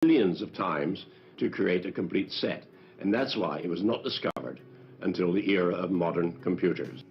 millions of times to create a complete set. And that's why it was not discovered until the era of modern computers.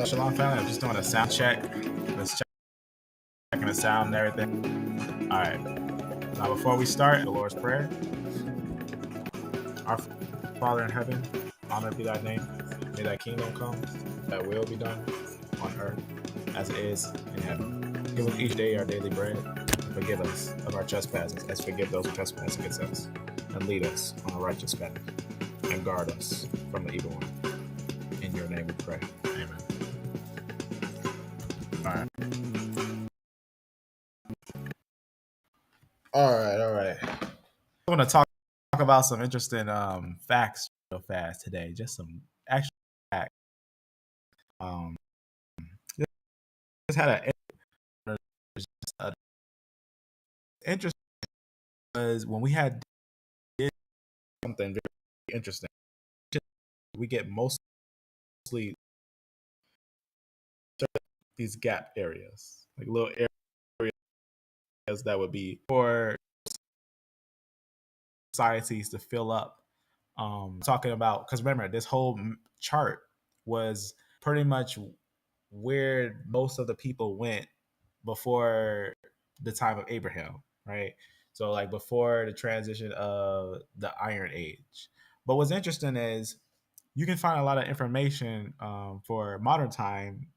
Shalom family, I'm just doing a sound check. Just checking the sound and everything. All right. Now before we start, the Lord's Prayer. Our Father in heaven, honored be thy name. May thy kingdom come, thy will be done on earth as it is in heaven. Give us each day our daily bread. And forgive us of our trespasses as forgive those who trespass against us. And lead us on a righteous path. And guard us from the evil one. In your name we pray. Amen. All right. I want to talk about some interesting facts real fast today. Just some actual facts. Just had a interesting was when we had something very interesting. We get mostly these gap areas, like little areas that would be for societies to fill up. Talking about, because remember, this whole chart was pretty much where most of the people went before the time of Abraham, right? So like before the transition of the Iron Age. But what's interesting is you can find a lot of information for modern time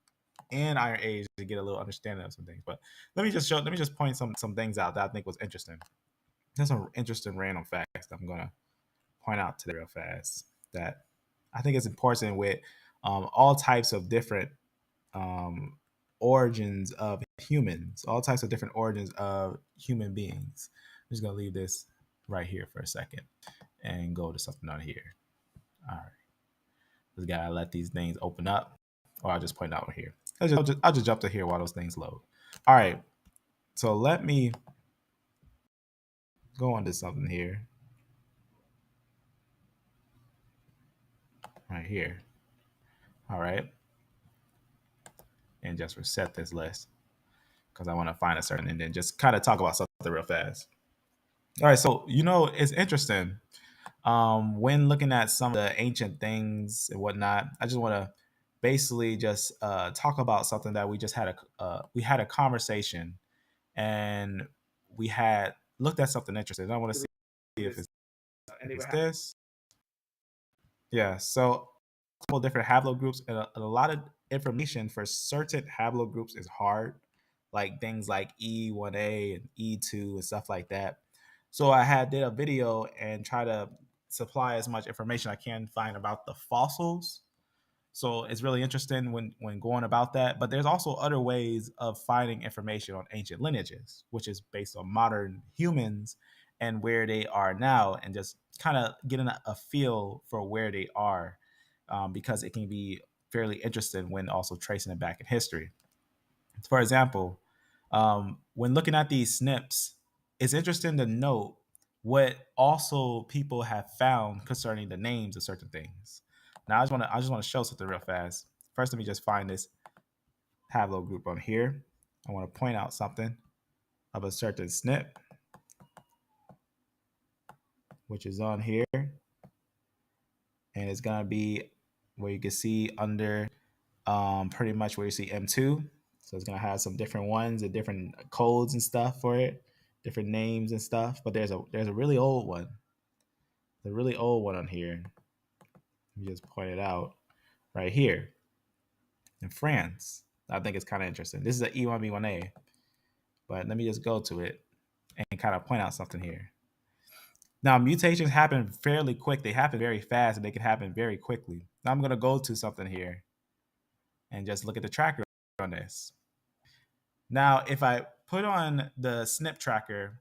and Iron Age to get a little understanding of some things. But let me just point some things out that I think was interesting. There's some interesting random facts that I'm gonna point out today real fast that I think is important with all types of different um, origins of humans, all types of different origins of human beings. I'm just gonna leave this right here for a second and go to something on here. All right, just gotta let these things open up, or I'll just point out here. I'll just jump to here while those things load. All right, so let me go on to something here, right here. All right, and just reset this list because I want to find a certain, and then just kind of talk about something real fast. All right, so it's interesting when looking at some of the ancient things and whatnot. I just want to basically just talk about something that we had a conversation, and we had looked at something interesting. I want to see if it's this. Yeah, so couple different haplogroups, and a lot of information for certain haplogroups is hard, like things like E1A and E2 and stuff like that. So I did a video and try to supply as much information I can find about the fossils. So it's really interesting when going about that. But there's also other ways of finding information on ancient lineages, which is based on modern humans and where they are now, and just kind of getting a feel for where they are, because it can be fairly interesting when also tracing it back in history. For example, when looking at these SNPs, it's interesting to note what also people have found concerning the names of certain things. Now, I just want to show something real fast. First, let me just find this haplogroup on here. I want to point out something of a certain SNP, which is on here, and it's gonna be where you can see under pretty much where you see M2. So it's gonna have some different ones and different codes and stuff for it, different names and stuff. But there's a really old one, the really old one on here. Let me just point it out right here in France. I think it's kind of interesting. This is an E1B1A, but let me just go to it and kind of point out something here. Now, mutations happen fairly quick. They happen very fast, and they can happen very quickly. Now I'm gonna go to something here and just look at the tracker on this. Now, if I put on the SNP tracker,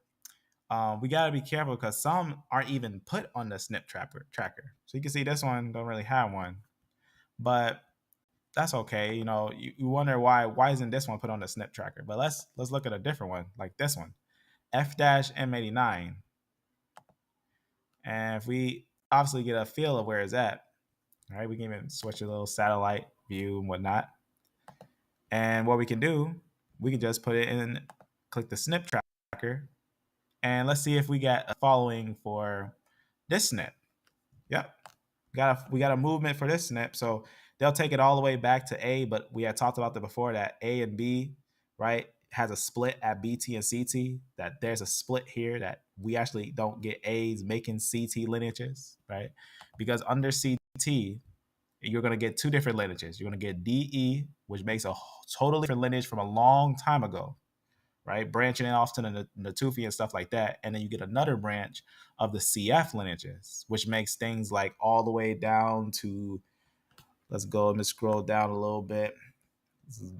we got to be careful because some aren't even put on the SNP tracker. So you can see this one don't really have one, but that's okay. You wonder why isn't this one put on the SNP tracker? But let's look at a different one, like this one, F-M89. And if we obviously get a feel of where it's at, all right, we can even switch a little satellite view and whatnot. And what we can do, we can just put it in, click the SNP tracker, and let's see if we get a following for this SNP. Yep, we got a movement for this SNP. So they'll take it all the way back to A, but we had talked about that before, that A and B, right, has a split at BT and CT, that there's a split here, that we actually don't get A's making CT lineages, right? Because under CT, you're going to get two different lineages. You're going to get DE, which makes a totally different lineage from a long time ago, right? Branching off to the Natufi and stuff like that. And then you get another branch of the CF lineages, which makes things like all the way down to, let's go and scroll down a little bit. This is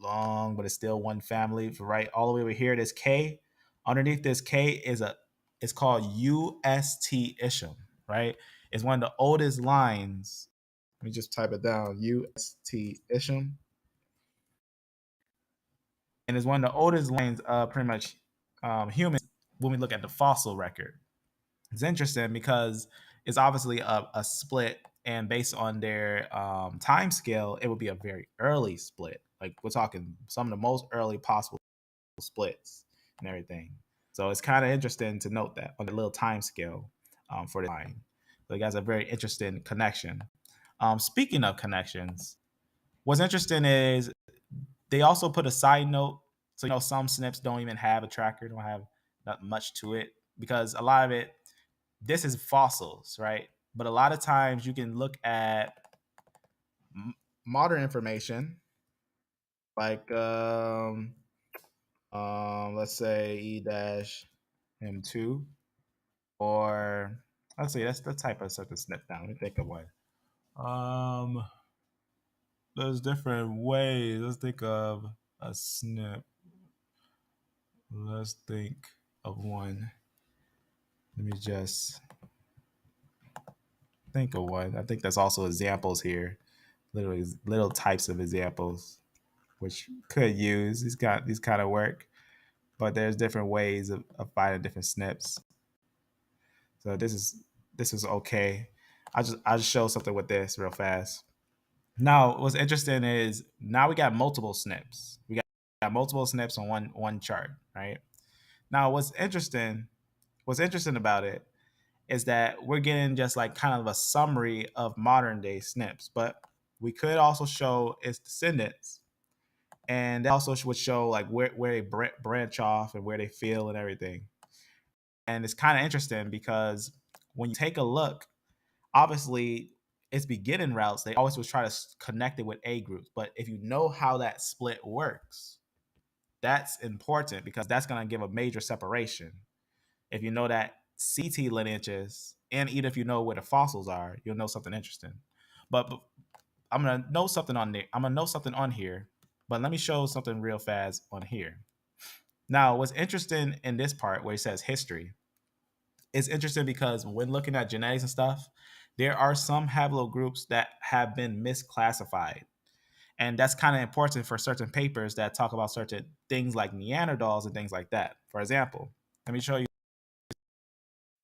long, but it's still one family, right? All the way over here, this K. Underneath this K it's called UST Isham, right? It's one of the oldest lines. Let me just type it down, UST Isham. And it's one of the oldest lines of pretty much humans when we look at the fossil record. It's interesting because it's obviously a split, and based on their time scale, it would be a very early split. Like, we're talking some of the most early possible splits and everything. So it's kind of interesting to note that on the little time scale for the line. So it has a very interesting connection. Speaking of connections, what's interesting is they also put a side note. So, some SNPs don't even have a tracker, don't have not much to it, because a lot of it, this is fossils, right? But a lot of times you can look at modern information like let's say E dash M2, or let's see, let's type a certain snip down. Let me think of one. There's different ways. Let's think of a snip. Let's think of one. Let me just think of one. I think there's also examples here, little types of examples which could use these kind of work, but there's different ways of finding different snips. So this is okay. I'll just show something with this real fast. Now, what's interesting is now we got multiple snips. We got multiple snips on one chart, right? Now, what's interesting about it is that we're getting just like kind of a summary of modern day snips, but we could also show its descendants, and that also would show like where they branch off and where they feel and everything. And it's kind of interesting because when you take a look, obviously its beginning routes, they always was try to connect it with A groups. But if you know how that split works, that's important because that's going to give a major separation. If you know that CT lineages, and even if you know where the fossils are, you'll know something interesting. But I'm gonna know something on there. I'm gonna know something on here. But let me show something real fast on here. Now, what's interesting in this part where it says history, it's interesting because when looking at genetics and stuff, there are some haplogroups that have been misclassified. And that's kind of important for certain papers that talk about certain things like Neanderthals and things like that. For example, let me show you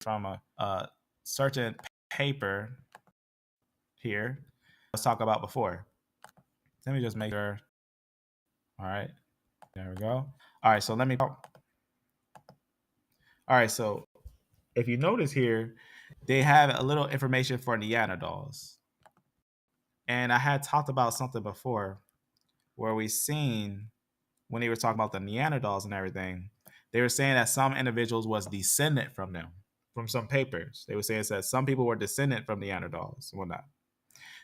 from a certain paper here. Let's talk about before. Let me just make sure. All right, there we go. All right, so let me. All right, so if you notice here, they have a little information for Neanderthals. And I had talked about something before where we seen when they were talking about the Neanderthals and everything, they were saying that some individuals was descendant from them, from some papers. They were saying that some people were descendant from Neanderthals and whatnot.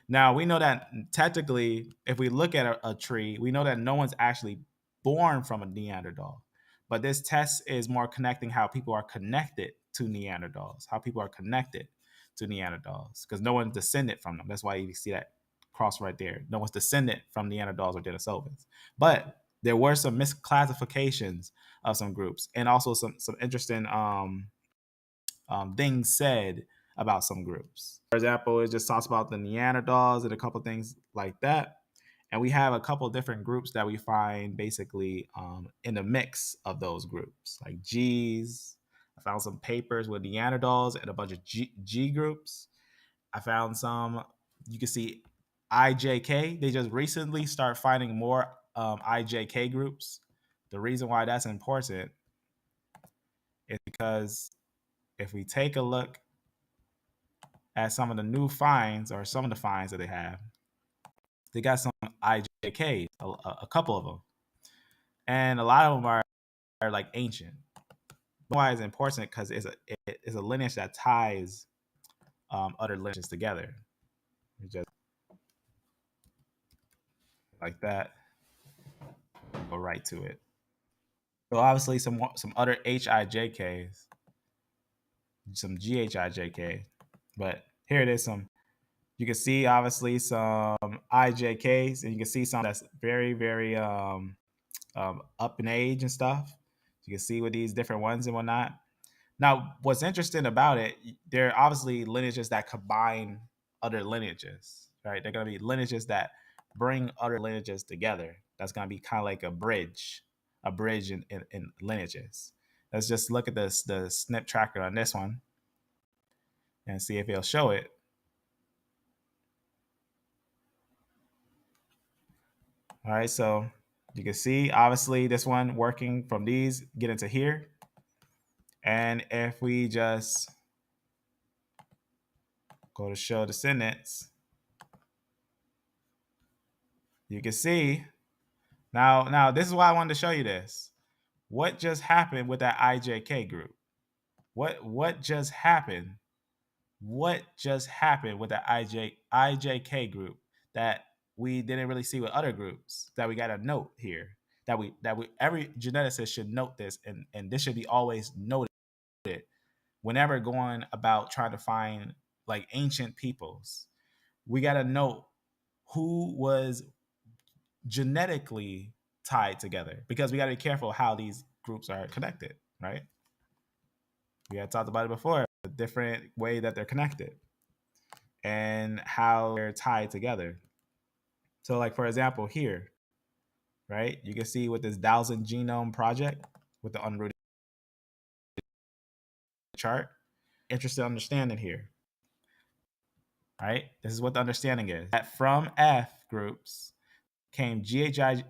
Now, we know that technically, if we look at a tree, we know that no one's actually born from a Neanderthal. But this test is more connecting how people are connected to Neanderthals, how people are connected to Neanderthals, because no one's descended from them. That's why you see that cross right there. No one's descended from Neanderthals or Denisovans. But there were some misclassifications of some groups, and also some interesting things said about some groups. For example, it just talks about the Neanderthals and a couple things like that. And we have a couple different groups that we find basically in the mix of those groups, like G's. I found some papers with Neanderthals and a bunch of G groups. I found some, you can see IJK. They just recently start finding more IJK groups. The reason why that's important is because if we take a look at some of the new finds or some of the finds that they got some IJKs, a couple of them. And a lot of them are like ancient. Why is it important? Because it's a lineage that ties other lineages together. Just like that, go right to it. So obviously some other HIJKs, some GHIJK, but here it is. Some you can see obviously some IJKs, and you can see some that's very very up in age and stuff. You can see with these different ones and whatnot. Now, what's interesting about it, there are obviously lineages that combine other lineages, right? They're going to be lineages that bring other lineages together. That's going to be kind of like a bridge in lineages. Let's just look at the SNP tracker on this one and see if it'll show it. All right, so you can see, obviously, this one working from these, get into here. And if we just go to show descendants, you can see now this is why I wanted to show you this. What just happened with that IJK group? What just happened? What just happened with that IJK group that we didn't really see with other groups that we got to note here, that we every geneticist should note this, and this should be always noted whenever going about trying to find like ancient peoples. We got to note who was genetically tied together, because we got to be careful how these groups are connected, right? We had talked about it before, the different way that they're connected and how they're tied together. So like, for example, here, right, you can see with this 1,000 genome project with the unrooted chart, interesting understanding here, right? This is what the understanding is, that from F groups came GHIJK,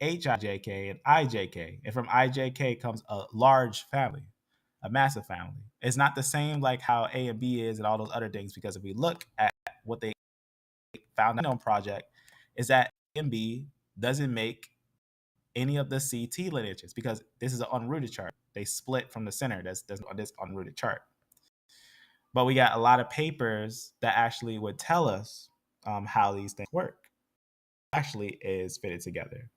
HIJK, and IJK. And from IJK comes a large family, a massive family. It's not the same like how A and B is and all those other things, because if we look at what they found in the genome project, is that A and B doesn't make any of the CT lineages, because this is an unrooted chart. They split from the center. That's on this unrooted chart. But we got a lot of papers that actually would tell us how these things work. Actually is fitted together.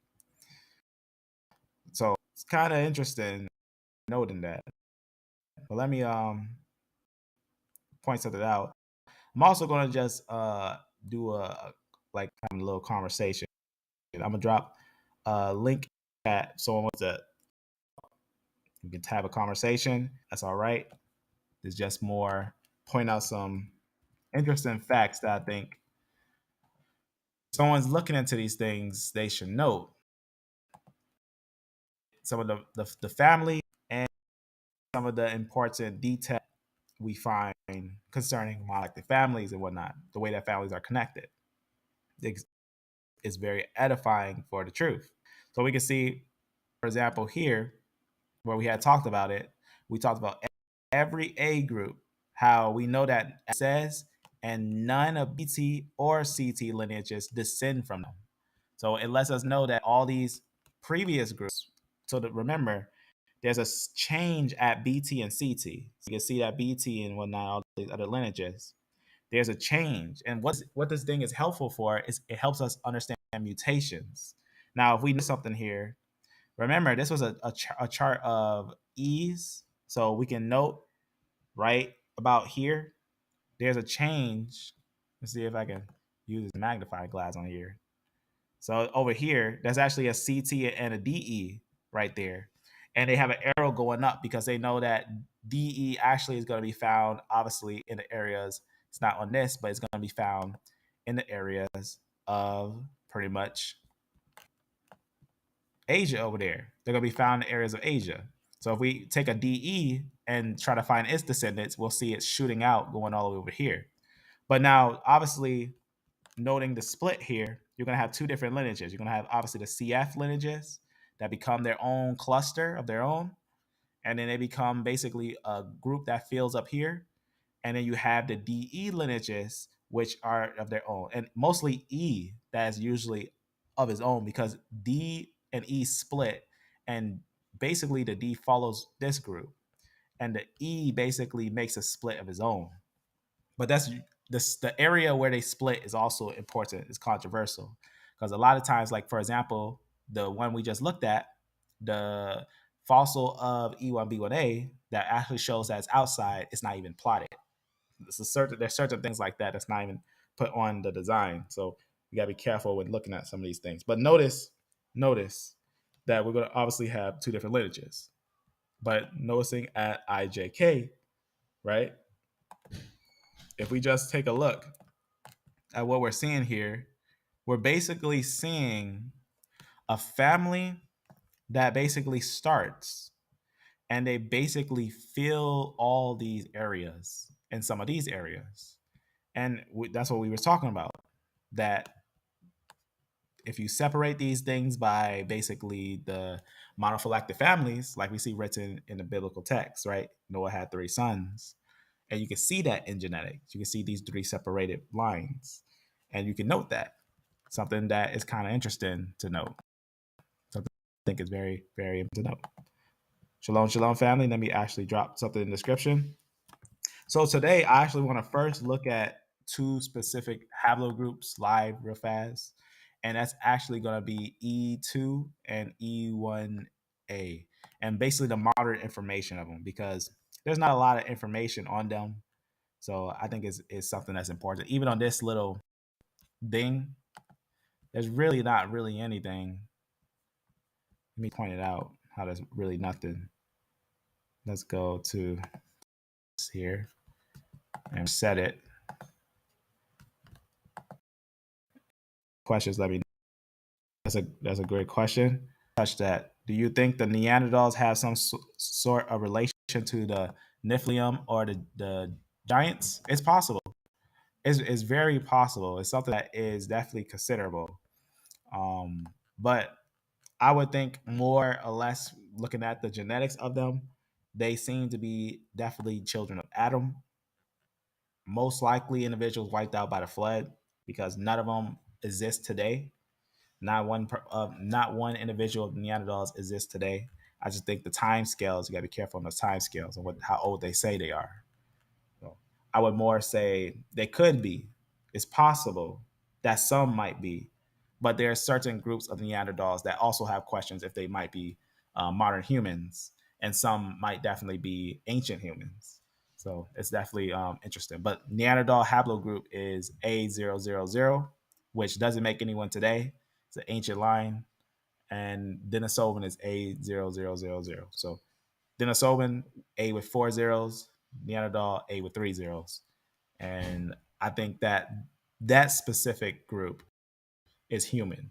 So it's kind of interesting noting that. But let me point something out. I'm also going to just do a little conversation. I'm gonna drop a link at someone wants to, we can have a conversation. That's all right. It's just more point out some interesting facts that I think someone's looking into these things, they should note. Some of the family and some of the important details we find concerning like the families and whatnot, the way that families are connected. It's very edifying for the truth. So we can see, for example, here where we had talked about it, we talked about every A group, how we know that it says, and none of BT or CT lineages descend from them. So it lets us know that all these previous groups, so that remember, there's a change at BT and CT. So you can see that BT and whatnot, all these other lineages, there's a change. And what this thing is helpful for is it helps us understand mutations. Now, if we know something here, remember, this was a chart of ease. So we can note right about here, there's a change. Let's see if I can use this magnifying glass on here. So over here, there's actually a CT and a DE right there. And they have an arrow going up because they know that DE actually is going to be found, obviously, in the areas. It's not on this, but it's going to be found in the areas of pretty much Asia over there. They're going to be found in the areas of Asia. So if we take a DE and try to find its descendants, we'll see it shooting out, going all the way over here. But now, obviously, noting the split here, you're going to have two different lineages. You're going to have, obviously, the CF lineages that become their own cluster of their own. And then they become basically a group that fills up here. And then you have the DE lineages, which are of their own. And mostly E, that is usually of its own, because D and E split. And basically the D follows this group. And the E basically makes a split of its own. But that's the area where they split is also important. It's controversial. Because a lot of times, like, for example, the one we just looked at, the fossil of E1B1A that actually shows that it's outside, it's not even plotted. There's certain things like that that's not even put on the design. So you got to be careful when looking at some of these things. But notice that we're going to obviously have two different lineages. But noticing at IJK, right? If we just take a look at what we're seeing here, we're basically seeing a family that basically starts, and they basically fill all these areas and some of these areas. And that's what we were talking about, that if you separate these things by basically the monophylactic families, like we see written in the biblical text, right? Noah had 3 sons. And you can see that in genetics. You can see these 3 separated lines. And you can note that. Something that is kind of interesting to note. Something I think is very, very important to note. Shalom, shalom, family. Let me actually drop something in the description. So today, I actually want to first look at two specific haplogroups live real fast, and that's actually going to be E2 and E1A, and basically the modern information of them, because there's not a lot of information on them. So I think it's something that's important. Even on this little thing, there's really not really anything. Let me point it out how there's really nothing. Let's go to here and set it. Questions, let me know. That's a great question. Touch that. Do you think the Neanderthals have some sort of relation to the Nephilim or the giants? It's possible. It's very possible. It's something that is definitely considerable. But I would think more or less looking at the genetics of them, they seem to be definitely children of Adam. Most likely individuals wiped out by the flood, because none of them exist today. Not one individual of Neanderthals exists today. I just think the time scales, you got to be careful on those time scales and how old they say they are. So I would more say they could be. It's possible that some might be, but there are certain groups of Neanderthals that also have questions if they might be modern humans, and some might definitely be ancient humans. So it's definitely interesting. But Neanderthal haplogroup is A000, which doesn't make anyone today. It's an ancient line. And Denisovan is A0000. So Denisovan, A with 4 zeros, Neanderthal, A with 3 zeros. And I think that specific group is human.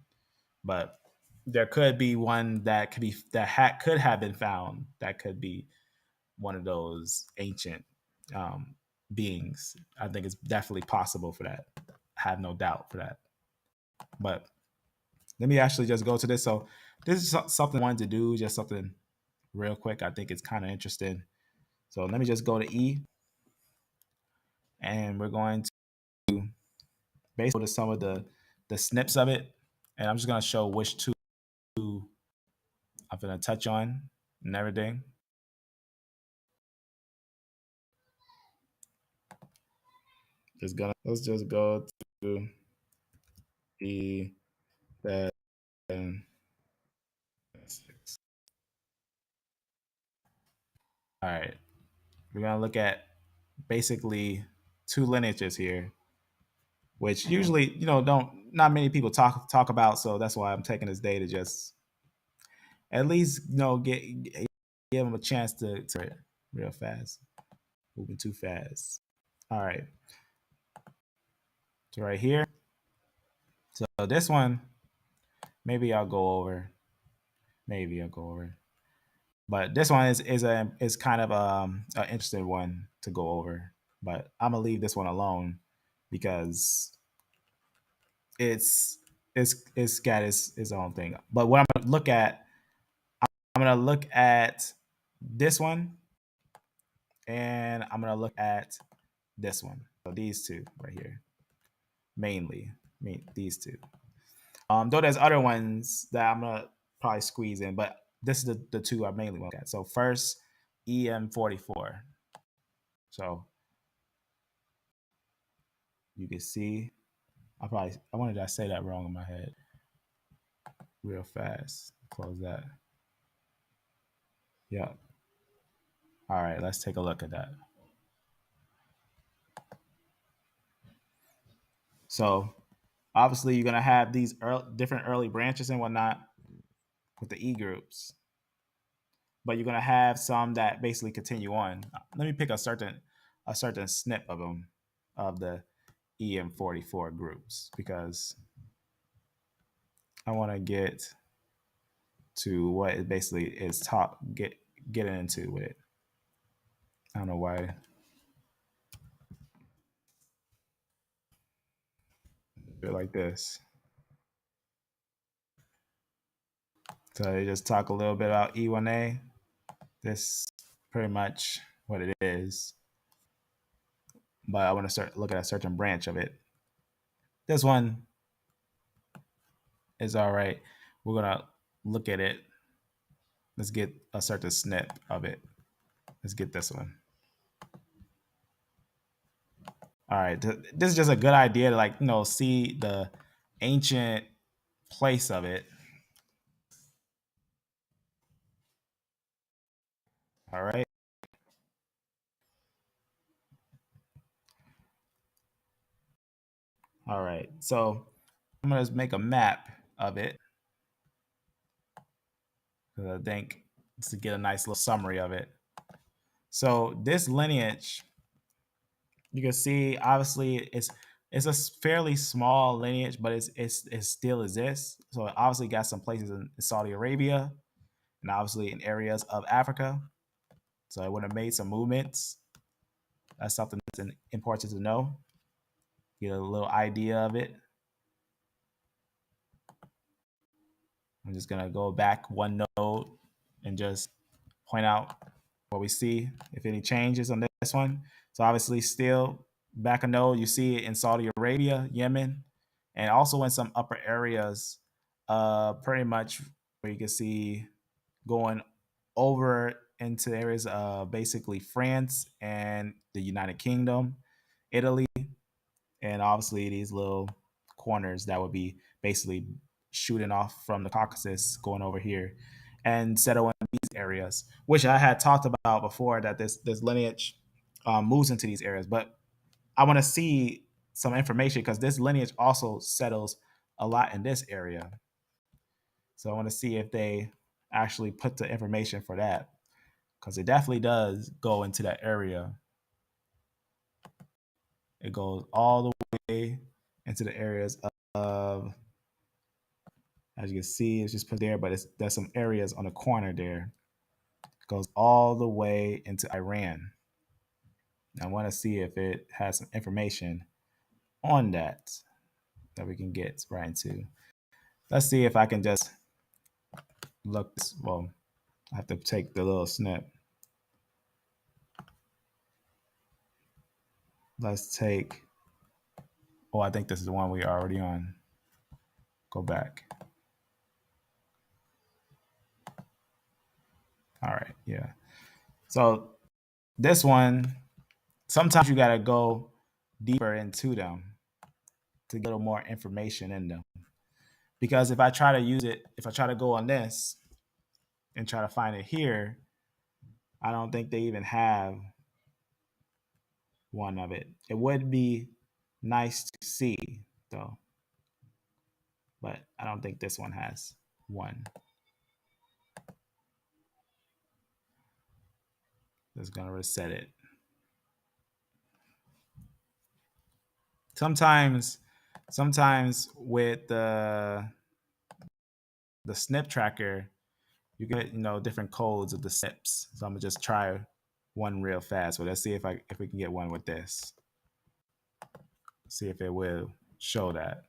But there could be one that could have been found that could be one of those ancient beings. I think it's definitely possible for that. I have no doubt for that. But let me actually just go to this. So this is something I wanted to do, just something real quick. I think it's kind of interesting. So let me just go to E, and we're going to basically go to some of the snips of it, and I'm just going to show which two I'm going to touch on and everything. Let's just go to E. All right, we're going to look at basically two lineages here, which usually not many people talk about. So that's why I'm taking this day to just at least give them a chance to real fast. Moving too fast. All right. So right here. So this one, maybe I'll go over. But this one is kind of an interesting one to go over. But I'm gonna leave this one alone because it's got its own thing. But what I'm gonna look at, this one, and I'm gonna look at this one. So these two right here, mainly. These two. Though there's other ones that I'm gonna probably squeeze in, but this is the two I mainly look at. So first, EM44. So you can see, I wanted to say that wrong in my head. Real fast. Close that. Yeah. All right, let's take a look at that. So obviously you're gonna have these different early branches and whatnot with the E groups, but you're gonna have some that basically continue on. Let me pick a certain snip of them, of the EM44 groups, because I want to get to what it basically is getting into with it. I don't know why. Do it like this. So they just talk a little bit about E1A. This is pretty much what it is. But I want to start looking at a certain branch of it. This one is all right. We're going to look at it. Let's get a certain snip of it. Let's get this one. All right, this is just a good idea to, like, see the ancient place of it. All right. All right. So I'm gonna make a map of it, because I think to get a nice little summary of it. So this lineage, you can see obviously it's a fairly small lineage, but it still exists. So it obviously got some places in Saudi Arabia and obviously in areas of Africa. So it would have made some movements. That's something that's important to know. Get a little idea of it. I'm just gonna go back one node and just point out what we see, if any changes on this one. So obviously still back a node, you see it in Saudi Arabia, Yemen, and also in some upper areas, pretty much where you can see going over into areas of basically France and the United Kingdom, Italy, and obviously these little corners that would be basically shooting off from the Caucasus going over here and settle in these areas, which I had talked about before, that this lineage moves into these areas. But I want to see some information because this lineage also settles a lot in this area. So I want to see if they actually put the information for that, because it definitely does go into that area. It goes all the way into the areas of, as you can see, it's just put there, but there's some areas on the corner there. It goes all the way into Iran. I want to see if it has some information on that we can get right into. Let's see if I can just look this. Well, I have to take the little snip. Let's take, oh, I think this is the one we are already on. Go back. All right, yeah. So this one, sometimes you got to go deeper into them to get a little more information in them. Because if I try to use it, if I try to go on this and try to find it here, I don't think they even have one of it. It would be nice to see though, but I don't think this one has one. Just gonna reset it. Sometimes with the snip tracker, you get different codes of the snips. So I'm gonna just try one real fast. So let's see if we can get one with this. See if it will show that.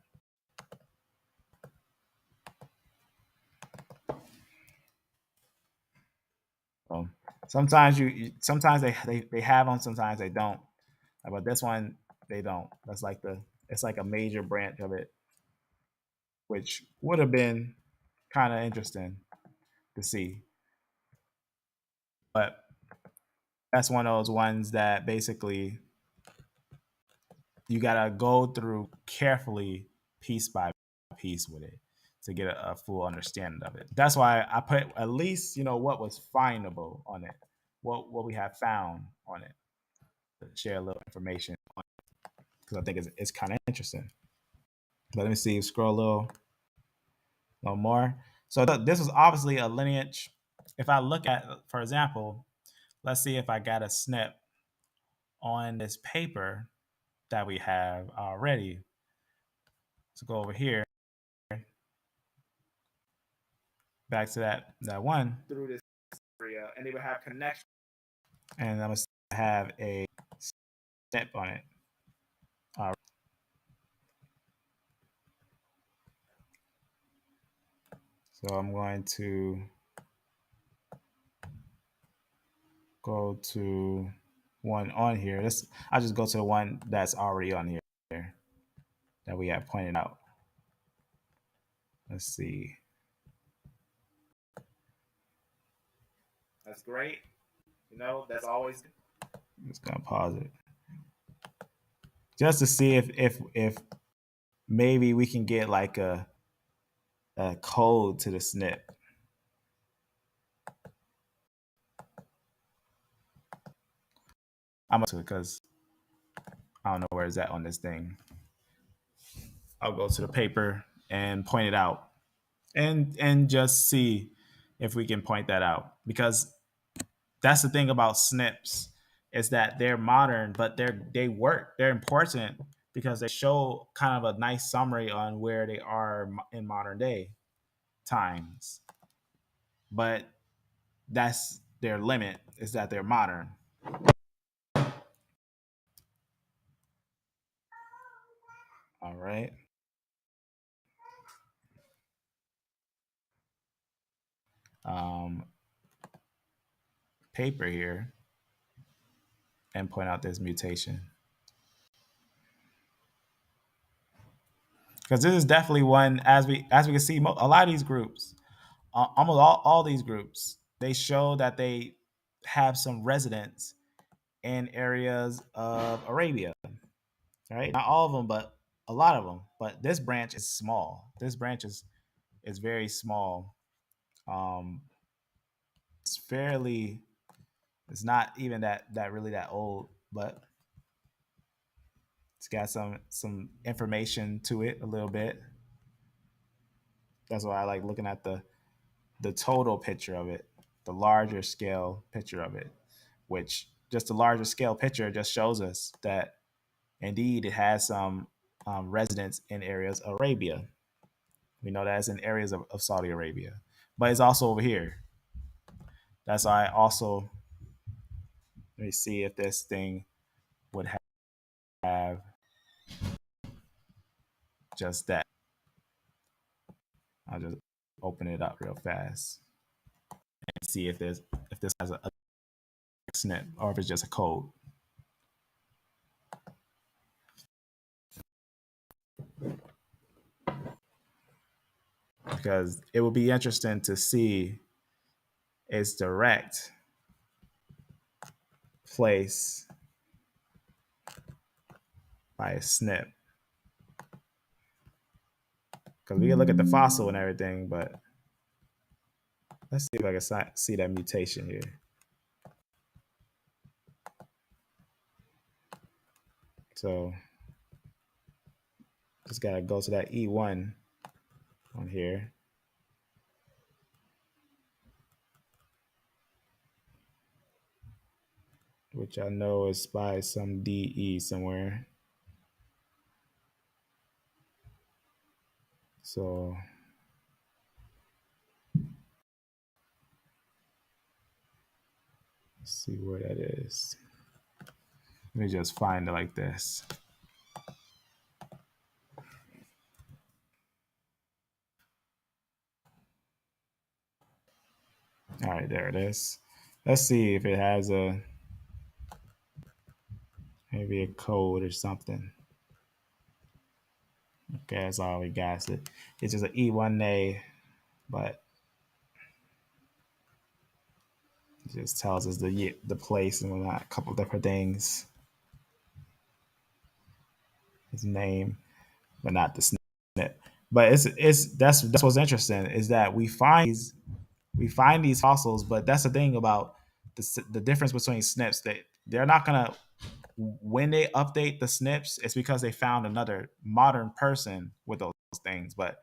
So sometimes sometimes they have them, sometimes they don't. But this one they don't. That's like it's like a major branch of it, which would have been kind of interesting to see. But that's one of those ones that basically you gotta go through carefully, piece by piece with it, to get a full understanding of it. That's why I put at least what was findable on it, what we have found on it, to share a little information on it, because I think it's kind of interesting. But let me see, scroll a little more. So this was obviously a lineage. If I look at, for example, let's see if I got a snip on this paper that we have already. Let's go over here, back to that one through this area, and they would have connection. And I'm gonna have a snip on it. All right. So I'm going to go to one on here. I'll just go to the one that's already on here that we have pointed out. Let's see. That's great. That's always. I'm just gonna pause it. just to see if maybe we can get like a code to the SNP. I'm to it because I don't know where it's at on this thing. I'll go to the paper and point it out and just see if we can point that out, because that's the thing about SNPs is that they're modern, but they're important because they show kind of a nice summary on where they are in modern day times. But that's their limit, is that they're modern. All right. Um, paper here and point out this mutation, because this is definitely one, as we can see, a lot of these groups, almost all these groups, they show that they have some residents in areas of Arabia, right? Not all of them, but a lot of them. But this branch is small. This branch is very small. Um, it's fairly. It's not even that really that old, but it's got some information to it a little bit. That's why I like looking at the total picture of it, the larger scale picture of it, which just the larger scale picture just shows us that indeed it has some residents in areas of Arabia. We know that it's in areas of Saudi Arabia, but it's also over here. That's why I also, let me see if this thing would have just that. I'll just open it up real fast and see if this has a SNP or if it's just a code. Because it would be interesting to see its direct place by a SNP. Because we can look at the fossil and everything, but let's see if I can see that mutation here. So just gotta go to that E1 on here. Which I know is by some DE somewhere. So let's see where that is. Let me just find it like this. All right, there it is. Let's see if it has maybe a code or something. Okay, that's all we got. It's just an E1A, but it just tells us the place and whatnot, a couple different things. His name, but not the SNP. But that's what's interesting, is that we find these fossils, but that's the thing about the difference between SNPs, that they're not gonna, when they update the SNPs, it's because they found another modern person with those things. But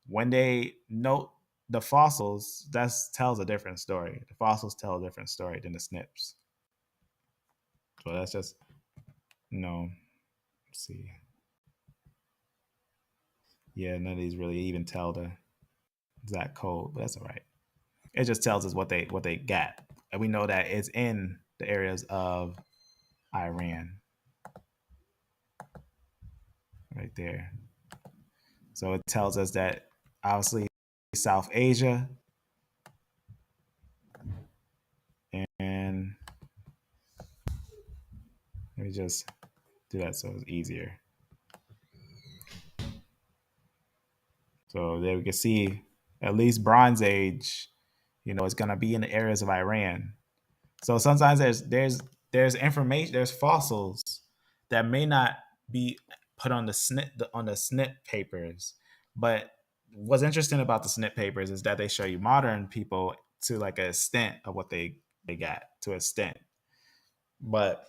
when they note the fossils, that tells a different story. The fossils tell a different story than the SNPs. So that's just, let's see. Yeah, none of these really even tell the exact code, but that's all right. It just tells us what they got, and we know that it's in the areas of Iran, right there. So it tells us that obviously South Asia, and let me just do that so it's easier. So there we can see at least Bronze Age, it's gonna be in the areas of Iran. So sometimes there's information, there's fossils that may not be put on the SNP papers. But what's interesting about the SNP papers is that they show you modern people to like an extent of what they got to an extent. But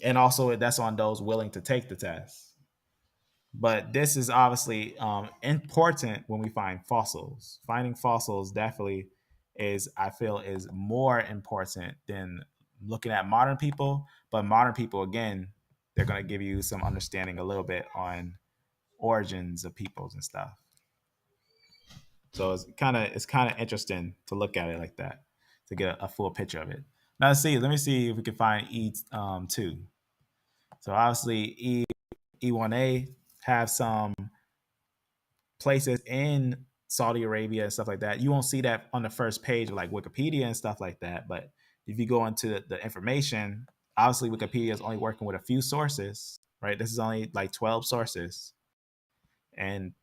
and also that's on those willing to take the test. But this is obviously important when we find fossils. Finding fossils definitely is, I feel, is more important than looking at modern people. But modern people, again, they're going to give you some understanding a little bit on origins of peoples and stuff. So it's kind of interesting to look at it like that to get a full picture of it. Now let me see if we can find E2. So obviously E1A have some places in Saudi Arabia and stuff like that. You won't see that on the first page of like Wikipedia and stuff like that. But if you go into the information, obviously Wikipedia is only working with a few sources, right? This is only like 12 sources and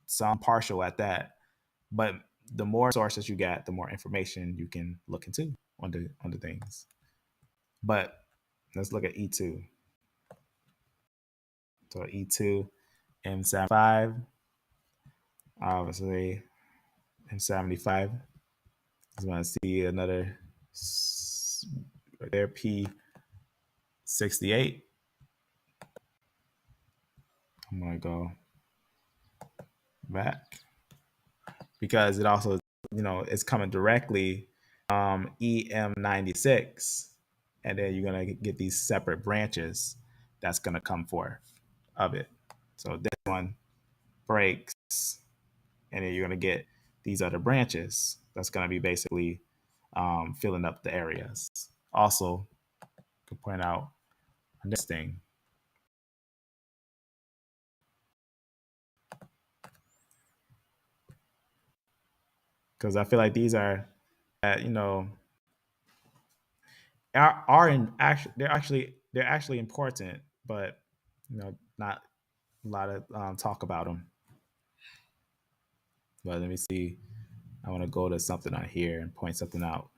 some partial at that. But the more sources you get, the more information you can look into on the things. But let's look at E2. So E2, M75, obviously M75 is going to see another right there, P68. I'm going to go back because it also, it's coming directly EM96, and then you're going to get these separate branches that's going to come forth of it. So this one breaks, and then you're going to get these other branches that's going to be basically filling up the areas. Also, to point out on this thing, because I feel like these are, are in actually they're actually important, but not a lot of talk about them. But let me see. I want to go to something on here and point something out.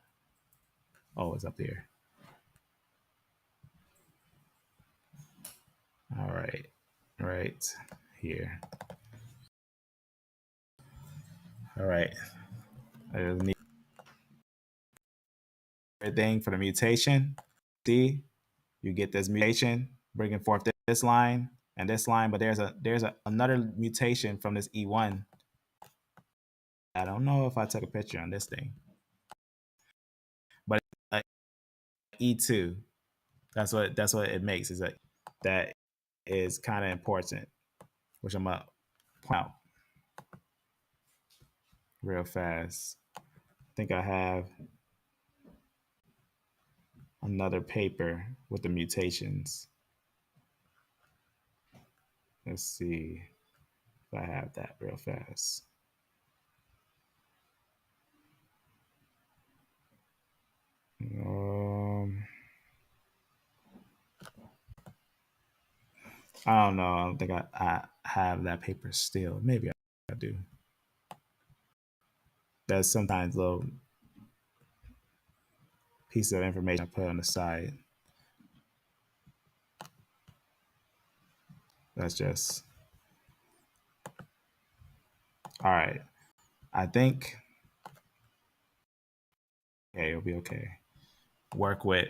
Oh, it's up here. All right here. All right. Thing for the mutation. See, you get this mutation bringing forth this line and this line, but there's another mutation from this E1. I don't know if I took a picture on this thing, but E2. That's what it makes. Is that is kind of important, which I'm gonna point out real fast. I think I have another paper with the mutations. Let's see if I have that real fast. I don't know. I don't think I have that paper still. Maybe I do. There's sometimes little piece of information I put on the side. That's just all right. I think it'll be okay. Work with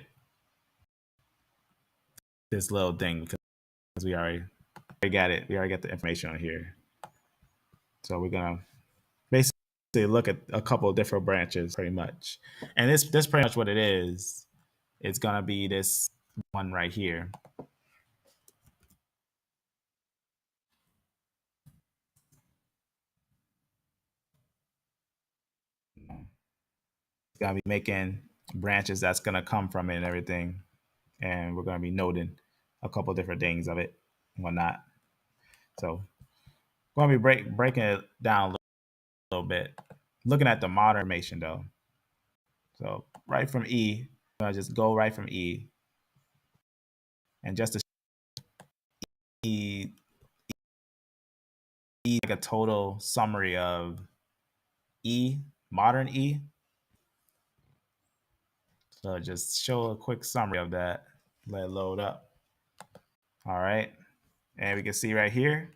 this little thing because we already got it. We already got the information on here. So we're gonna basically look at a couple of different branches pretty much. And this pretty much what it is. It's gonna be this one right here. It's gonna be making branches that's gonna come from it and everything. And we're gonna be noting a couple of different things of it and whatnot. So we're gonna be breaking it down a little bit. Looking at the modern information though. So right from E, I'm gonna just go right from E. And just to E like a total summary of E, modern E. So just show a quick summary of that. Let it load up. All right. And we can see right here.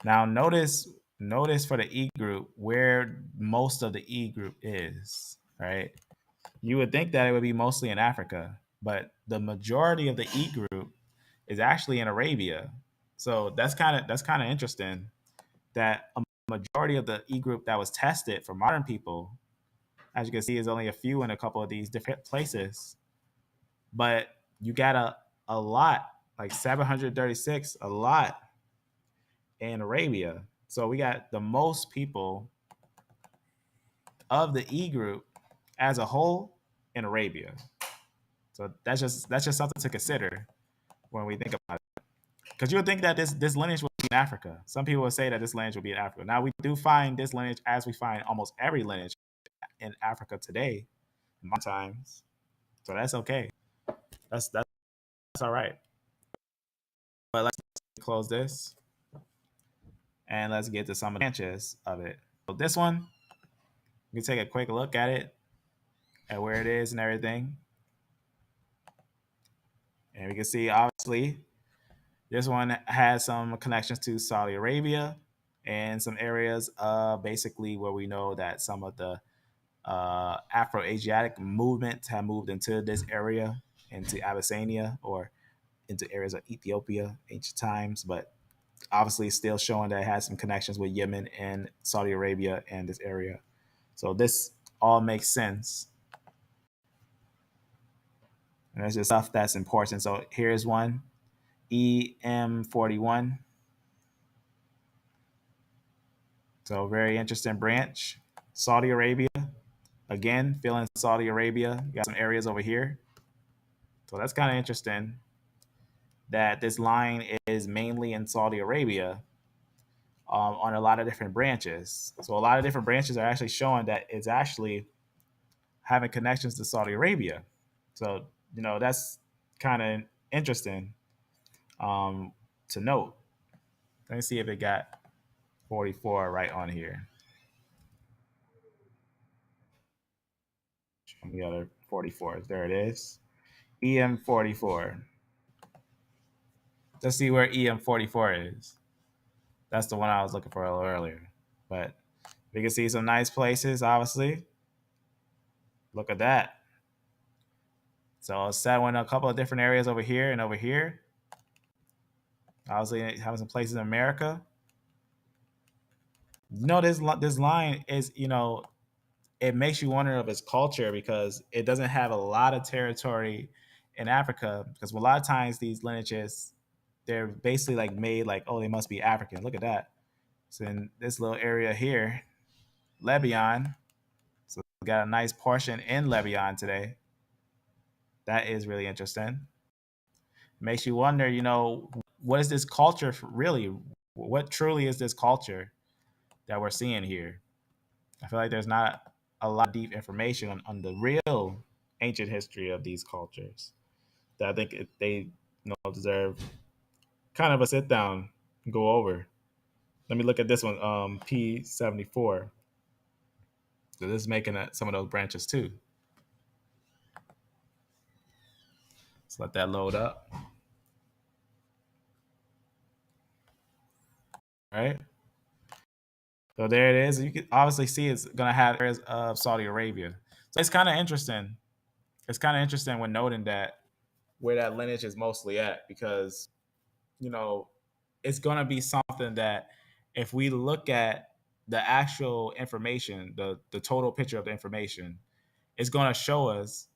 Now notice for the E group where most of the E group is, right? You would think that it would be mostly in Africa, but the majority of the E group is actually in Arabia. So that's kind of interesting that a majority of the E group that was tested for modern people, as you can see, is only a few in a couple of these different places. But you got a lot, like 736, a lot in Arabia. So we got the most people of the E group as a whole in Arabia. So that's just something to consider when we think about it. Because you would think that this lineage would be in Africa. Some people would say that this lineage would be in Africa. Now we do find this lineage as we find almost every lineage in Africa today, in modern times. So that's okay. That's all right. But let's close this and let's get to some of the branches of it. So this one, we can take a quick look at it, at where it is and everything. And we can see obviously this one has some connections to Saudi Arabia and some areas basically where we know that some of the Afro-Asiatic movements have moved into this area, into Abyssinia or into areas of Ethiopia, ancient times, but obviously still showing that it has some connections with Yemen and Saudi Arabia and this area. So this all makes sense. And there's just stuff that's important. So here's one, EM41. So very interesting branch. Saudi Arabia, again, feeling Saudi Arabia. You got some areas over here. So that's kind of interesting that this line is mainly in Saudi Arabia on a lot of different branches. So a lot of different branches are actually showing that it's actually having connections to Saudi Arabia. So, that's kind of interesting to note. Let me see if it got 44 right on here. Show me the other 44s. There it is. EM44. Let's see where EM44 is. That's the one I was looking for a little earlier. But we can see some nice places, obviously. Look at that. So it's set in a couple of different areas over here and over here. Obviously, having some places in America. This line is, it makes you wonder of its culture because it doesn't have a lot of territory in Africa. Because a lot of times these lineages, they're basically like made like, oh, they must be African. Look at that. So in this little area here, Lebanon. So we got a nice portion in Lebanon today. That is really interesting. Makes you wonder, what is this culture really? What truly is this culture that we're seeing here? I feel like there's not a lot of deep information on the real ancient history of these cultures that I think they deserve kind of a sit down and go over. Let me look at this one, P74. So this is making some of those branches too. Let's let that load up. All right. So there it is. You can obviously see it's going to have areas of Saudi Arabia. So it's kind of interesting. It's kind of interesting when noting that where that lineage is mostly at because, you know, it's going to be something that if we look at the actual information, the total picture of the information, it's going to show us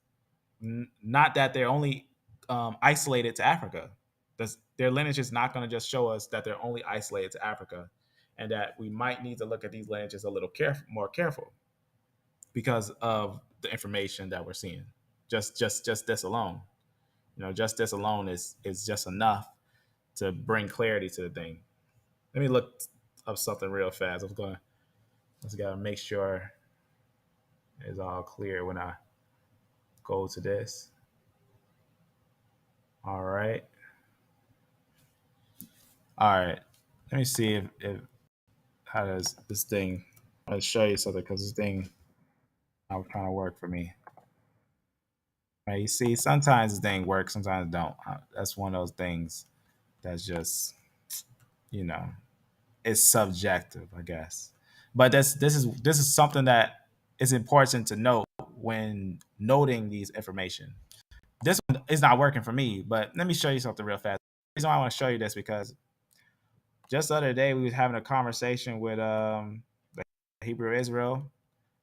not that they're only isolated to Africa. Their lineage is not going to just show us that they're only isolated to Africa, and that we might need to look at these lineages a little more careful because of the information that we're seeing. Just this alone, just this alone is just enough to bring clarity to the thing. Let me look up something real fast. Just gotta make sure it's all clear when I go to this. All right. All right. Let me see if how does this thing. I'll show you something because this thing will kind of work for me. Right, you see, sometimes this thing works, sometimes it don't. That's one of those things that's just you know, it's subjective, I guess. But this is something that is important to note when noting these information. This one is not working for me, but let me show you something real fast. The reason why I want to show you this because just the other day we was having a conversation with the Hebrew Israel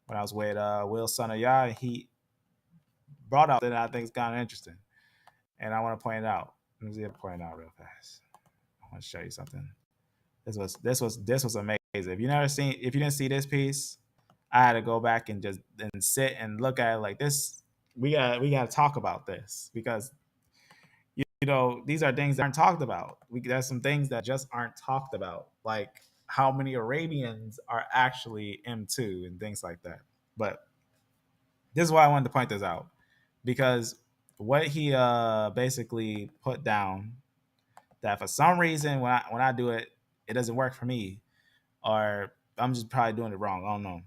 when I was with Will Son of Yah, and he brought out that I think is kind of interesting, and I want to point it out. Let me see if I point it out real fast. I want to show you something. This was amazing. If you didn't see this piece, I had to go back and just and sit and look at it like this. We got to talk about this because these are things that aren't talked about. There's some things that just aren't talked about, like how many Arabians are actually M2 and things like that. But this is why I wanted to point this out because what he basically put down that for some reason when I do it, it doesn't work for me, or I'm just probably doing it wrong. I don't know,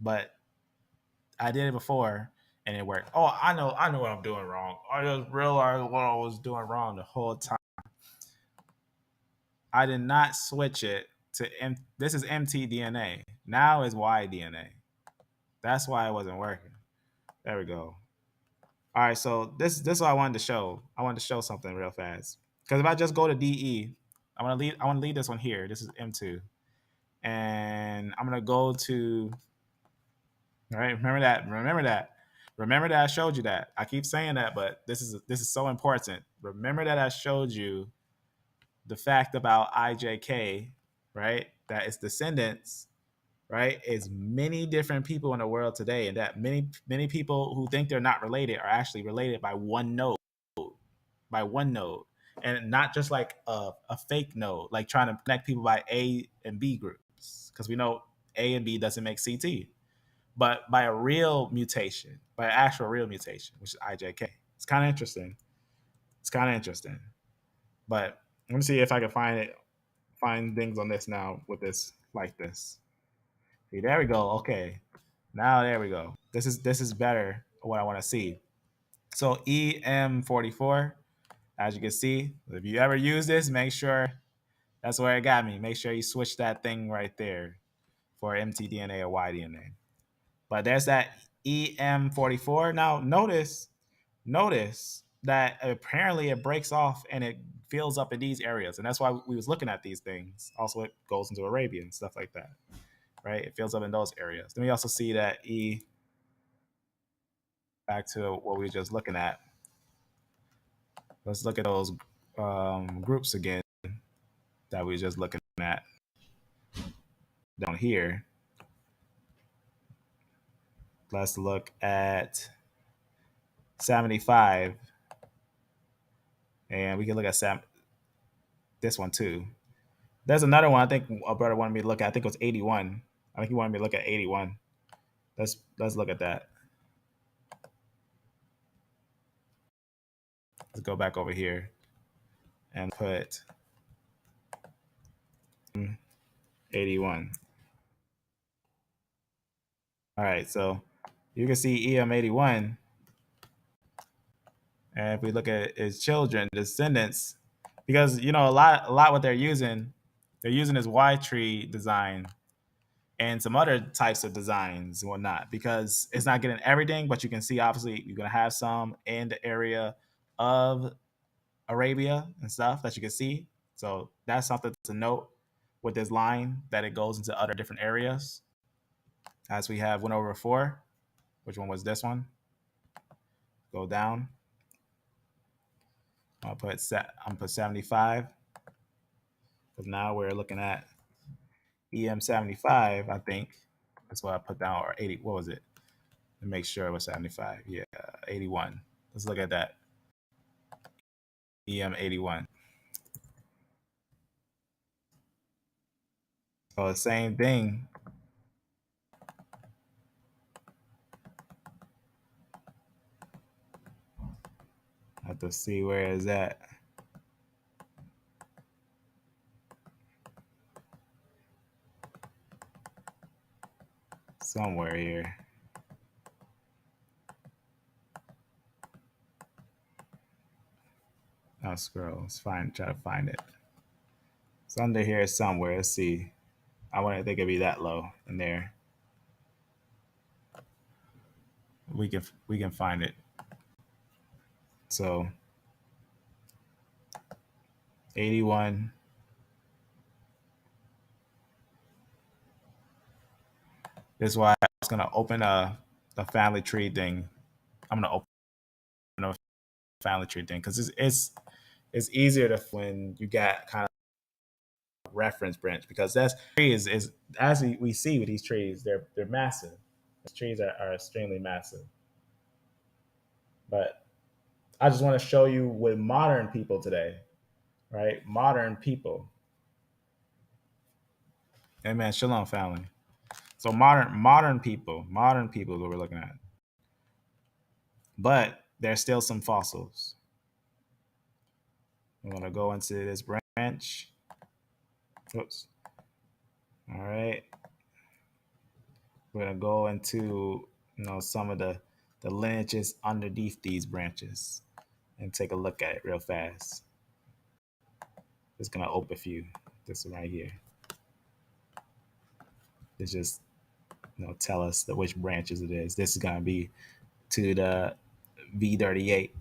but I did it before and it worked. Oh, I know what I'm doing wrong. I just realized what I was doing wrong the whole time. I did not switch it to this is MTDNA. Now is YDNA. That's why it wasn't working. There we go. All right, so this is what I wanted to show. I wanted to show something real fast. Because if I just go to DE, I want to leave this one here. This is M2. And I'm gonna go to all right, remember that I showed you that. I keep saying that, but this is so important. Remember that I showed you the fact about IJK, right? That its descendants, right, is many different people in the world today, and that many people who think they're not related are actually related by one node, and not just like a fake node, like trying to connect people by A and B groups, because we know A and B doesn't make CT, but by a real mutation, by an actual real mutation, which is IJK. It's kind of interesting. It's kind of interesting, but let me see if I can find things on this now with this like this. See, there we go. Okay, now there we go. This is better. What I want to see. So EM44, as you can see, if you ever use this, make sure that's where it got me. Make sure you switch that thing right there for mtDNA or yDNA. But there's that EM44. Now notice that apparently it breaks off and it fills up in these areas, and that's why we was looking at these things. Also, it goes into Arabia and stuff like that, right? It fills up in those areas. Then we also see that back to what we were just looking at. Let's look at those groups again that we were just looking at down here. Let's look at 75, and we can look at this one too. There's another one I think a brother wanted me to look at. I think it was 81. I think he wanted me to look at 81. Let's look at that. Let's go back over here and put 81. All right, so you can see EM81, and if we look at his children, descendants, because a lot what they're using is Y tree design and some other types of designs and whatnot, because it's not getting everything, but you can see obviously you're gonna have some in the area of Arabia and stuff that you can see. So that's something to note with this line, that it goes into other different areas. As we have went over before, which one was this one? Go down. I'm gonna put 75, because now we're looking at EM75. I think that's what I put down, or 80. What was it? To make sure it was 75. Yeah, 81. Let's look at that. EM81. So the same thing. I have to see where is that. Somewhere here. I'll scroll. Let's try to find it. It's under here somewhere. Let's see. I wouldn't think it'd be that low in there. We can find it. So 81. This is why I was gonna open a family tree thing. I'm gonna open a family tree thing because it's easier to when you got kind of reference branch because that's tree is as we see with these trees, they're massive. These trees are extremely massive. But I just want to show you with modern people today, right? Modern people. Amen. Shalom, family. So modern people that we're looking at. But there's still some fossils. I'm gonna go into this branch. Oops. All right. We're gonna go into some of the lineages underneath these branches and take a look at it real fast. Just gonna open a few. This one right here. It's just tell us which branches it is. This is gonna be to the V38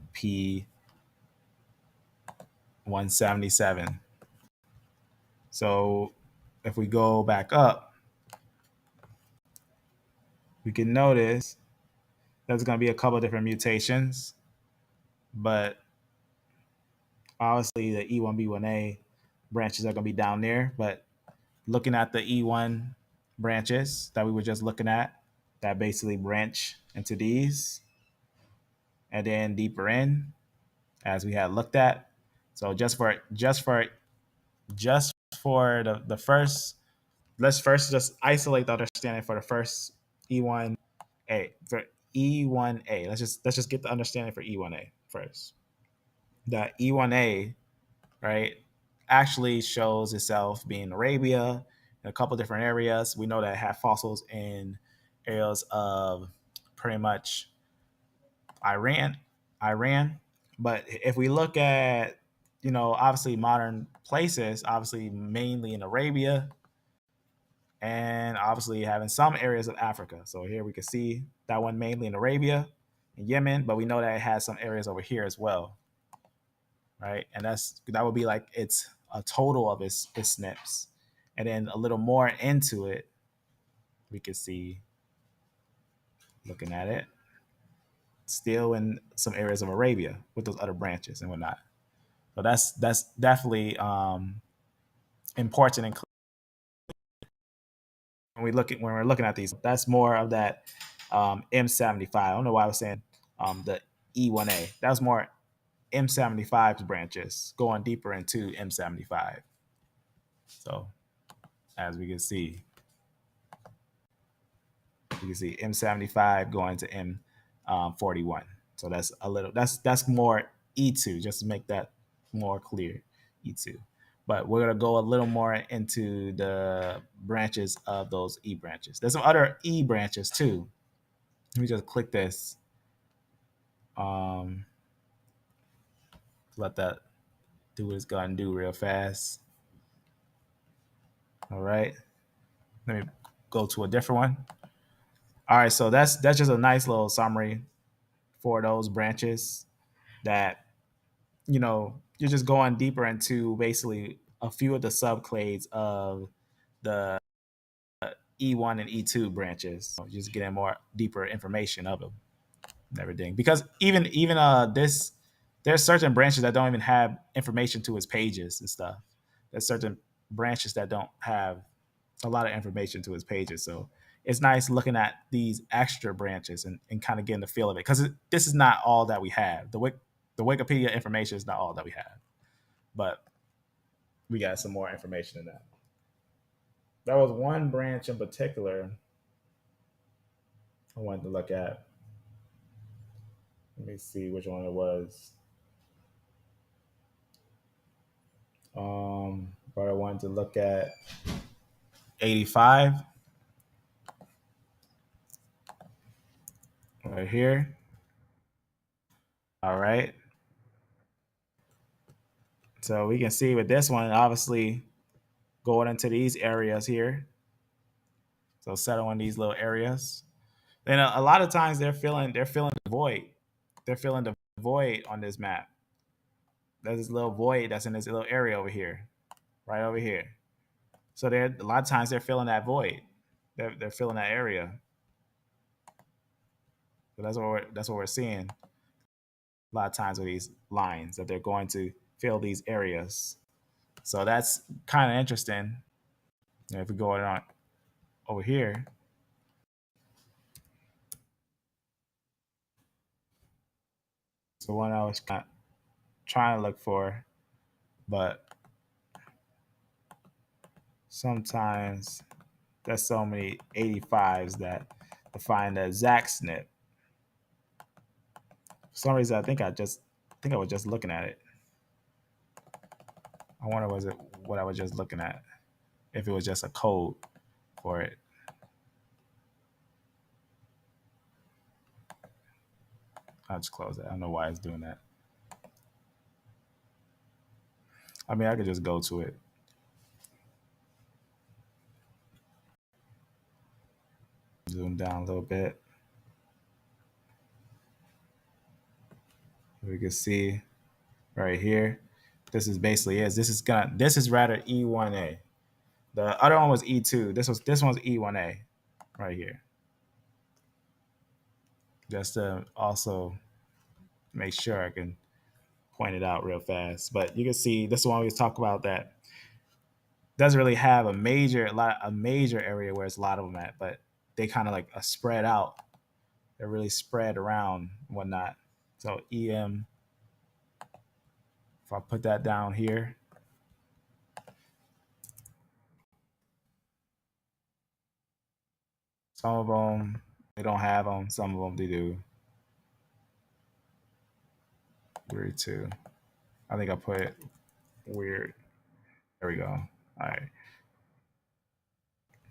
P177. So if we go back up, we can notice there's going to be a couple of different mutations, but obviously the E1B1A branches are going to be down there. But looking at the E1 branches that we were just looking at, that basically branch into these, and then deeper in, as we had looked at. So just for the first, let's first just isolate the understanding for the first E1A for E1A. Let's just get the understanding for E1A first. The E1A, right, actually shows itself being Arabia in a couple different areas. We know that it had fossils in areas of pretty much Iran. But if we look at, obviously modern places, obviously mainly in Arabia, and obviously having some areas of Africa. So here we can see that one mainly in Arabia and Yemen, but we know that it has some areas over here as well, right? And that would be like it's a total of its SNPs. And then a little more into it, we can see, looking at it, still in some areas of Arabia with those other branches and whatnot. So that's definitely important and when we're looking at these. That's more of that M75. I don't know why I was saying the E1A. That was more M75's branches going deeper into M75. So as we can see M75 going to M41. So that's more E2, just to make that more clear, E2. But we're going to go a little more into the branches of those E branches. There's some other E branches too. Let me just click this. Let that do what it's going to do real fast. All right. Let me go to a different one. All right, so that's just a nice little summary for those branches that you're just going deeper into basically a few of the subclades of the E1 and E2 branches. So just getting more deeper information of them and everything. Because even this, there's certain branches that don't even have information to its pages and stuff. There's certain branches that don't have a lot of information to its pages. So it's nice looking at these extra branches and kind of getting the feel of it, because this is not all that we have. The Wikipedia information is not all that we have, but we got some more information in that. That was one branch in particular I wanted to look at. Let me see which one it was. But I wanted to look at 85 right here. All right. So we can see with this one, obviously, going into these areas here. So settle in these little areas. Then a lot of times they're feeling the void. They're feeling the void on this map. There's this little void that's in this little area over here, right over here. So they're a lot of times they're filling that void. They're filling that area. So that's what we're seeing a lot of times with these lines that they're going to fill these areas. So that's kind of interesting. If we go on over here, it's the one I was trying to look for, but sometimes there's so many 85s that to find the exact snip. For some reason, I was just looking at it. I wonder was it what I was just looking at? If it was just a code for it. I'll just close it. I don't know why it's doing that. I mean, I could just go to it. Zoom down a little bit. We can see right here. This is basically is. This is rather E1A. The other one was E2. This one's E1A right here. Just to also make sure I can point it out real fast. But you can see this one we talk about that doesn't really have a major area where it's a lot of them at, but they kind of like are spread out. They're really spread around and whatnot. So EM, if I put that down here, some of them they don't have them. Some of them they do. 3, 2. I think I put it weird. There we go. All right.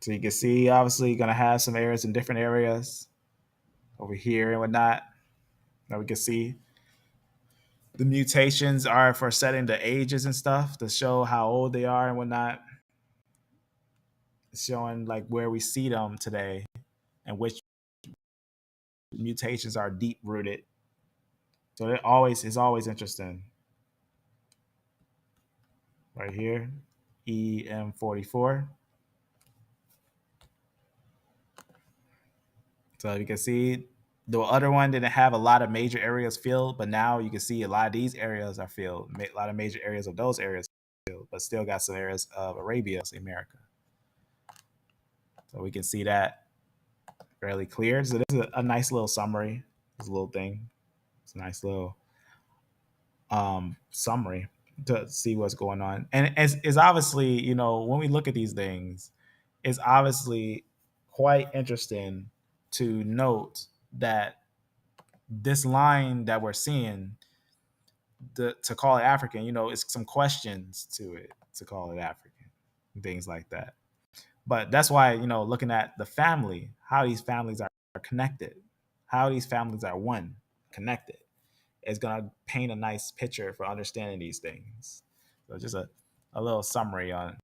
So you can see, obviously, you're gonna have some areas in different areas over here and whatnot. Now we can see the mutations are for setting the ages and stuff to show how old they are and whatnot. It's showing like where we see them today and which mutations are deep rooted. So it's always interesting. Right here, EM44. So you can see the other one didn't have a lot of major areas filled, but now you can see a lot of these areas are filled. A lot of major areas of those areas filled, but still got some areas of Arabia, America. So we can see that fairly clear. So this is a nice little summary. This little thing. It's a nice little summary to see what's going on. And it's obviously, when we look at these things, it's obviously quite interesting to note that this line that we're seeing, to call it African, it's some questions to it to call it African, and things like that. But that's why, looking at the family, how these families are connected, how these families are one, connected, is going to paint a nice picture for understanding these things. So just a little summary on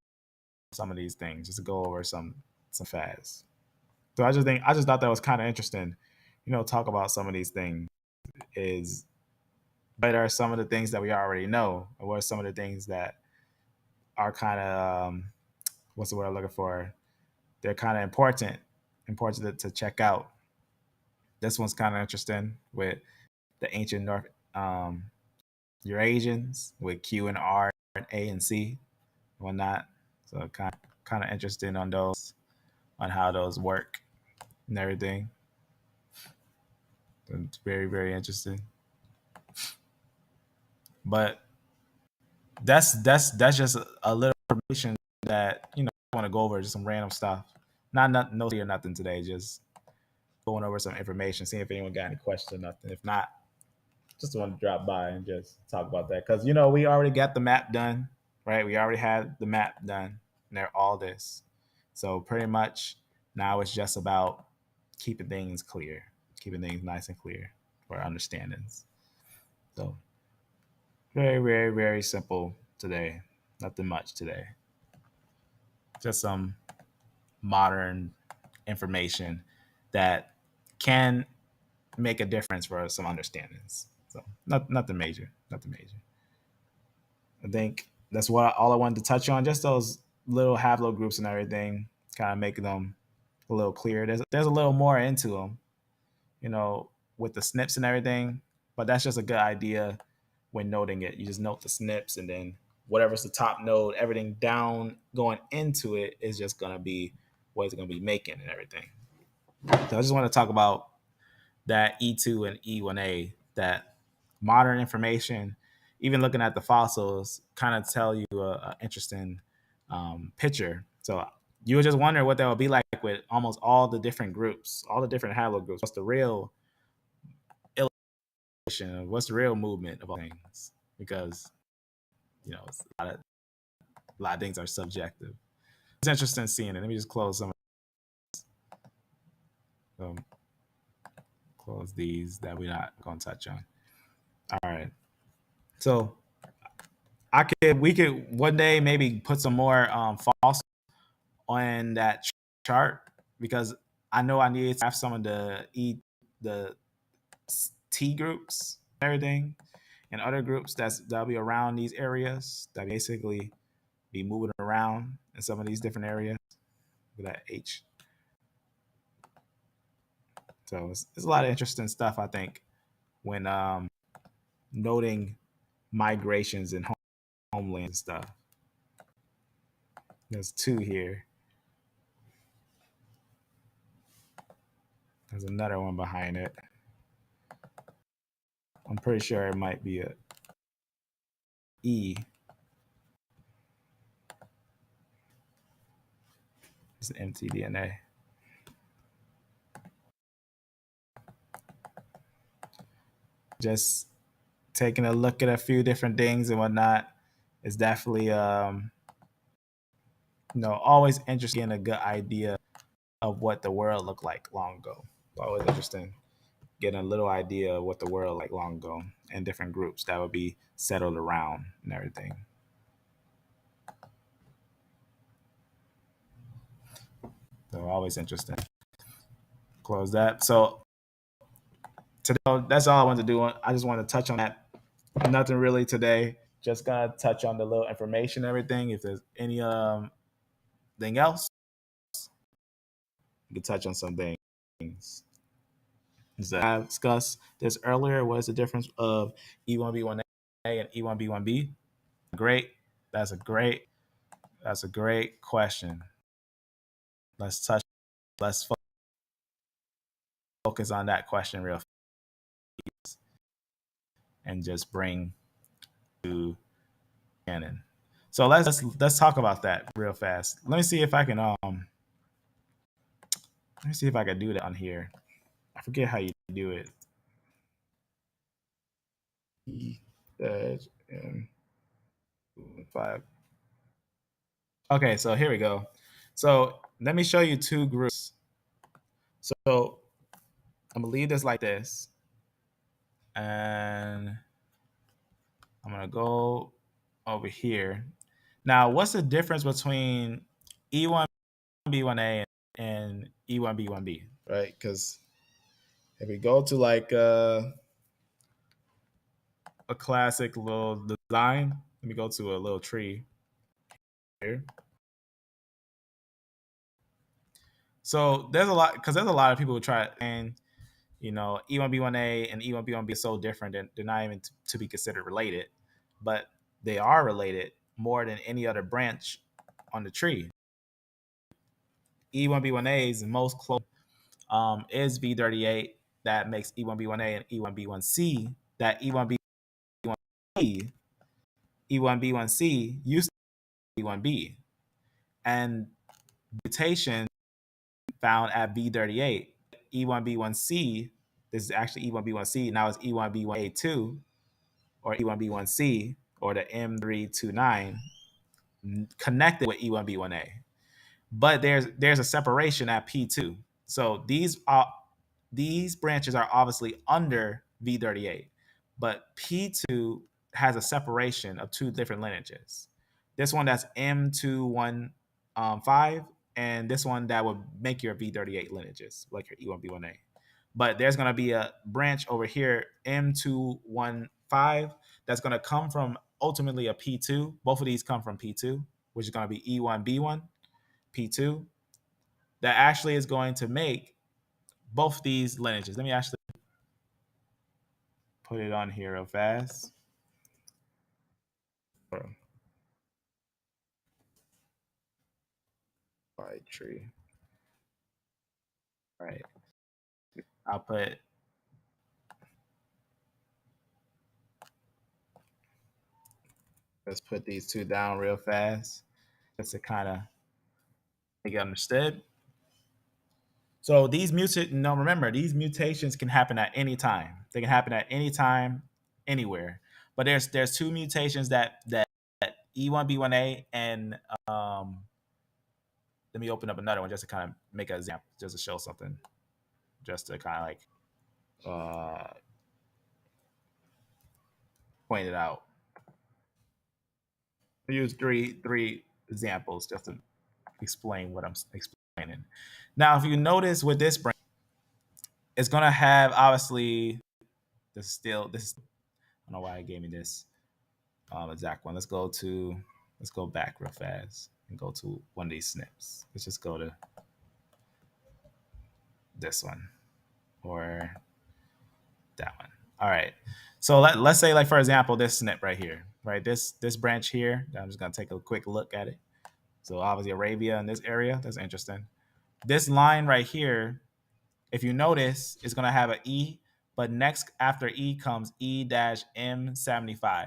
some of these things, just to go over some fast. So I just thought that was kind of interesting, talk about some of these things. Is what are some of the things that we already know, or what are some of the things that are kind of what's the word I'm looking for? They're kind of important to check out. This one's kind of interesting with the ancient North Eurasians with Q and R and A and C and whatnot. So kind of interesting on how those work and everything. It's very, very interesting. But that's just a little information that I want to go over, just some random stuff. Not no or nothing today. Just going over some information, seeing if anyone got any questions or nothing. If not, just want to drop by and just talk about that because we already got the map done, right? We already had the map done, and they're all this. So pretty much now it's just about keeping things clear, keeping things nice and clear for our understandings. So very, very, very simple today. Nothing much today. just some modern information that can make a difference for some understandings. So nothing major, nothing major. I think that's what all I wanted to touch on. Just those little haplogroups and everything, kind of make them a little clearer. There's a little more into them, with the SNPs and everything. But that's just a good idea when noting it. You just note the SNPs, and then whatever's the top node, everything down going into it is just gonna be what it's gonna be making and everything. So I just want to talk about that E2 and E1A, that modern information, even looking at the fossils, kind of tell you a interesting picture. So you would just wonder what that would be like with almost all the different groups, all the different haplogroups. What's the real illustration of what's the real movement of all things? Because it's a lot of things are subjective. It's interesting seeing it. Let me just close some. Close these that we're not going to touch on. All right. So we could one day maybe put some more fossils on that chart, because I know I need to have some of the T groups, everything, and other groups that'll be around these areas that basically be moving around in some of these different areas with that H. So it's a lot of interesting stuff, I think, when noting migrations and homeland and stuff. There's two here. There's another one behind it. I'm pretty sure it might be a E. It's an MTDNA. Just taking a look at a few different things and whatnot is definitely always interesting and a good idea of what the world looked like long ago. Always interesting getting a little idea of what the world like long ago and different groups that would be settled around and everything. So always interesting. Close that. So today, that's all I wanted to do. I just want to touch on that. Nothing really today. Just gonna touch on the little information, everything. If there's any thing else, you can touch on some things. I discussed this earlier. What is the difference of E1B1A and E1B1B? Great. That's a great question. Let's focus on that question real fast and just bring to Canon. So let's talk about that real fast. Let me see if I can do that on here. I forget how you do it. E-5. Okay, so here we go. So let me show you two groups. So I'm gonna leave this like this, and I'm gonna go over here. Now, what's the difference between E1B1A and E1B1B, right? Because if we go to like a classic little design, let me go to a little tree here. So there's a lot of people who try and E1B1A and E1B1B is so different that they're not even to be considered related, but they are related more than any other branch on the tree. E1B1A's most close is V38. That makes E1B1A and E1B1C. That E1B1C used to be E1B, and mutation found at V38. E1B1C, this is actually E1B1C, now it's E1B1A2 or E1B1C or the M329 connected with E1B1A. But there's a separation at P2. So these branches are obviously under V38, but P2 has a separation of two different lineages. This one that's M21 5, and this one that would make your V38 lineages, like your E1B1A. But there's going to be a branch over here, M215, that's going to come from ultimately a P2. Both of these come from P2, which is going to be E1B1, P2, that actually is going to make both these lineages. Let me actually put it on here real fast. By tree. All right. I'll put let's put these two down real fast just to kind of make it understood. So these remember, these mutations can happen at any time. They can happen at any time, anywhere. But there's two mutations that E1B1A and let me open up another one just to kind of make an example, just to show something, just to kind of like point it out. I use three examples just to explain what I'm explaining. Now, if you notice with this branch, it's gonna have obviously this. I don't know why it gave me this exact one. Let's go back real fast and go to one of these snips. Let's just go to this one or that one. All right. So let's say, like, for example, this snip right here, right? This branch here. I'm just gonna take a quick look at it. So obviously Arabia in this area. That's interesting. This line right here, if you notice, is gonna have an E, but next after E comes E-M75.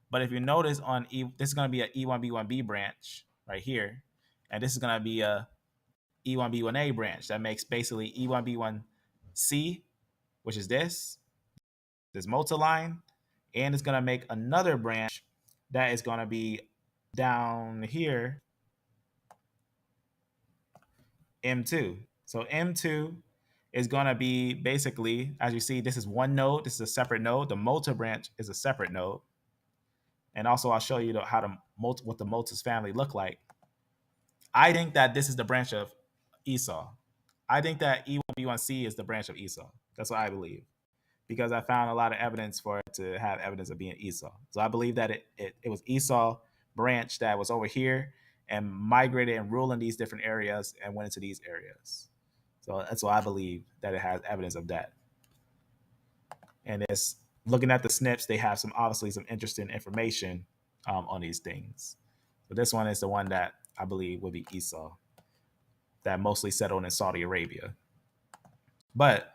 But if you notice on E, this is gonna be an E1B1B branch right here, and this is gonna be a E1B1A branch that makes basically E1B1C, which is this Mota line, and it's gonna make another branch that is gonna be down here, M2. So M2 is going to be basically, as you see, this is one node. This is a separate node. The Mota branch is a separate node. And also, I'll show you what the Mota's family look like. I think that this is the branch of Esau. I think that E1B1C is the branch of Esau. That's what I believe, because I found a lot of evidence for it to have evidence of being Esau. So I believe that it was Esau branch that was over here and migrated and ruled in these different areas and went into these areas. So that's why I believe that it has evidence of that. And it's looking at the snips, they have obviously some interesting information on these things. So this one is the one that I believe would be Esau, that mostly settled in Saudi Arabia. But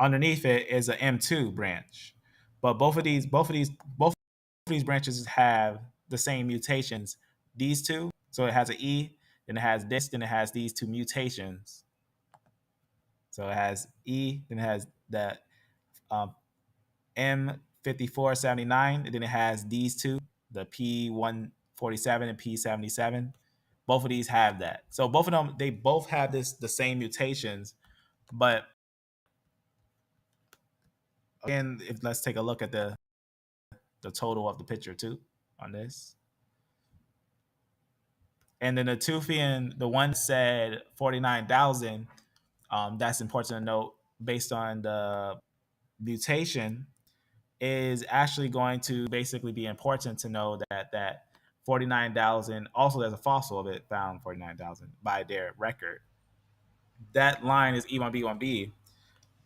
underneath it is an M2 branch. But both of these branches have the same mutations. These two, so it has an E, then it has this, then it has these two mutations. So it has E, then it has the M5479, and then it has these two, the P147 and P77. Both of these have that. So both of them, they both have the same mutations. But again, let's take a look at the total of the picture too on this. And then the Tufian, the one said 49,000. That's important to note, based on the mutation, is actually going to basically be important to know that 49,000, also there's a fossil of it found 49,000 by their record. That line is E1B1B,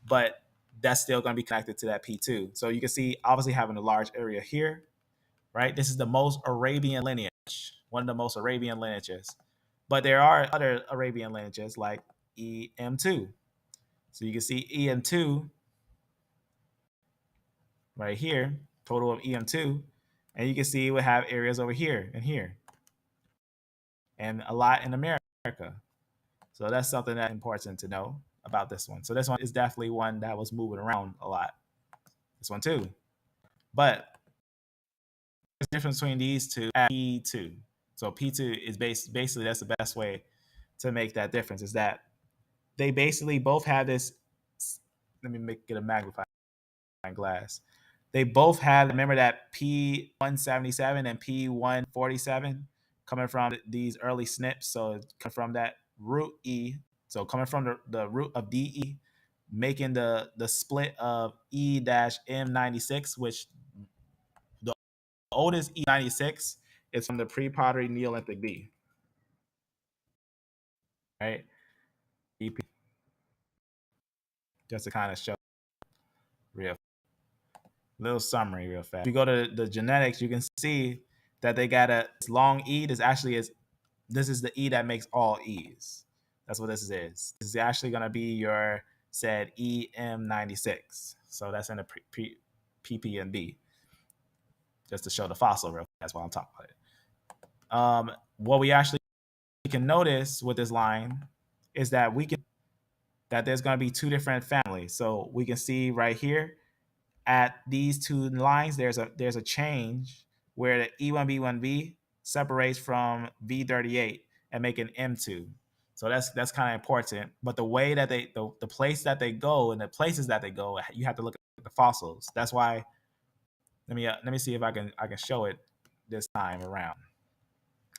but that's still going to be connected to that P2. So you can see, obviously, having a large area here, right? This is the most Arabian lineage, one of the most Arabian lineages. But there are other Arabian lineages like EM2. So you can see EM2 right here, total of EM2. And you can see we have areas over here and here, and a lot in America. So that's something that's important to know about this one. So this one is definitely one that was moving around a lot. This one too. But the difference between these two, P2. So P2 is basically, that's the best way to make that difference, is that they basically both have this. Let me get a magnifying glass. They both have, remember that P177 and P147? coming from these early SNPs. So it's coming from that root E. So coming from the root of DE, making the split of E-M96, which the oldest E96 is from the pre-pottery Neolithic D. Right? EP. Just to kind of show real little summary real fast. If you go to the genetics, you can see that they got a long E. This is the E that makes all E's. That's what this is. This is actually going to be your said EM96. So that's in the PP and B. Just to show the fossil real fast. That's why I'm talking about it. What we actually can notice with this line is that there's going to be two different families. So we can see right here at these two lines, there's a change where the E1B1B separates from V38 and make an M2. So that's kind of important. But the way that the place that they go and the places that they go, you have to look at the fossils. That's why. Let me see if I can show it this time around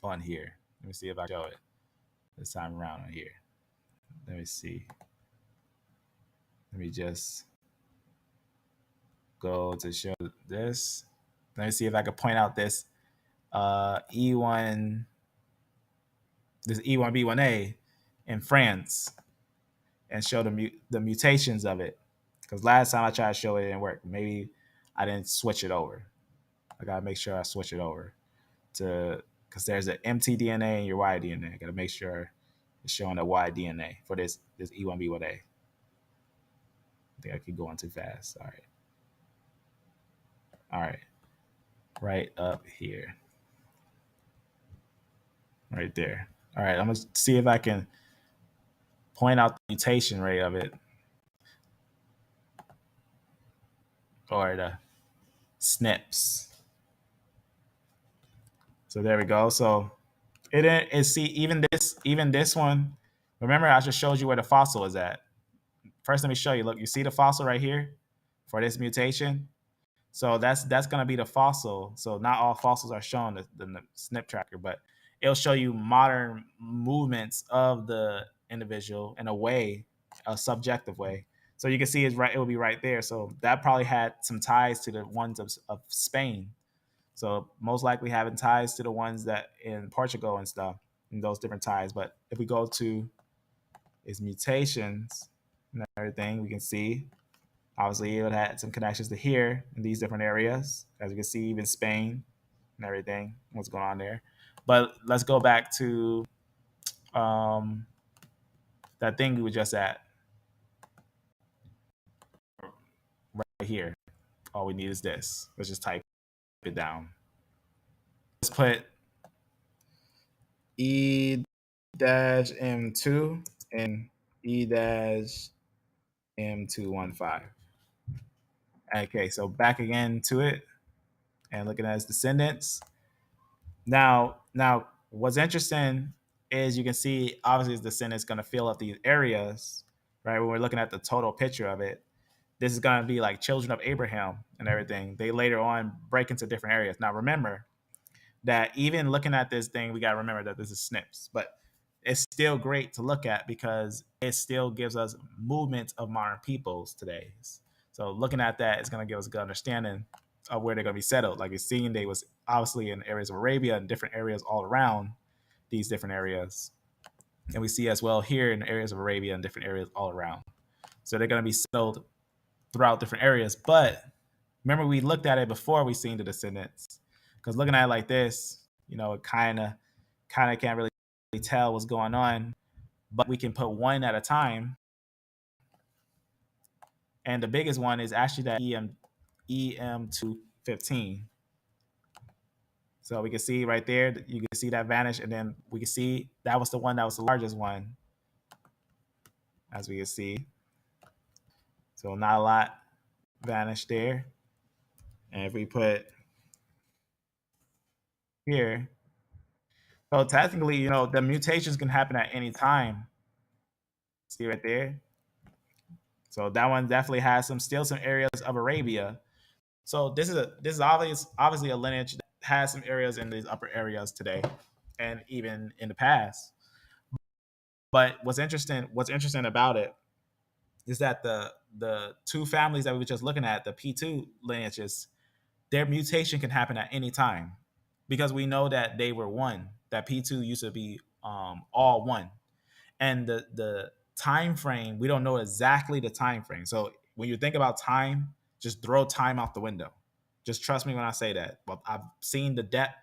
on here. Let me see if I show it this time around on here. Let me see. Let me just go to show this. Let me see if I can point out this E1, this E1B1A in France and show the mutations of it. Because last time I tried to show it, it didn't work. Maybe I didn't switch it over. I gotta make sure I switch it over because there's an MTDNA and your Y-DNA. I gotta make sure it's showing the Y-DNA for this E1B1A. I think I keep going too fast. All right. Right up here. Right there. All right, I'm gonna see if I can point out the mutation rate of it. Or the SNPs. So there we go. So even this one. Remember, I just showed you where the fossil is at. First, let me show you. Look, you see the fossil right here for this mutation. So that's going to be the fossil. So not all fossils are shown in the SNP tracker, but it'll show you modern movements of the individual in a subjective way. So you can see it will be right there. So that probably had some ties to the ones of Spain. So most likely having ties to the ones that in Portugal and stuff, and those different ties. But if we go to its mutations and everything, we can see obviously it had some connections to here in these different areas. As you can see, even Spain and everything, what's going on there. But let's go back to that thing we were just at right here. All we need is this. Let's just type it down. Let's put E-M2 and E-M215. Okay, so back again to it and looking at its descendants. Now, what's interesting is you can see obviously its descendants going to fill up these areas, right? When we're looking at the total picture of it, this is going to be like children of Abraham and everything. They later on break into different areas. Now, remember that even looking at this thing, we got to remember that this is SNPs, but it's still great to look at because it still gives us movements of modern peoples today. So looking at that is going to give us a good understanding of where they're going to be settled. Like you're seeing, they was obviously in areas of Arabia and different areas all around these different areas. And we see as well here in areas of Arabia and different areas all around. So they're going to be settled throughout different areas. But remember, we looked at it before we seen the descendants. Because looking at it like this, it kind of can't really tell what's going on. But we can put one at a time. And the biggest one is actually that EM215. So we can see right there, you can see that vanish, and then we can see that was the one that was the largest one, as we can see. So not a lot vanished there. And if we put here, so technically, the mutations can happen at any time. See right there. So that one definitely has still some areas of Arabia. So this is obviously a lineage that has some areas in these upper areas today. and even in the past. But what's interesting about it is that the two families that we were just looking at, the P2 lineages, their mutation can happen at any time because we know that they were one. That P2 used to be all one, and the time frame, we don't know exactly the time frame. So when you think about time, just throw time out the window. Just trust me when I say that. Well, I've seen the depth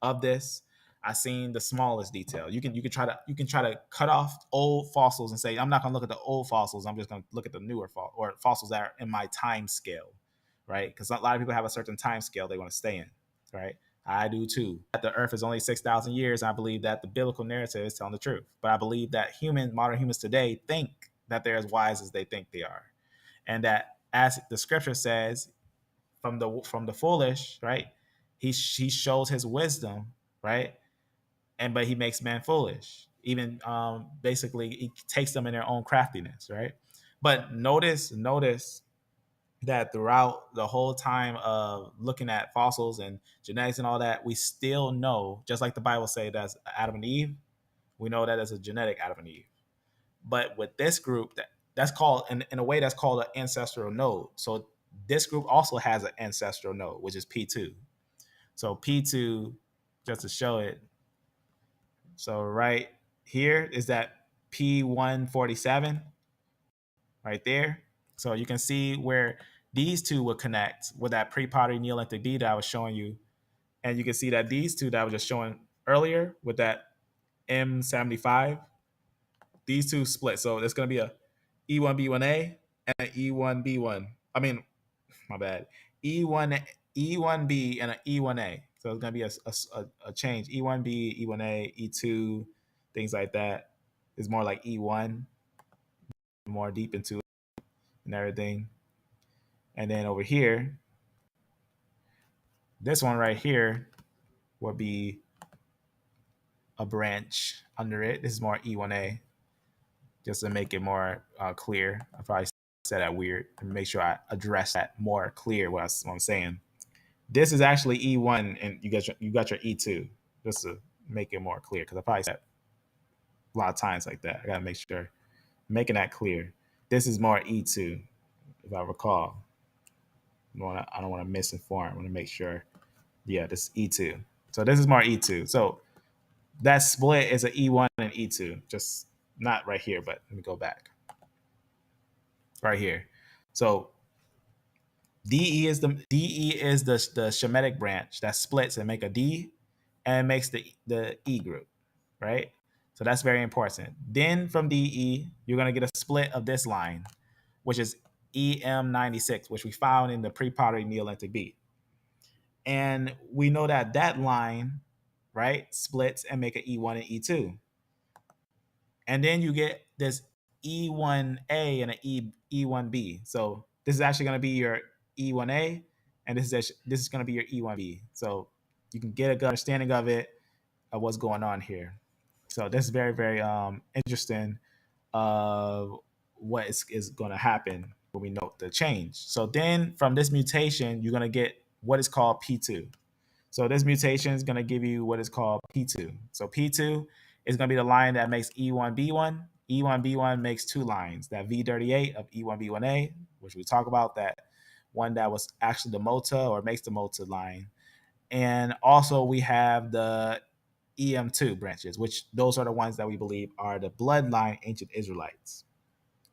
of this. I've seen the smallest detail. You can try to cut off old fossils and say, I'm not going to look at the old fossils. I'm just going to look at the newer or fossils that are in my time scale, right? Because a lot of people have a certain time scale they want to stay in, right? I do too. That the Earth is only 6,000 years. I believe that the biblical narrative is telling the truth. But I believe that modern humans today think that they're as wise as they think they are, and that, as the scripture says, from the foolish, right? He shows his wisdom, right? But he makes man foolish. Even basically, he takes them in their own craftiness, right? But notice that throughout the whole time of looking at fossils and genetics and all that, we still know, just like the Bible says, that's Adam and Eve. We know that as a genetic Adam and Eve. But with this group, that's called, in a way, that's called an ancestral node. So this group also has an ancestral node, which is P2. So P2, just to show it, so right here is that P147 right there. So you can see where these two would connect with that pre-pottery Neolithic B that I was showing you. And you can see that these two that I was just showing earlier with that M75, these two split. So there's going to be a E1B1A and an E1B1. I mean, my bad. E1B and an E1A. So it's going to be a change. E1B, E1A, E2, things like that. It's more like E1, more deep into it and everything. And then over here, this one right here would be a branch under it. This is more E1A, just to make it more clear. I probably said that weird to make sure I address that more clear what I'm saying. This is actually E1, and you got your E2, just to make it more clear, because I probably said a lot of times like that. I gotta make sure making that clear. This is more E2, if I recall. I don't want to misinform. I want to make sure. Yeah, this is E2. So this is more E2. So that split is an E1 and E2. Just not right here, but let me go back. Right here. So DE is the Shemitic branch that splits and make a D and makes the E group, right? So that's very important. Then from DE, you're going to get a split of this line, which is EM96, which we found in the pre-pottery Neolithic B. And we know that that line, right, splits and make an E1 and E2. And then you get this E1A and an E1B. So this is actually going to be your E1A, and this is going to be your E1B. So you can get a good understanding of it, of what's going on here. So this is very, very interesting of what is going to happen when we note the change. So then from this mutation, you're going to get what is called P2. So this mutation is going to give you what is called P2. So P2 is going to be the line that makes E1B1. E1B1 makes two lines, that V38 of E1B1A, which we talk about, that one that was actually the Mota or makes the Mota line. And also we have the EM2 branches, which those are the ones that we believe are the bloodline ancient Israelites.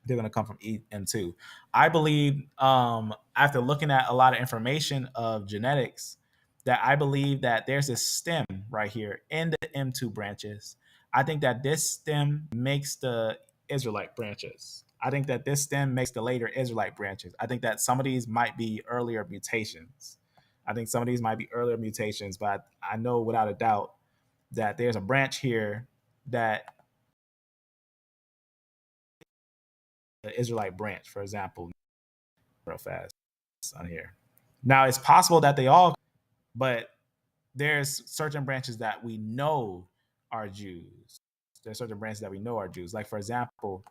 They're going to come from EM2. I believe, after looking at a lot of information of genetics, that I believe that there's a stem right here in the M2 branches. I think that this stem makes the Israelite branches. I think that this stem makes the later Israelite branches. I think that some of these might be earlier mutations. But I know without a doubt that there's a branch here that the Israelite branch, for example, real fast on here. Now it's possible that they all, but there's certain branches that we know are Jews. There's certain branches that we know are Jews. Like, for example,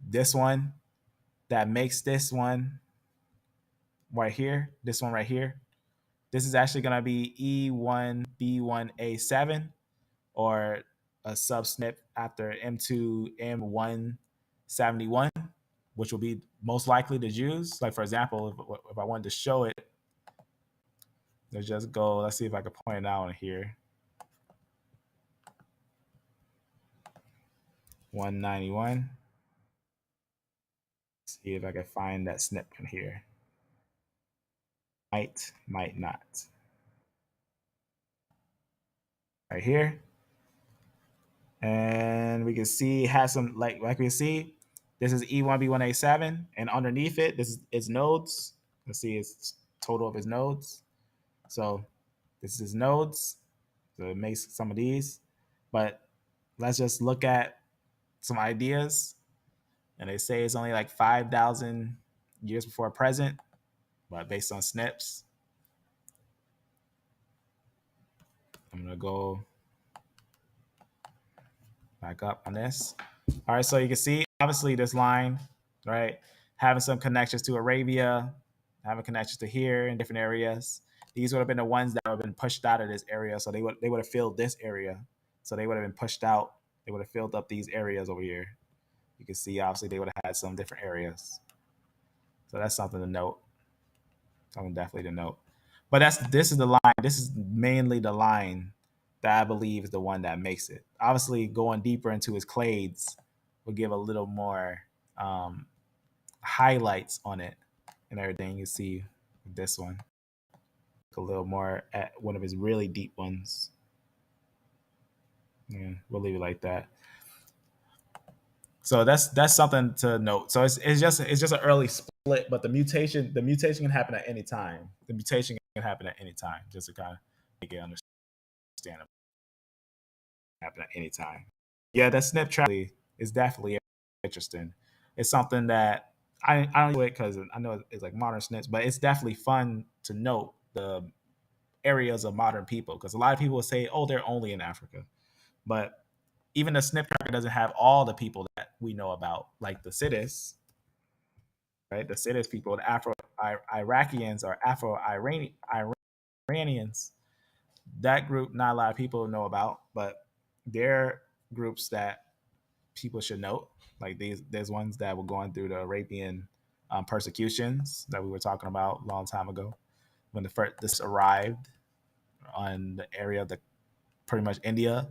this one that makes this one right here, this one right here, This is actually going to be E1B1A7, or a subsnip after M2M171, which will be most likely to use. Like, for example, if I wanted to show it, let's just go, let's see if I can point it out in here. 191. See if I can find that snip in here. Might not. Right here. And we can see it has some, like we can see, this is E1B1A7, and underneath it, this is its nodes. Let's see its total of its nodes. So this is its nodes. So it makes some of these. But let's just look at some ideas. And they say it's only like 5,000 years before present, but based on SNPs. I'm going to go back up on this. All right, so you can see, obviously, this line, right, having some connections to Arabia, having connections to here in different areas. These would have been the ones that have been pushed out of this area, so they would have filled this area. So they would have been pushed out. They would have filled up these areas over here. You can see, obviously, they would have had some different areas. So that's something to note. Something definitely to note. But this is the line. This is mainly the line that I believe is the one that makes it. Obviously, going deeper into his clades will give a little more highlights on it and everything. You see this one. A little more at one of his really deep ones. Yeah, we'll leave it like that. So that's something to note. So it's just an early split, but the mutation can happen at any time. The mutation can happen at any time, just to kind of make it understandable. Happen at any time. Yeah, that snip track is definitely interesting. It's something that I don't do it because I know it's like modern snips, but it's definitely fun to note the areas of modern people, because a lot of people will say, "Oh, they're only in Africa," but even the snip tracker doesn't have all the people that we know about, like the Sidis, right? The Sidis people, the Afro-Iraqians or Afro-Iranians. That group, not a lot of people know about, but they're groups that people should note. Like there's ones that were going through the Arabian persecutions that we were talking about a long time ago, when this arrived on the area of the pretty much India,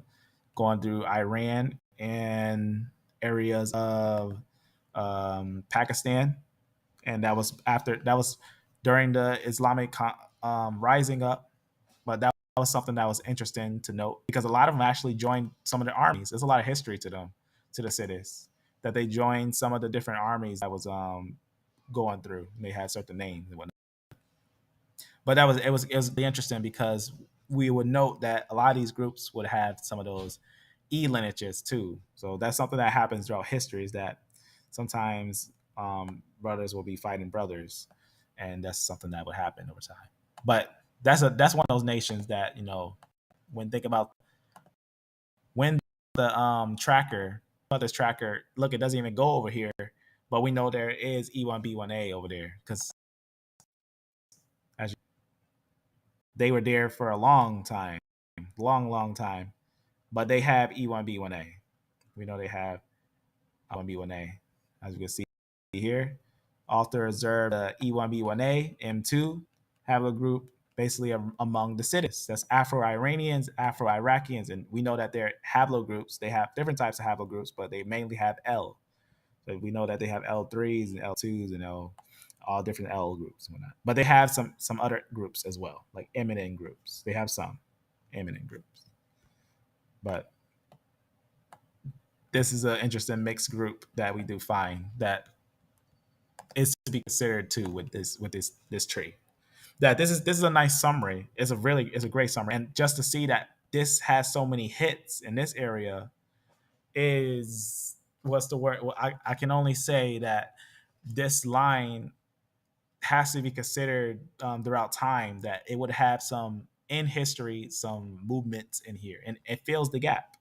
going through Iran and areas of Pakistan, and that was during the Islamic rising up. But that was something that was interesting to note, because a lot of them actually joined some of the armies. There's a lot of history to them, to the cities, that they joined some of the different armies that was going through. And they had certain names and whatnot. But it was really interesting, because we would note that a lot of these groups would have some of those lineages too. So that's something that happens throughout history, is that sometimes brothers will be fighting brothers, and that's something that would happen over time. But that's one of those nations that, when think about when the tracker, this tracker, look, it doesn't even go over here, but we know there is E1B1A over there, because they were there for a long time, long time, but they have E1B1A. We know they have E1B1A, as you can see here. Author observed E1B1A, M2 haplogroup, basically among the Sidis. That's Afro-Iranians, Afro-Iraqians, and we know that they're haplogroups. They have different types of haplogroups, but they mainly have L. So we know that they have L3s and L2s and all different L groups and whatnot. But they have some other groups as well, like eminent groups. They have some eminent groups. But this is an interesting mixed group that we do find that is to be considered too with this tree. That this is a nice summary. It's a great summary, and just to see that this has so many hits in this area is, what's the word? Well, I can only say that this line has to be considered throughout time, that it would have some in history, some movements in here, and it fills the gap,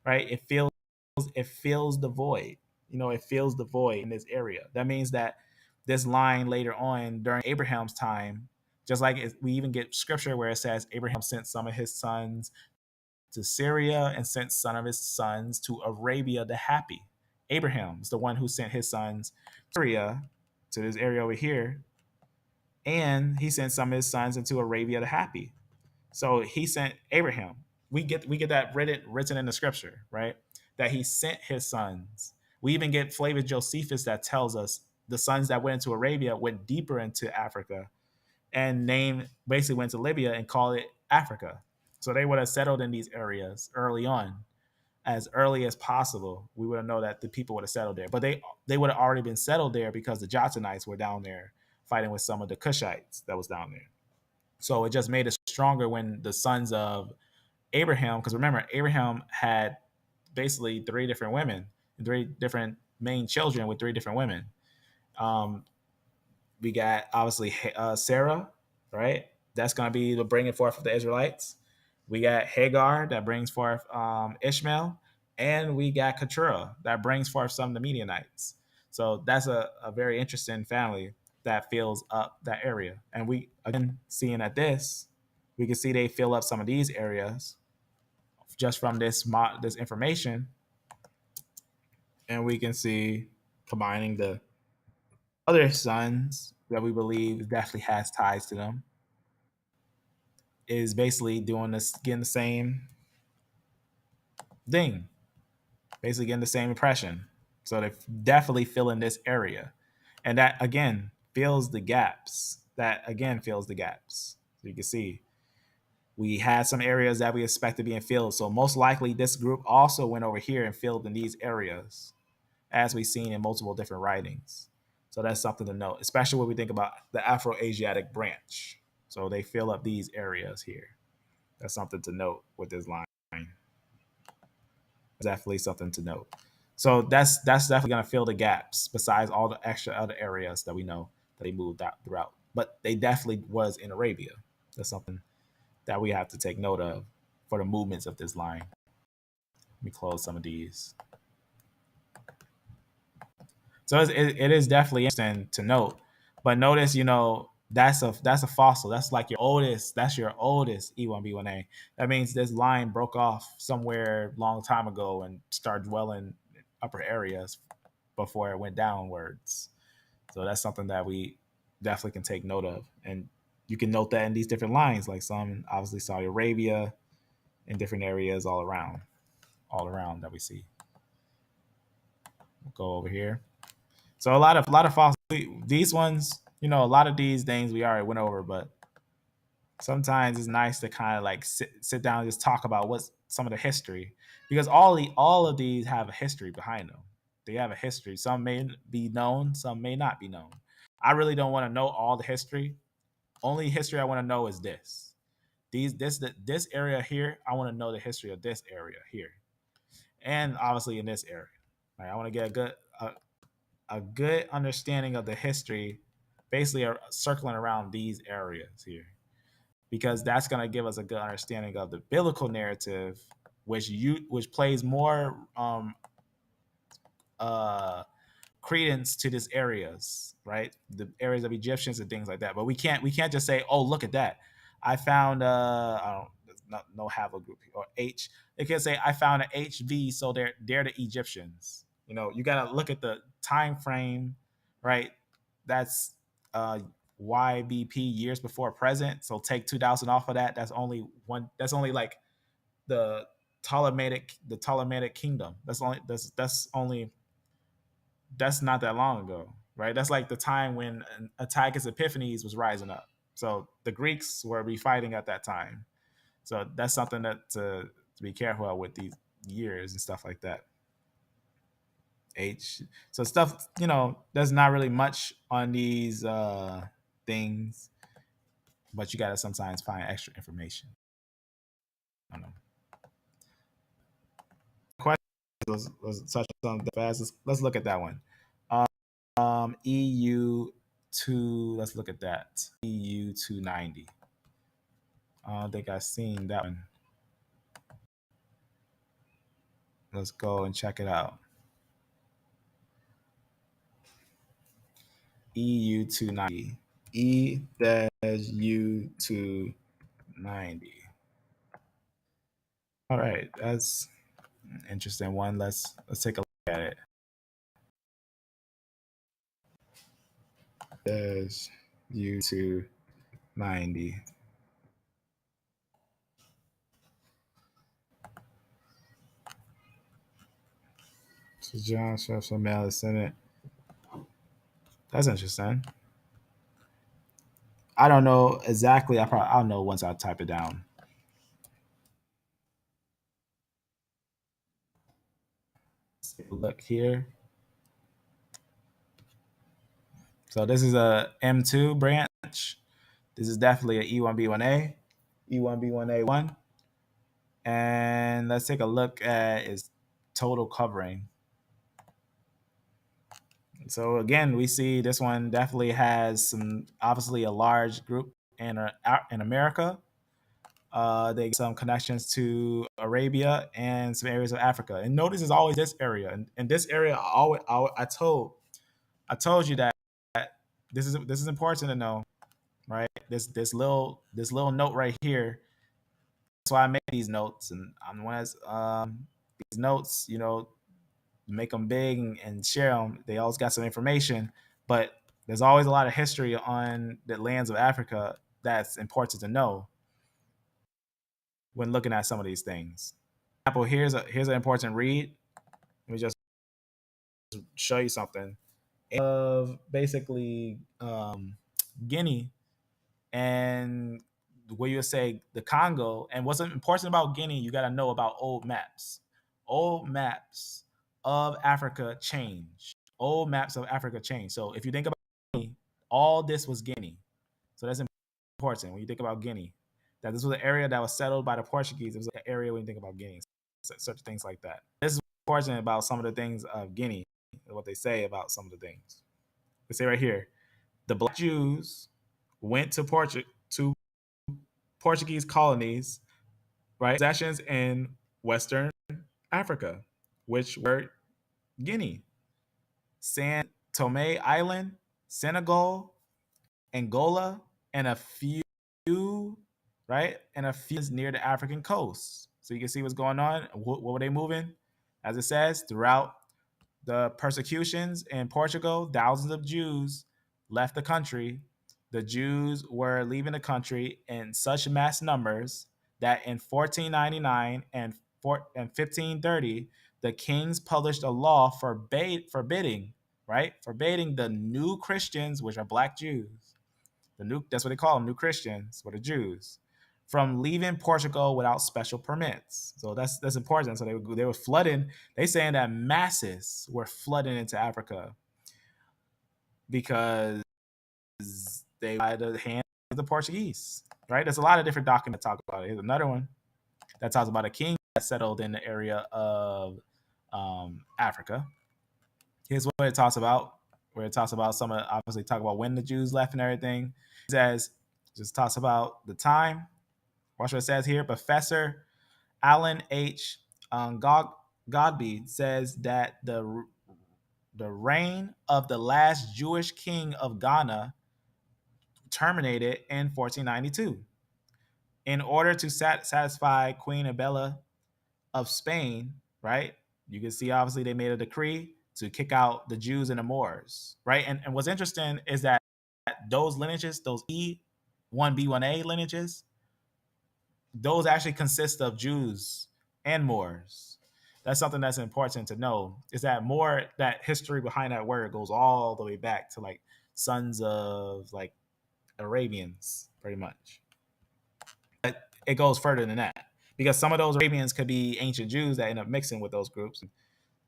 right? It fills the void. It fills the void in this area. That means that this line later on during Abraham's time, Just like we even get scripture where it says Abraham sent some of his sons to Syria and sent some of his sons to Arabia the happy. Abraham is the one who sent his sons to Syria, to this area over here, and he sent some of his sons into Arabia the happy. So he sent Abraham. We get that written in the scripture, right? That he sent his sons. We even get Flavius Josephus that tells us the sons that went into Arabia went deeper into Africa and basically went to Libya and called it Africa. So they would have settled in these areas early on, as early as possible. We would have known that the people would have settled there, but they would have already been settled there because the Jotsonites were down there fighting with some of the Cushites that was down there. So it just made it stronger when the sons of Abraham, because remember, Abraham had basically three different women, three different main children with three different women. Um, we got obviously Sarah, right? That's going to be the bringing forth of the Israelites. We got Hagar that brings forth Ishmael, and we got Keturah that brings forth some of the Midianites. So that's a very interesting family that fills up that area. And we again seeing at this, we can see they fill up some of these areas just from this information, and we can see combining the other sons that we believe definitely has ties to them is basically doing this, getting the same thing, basically getting the same impression. So they definitely fill in this area, and that again fills the gaps. So you can see we had some areas that we expect to be filled. So most likely this group also went over here and filled in these areas, as we've seen in multiple different writings. So that's something to note, especially when we think about the Afro-Asiatic branch. So they fill up these areas here. That's something to note with this line. Definitely something to note. So that's definitely going to fill the gaps besides all the extra other areas that we know that they moved out throughout. But they definitely was in Arabia. That's something that we have to take note of for the movements of this line. Let me close some of these. So it is definitely interesting to note. But notice, that's a fossil. That's like your oldest. That's your oldest E1B1A. That means this line broke off somewhere long time ago and started dwelling in upper areas before it went downwards. So that's something that we definitely can take note of. And you can note that in these different lines, like some obviously Saudi Arabia in different areas all around that we see. We'll go over here. So a lot of fossils. These ones, a lot of these things we already went over, but sometimes it's nice to kind of like sit down and just talk about what's some of the history, because all of these have a history behind them. They have a history. Some may be known, some may not be known. I really don't want to know all the history. Only history I want to know is this. This area here, I want to know the history of this area here, and obviously in this area. Like, I want to get a good understanding of the history, basically circling around these areas here, because that's going to give us a good understanding of the biblical narrative, which plays more credence to these areas, right? The areas of Egyptians and things like that. But we can't just say, oh, look at that. I found I don't no haplogroup or H. It can say I found an HV, so they're the Egyptians. You got to look at the time frame, right? That's YBP, years before present. So take 2000 off of that. That's only one. That's only like the Ptolemaic kingdom. That's not that long ago, right? That's like the time when Antiochus Epiphanes was rising up. So the Greeks were fighting at that time. So that's something that to be careful of with these years and stuff like that. So stuff, there's not really much on these things, but you got to sometimes find extra information. I don't know. Question. Let's touch on that fast. Let's look at that one. EU2. Let's look at that. EU290. I don't think I've seen that one. Let's go and check it out. EU290. E dash U to 90. All right, that's an interesting one. Let's take a look at it. Dash U to 90. So John Sheffield Mail is Senate. That's interesting. I don't know exactly. I'll know once I type it down. Let's take a look here. So this is a M2 branch. This is definitely a E1B1A, E1B1A1. And let's take a look at its total covering. So again, we see this one definitely has obviously a large group in America. They get some connections to Arabia and some areas of Africa. And notice it's always this area. And this area, I told you that this is important to know, right? This little note right here. That's why I made these notes, and I'm one these notes, make them big and share them. They always got some information, but there's always a lot of history on the lands of Africa that's important to know when looking at some of these things. For example, here's an important read. Let me just show you something of basically Guinea and where you would say the Congo. And what's important about Guinea, you got to know about old maps. Old maps of Africa change. Old maps of Africa change. So if you think about Guinea, all this was Guinea. So that's important when you think about Guinea. That this was an area that was settled by the Portuguese. It was an area when you think about Guinea. Such things like that. This is important about some of the things of Guinea, what they say about some of the things. They say right here, the Black Jews went to Portuguese colonies, right? Possessions in Western Africa, which were Guinea, San Tome Island, Senegal, Angola, and a few, right? And a few near the African coast. So you can see what's going on. What were they moving? As it says, throughout the persecutions in Portugal, thousands of Jews left the country. The Jews were leaving the country in such mass numbers that in 1499 and 1530, the kings published a law forbidding the new Christians, which are Black Jews. That's what they call them, new Christians, were the Jews, from leaving Portugal without special permits. So that's important. So they were flooding. They saying that masses were flooding into Africa because they by the hand of the Portuguese. Right? There's a lot of different documents that talk about it. Here's another one that talks about a king that settled in the area of Africa. Here's what it talks about. Where it talks about obviously talk about when the Jews left and everything. It says, just talks about the time. Watch what it says here. Professor Alan H. Godby says that the reign of the last Jewish king of Ghana terminated in 1492. In order to satisfy Queen Isabella of Spain, right? You can see obviously they made a decree to kick out the Jews and the Moors, right? And what's interesting is that those lineages, those E1B1A lineages, those actually consist of Jews and Moors. That's something that's important to know, is that that history behind that word goes all the way back to like sons of like Arabians, pretty much. But it goes further than that, because some of those Arabians could be ancient Jews that end up mixing with those groups.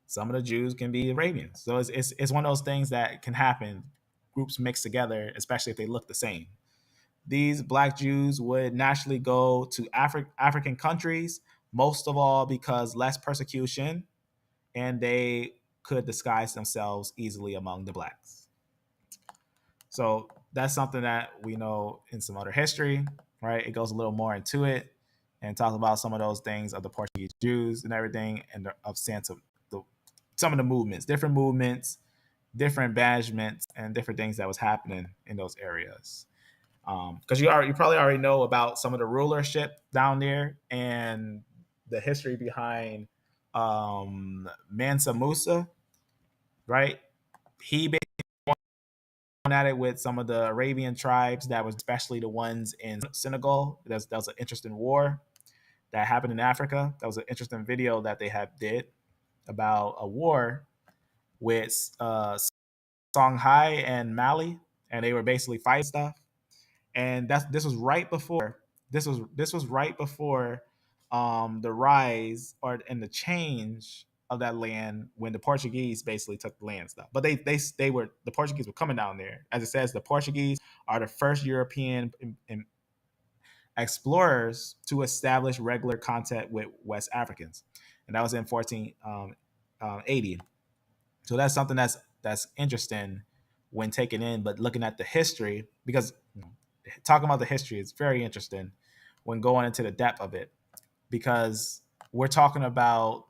Some of the Jews can be Arabians. So it's one of those things that can happen. Groups mix together, especially if they look the same. These Black Jews would naturally go to African countries, most of all because less persecution, and they could disguise themselves easily among the Blacks. So that's something that we know in some other history, right? It goes a little more into it and talks about some of those things of the Portuguese Jews and everything, and of sense of some of the movements, different movements different managements and different things that was happening in those areas. Because you probably already know about some of the rulership down there and the history behind Mansa Musa, right? He basically went at it with some of the Arabian tribes that was especially the ones in Senegal. That was an interesting war that happened in Africa. That was an interesting video that they had did about a war with Songhai and Mali, and they were basically fighting stuff. And this was right before this was right before the rise or and the change of that land when the Portuguese basically took the land stuff. But they were the Portuguese were coming down there. As it says, the Portuguese are the first European explorers to establish regular contact with West Africans, and that was in 1480. So that's something that's interesting when taken in, but looking at the history, because talking about the history is very interesting when going into the depth of it, because we're talking about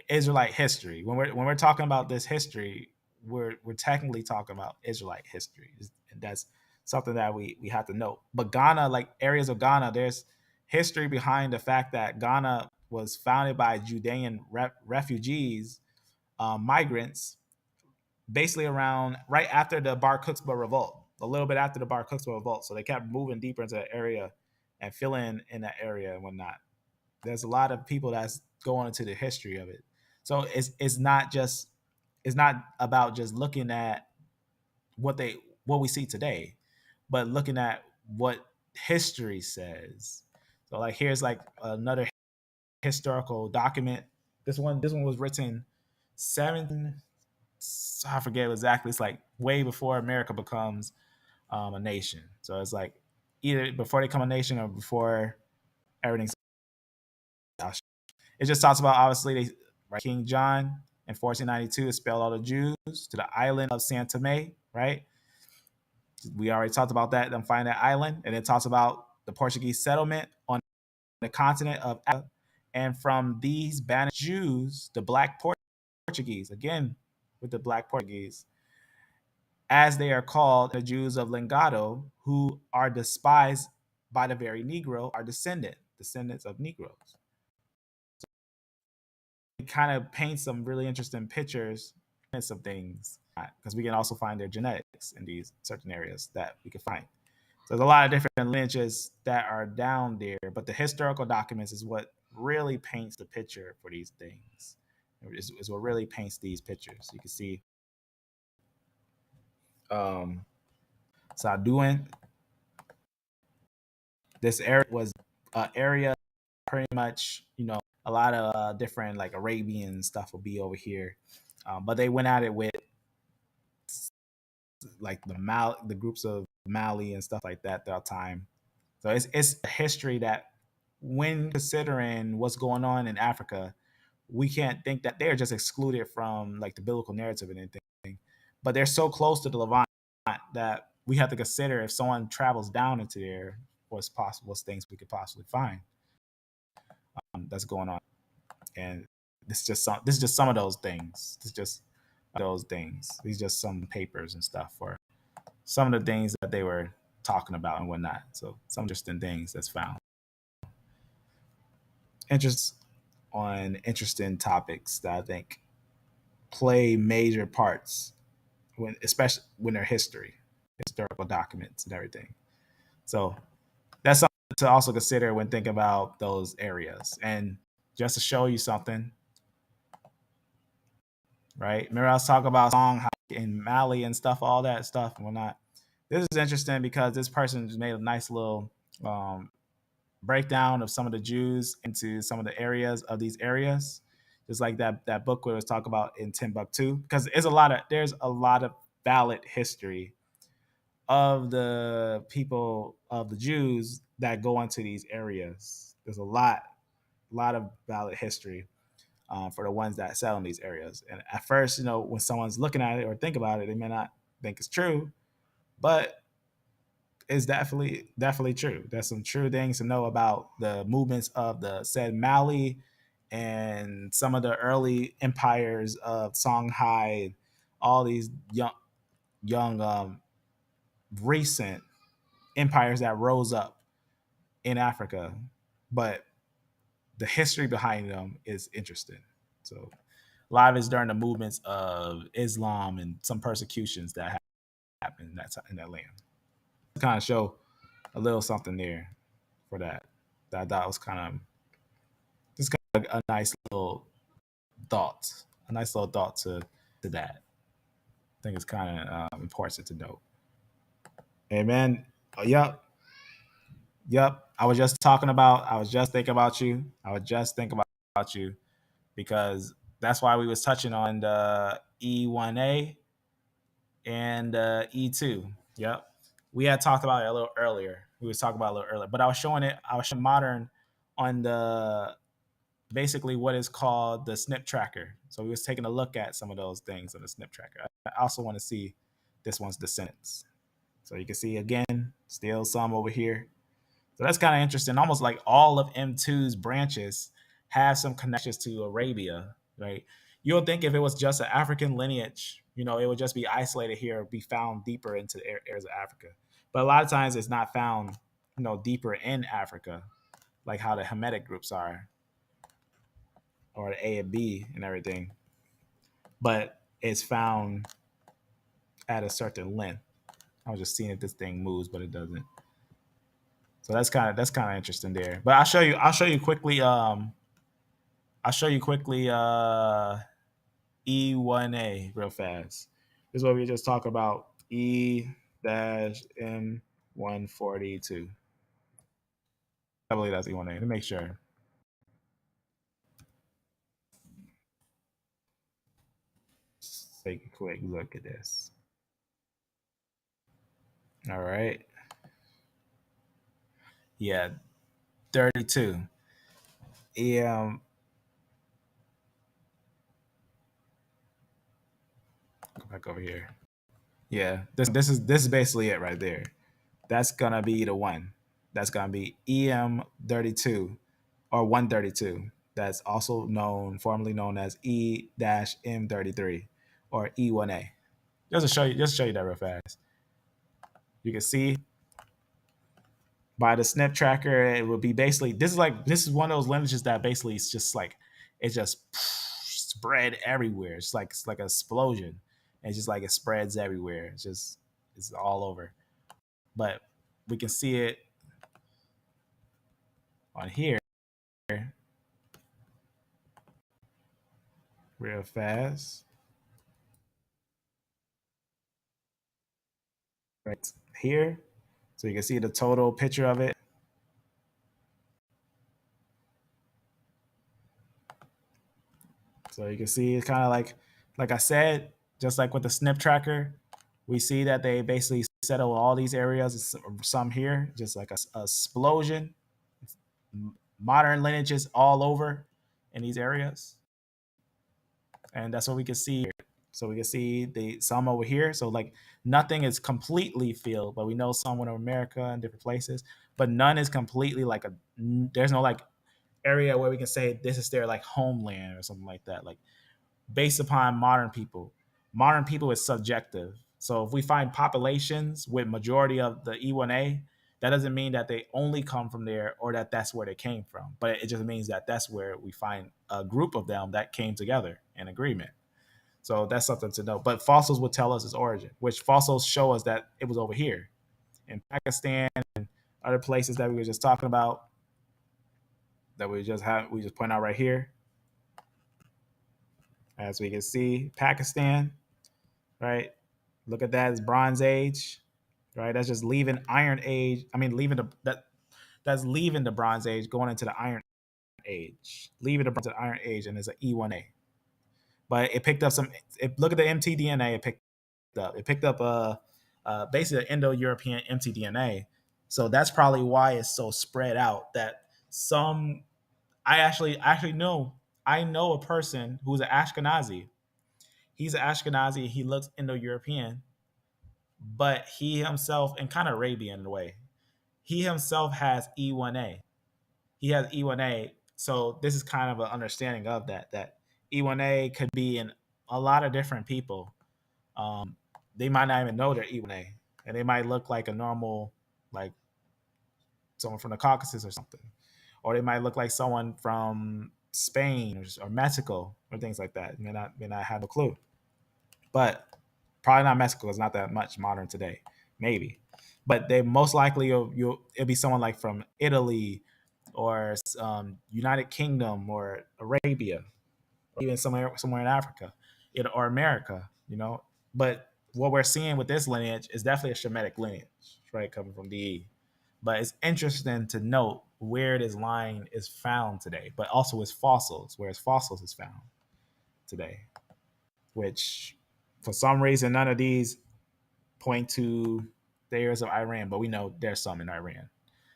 Israelite history. When we're talking about this history, we're technically talking about Israelite history, and that's something that we have to note. But Ghana, like areas of Ghana, there's history behind the fact that Ghana was founded by Judean refugees, migrants, basically around right after the Bar Kokhba revolt, a little bit after the Bar Kokhba revolt. So they kept moving deeper into that area and filling in that area and whatnot. There's a lot of people that's going into the history of it. So it's not about just looking at what we see today, but looking at what history says. So like here's like another historical document. This one was written 17 I forget exactly. It's like way before America becomes a nation. So it's like either before they become a nation or before everything's. It just talks about obviously right, King John in 1492 expelled all the Jews to the island of San Tome. Right, we already talked about that. Them finding that island, and it talks about the Portuguese settlement on the continent of Africa, and from these banished Jews, the Black Portuguese again with the Black Portuguese, as they are called, the Jews of Lingado, who are despised by the very Negro, are descendants of Negroes. It kind of paints some really interesting pictures and some things because we can also find their genetics in these certain areas that we can find. So there's a lot of different lineages that are down there, but the historical documents is what really paints the picture for these things. Is what really paints these pictures. You can see Saduin. This area was an area pretty much, a lot of different like Arabian stuff will be over here, but they went at it with like the groups of Mali and stuff like that throughout time. So it's a history that, when considering what's going on in Africa, we can't think that they're just excluded from like the biblical narrative and anything, but they're so close to the Levant that we have to consider if someone travels down into there, what's possible, what's things we could possibly find that's going on. And this is just some of those things. This is just those things. These are just some papers and stuff for some of the things that they were talking about and whatnot. So some interesting things that's found. Interest on interesting topics that I think play major parts especially when they're historical documents and everything. So that's something to also consider when thinking about those areas. And just to show you something, right? Remember I was talking about song in Mali and stuff, all that stuff and whatnot. This is interesting because this person just made a nice little breakdown of some of the Jews into some of the areas of these areas. Just like that book where it was talked about in Timbuktu, because there's a lot of valid history of the people of the Jews that go into these areas. There's a lot of valid history for the ones that settle in these areas. And at first, when someone's looking at it or think about it, they may not think it's true, but it's definitely true. There's some true things to know about the movements of the said Mali and some of the early empires of Songhai, all these young recent empires that rose up in Africa, but the history behind them is interesting. So a lot of it's during the movements of Islam and some persecutions that happened in that land. To kind of show a little something there for that. That was kind of just kind of a nice little thought, to that. I think it's kind of important to note. Hey man, oh, yep. I was just thinking about you. I was just thinking about you because that's why we was touching on the E1A and E2. Yep. We had talked about it a little earlier. We was talking about it a little earlier, but I was showing modern on the basically what is called the SNP tracker. So we was taking a look at some of those things on the SNP tracker. I also want to see this one's descendants. So you can see again, still some over here. So that's kind of interesting. Almost like all of M2's branches have some connections to Arabia, right? You'll think if it was just an African lineage, it would just be isolated here, be found deeper into the areas of Africa. But a lot of times it's not found, deeper in Africa, like how the Hamitic groups are, or the A and B and everything. But it's found at a certain length. I was just seeing if this thing moves, but it doesn't. So that's kind of interesting there. But I'll show you quickly. I'll show you quickly E1A real fast. This is what we just talked about. E-M142. I believe that's E1A. Let me make sure. Just take a quick look at this. All right. Yeah, 32. Go back over here. Yeah, this is basically it right there. That's gonna be the one. That's gonna be EM32 or 132. That's also formerly known as E-M33 or E1A. Just to show you that real fast. You can see by the SNP tracker, it will be basically this is one of those lineages that basically it's just like it just spread everywhere. It's like an explosion. And it's just like it spreads everywhere. It's all over. But we can see it on here real fast. Right here. So you can see the total picture of it. So you can see it's kind of like I said, just like with the SNP tracker, we see that they basically settle all these areas, some here, just like a explosion, modern lineages all over in these areas. And that's what we can see here. So we can see some over here. So like nothing is completely filled, but we know some in America and different places, but none is completely there's no like area where we can say this is their like homeland or something like that. Like based upon modern people is subjective. So if we find populations with majority of the E1A, that doesn't mean that they only come from there or that that's where they came from, but it just means that that's where we find a group of them that came together in agreement. So that's something to know. But fossils would tell us its origin, which fossils show us that it was over here in Pakistan and other places that we were just talking about that we just point out right here. As we can see, Pakistan, right? Look at that, it's Bronze Age, right? That's just leaving Iron Age. I mean, that's leaving the Bronze Age, going into the Iron Age, leaving the Iron Age, and it's an E1A. But it picked up look at the MTDNA. It picked up basically an Indo-European MTDNA. So that's probably why it's so spread out. That some I actually know I know a person who's an Ashkenazi. He's an Ashkenazi. He looks Indo-European, but he himself and kind of Arabian in a way. He himself has E1A. He has E1A. So this is kind of an understanding of that E1A could be in a lot of different people. They might not even know they're E1A, and they might look like a normal, like someone from the Caucasus or something, or they might look like someone from Spain or Mexico or things like that. May not have a clue, but probably not Mexico. It's not that much modern today, maybe, but they most likely it'll be someone like from Italy or United Kingdom or Arabia, or even somewhere in Africa, or America. But what we're seeing with this lineage is definitely a Shemitic lineage, right, coming from DE. But it's interesting to note where this line is found today, but also its fossils, where its fossils is found today, which for some reason none of these point to the areas of Iran, but we know there's some in Iran.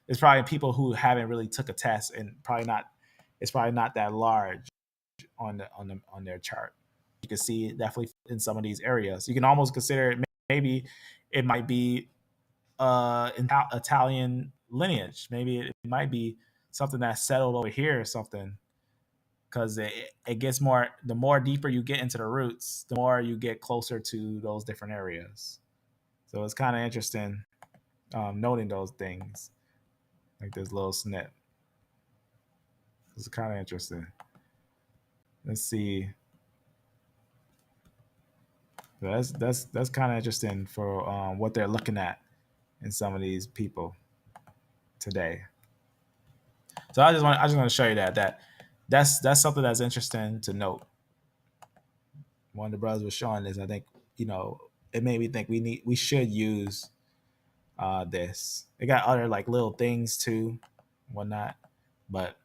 There's probably people who haven't really took a test, and probably not. It's probably not that large on their chart. You can see it definitely in some of these areas. You can almost consider it, maybe it might be Italian lineage. Maybe it might be something that's settled over here or something. Because it gets more, the more deeper you get into the roots, the more you get closer to those different areas. So it's kind of interesting noting those things, like this little snip. It's kind of interesting. Let's see. That's kind of interesting for what they're looking at in some of these people today. So I just want to show you that's something that's interesting to note. One of the brothers was showing this. I think it made me think we should use this. It got other like little things too, whatnot, but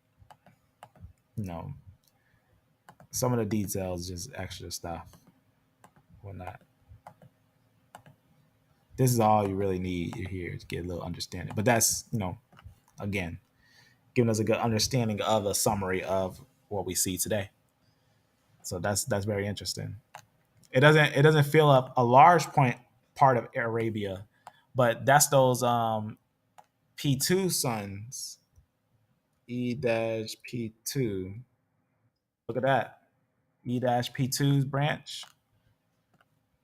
some of the details just extra stuff, whatnot. This is all you really need here to get a little understanding. But that's again, giving us a good understanding of a summary of what we see today. So that's very interesting. It doesn't fill up a large part of Arabia, but that's those P2 sons. E-P2. Look at that. E-P2's branch.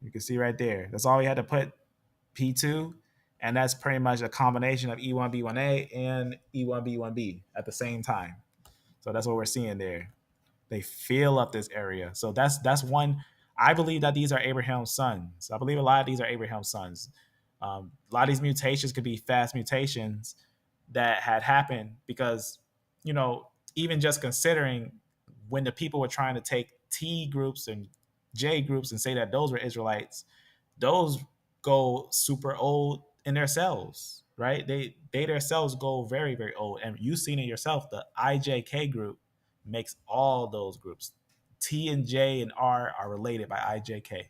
You can see right there. That's all we had to put, P2, and that's pretty much a combination of E1B1A and E1B1B at the same time. So that's what we're seeing there. They fill up this area. So that's one. I believe that these are Abraham's sons. I believe a lot of these are Abraham's sons. A lot of these mutations could be fast mutations that had happened because, even just considering when the people were trying to take T groups and J groups and say that those were Israelites, those go super old in their cells, right? They their cells go very, very old. And you've seen it yourself. The IJK group makes all those groups. T and J and R are related by IJK.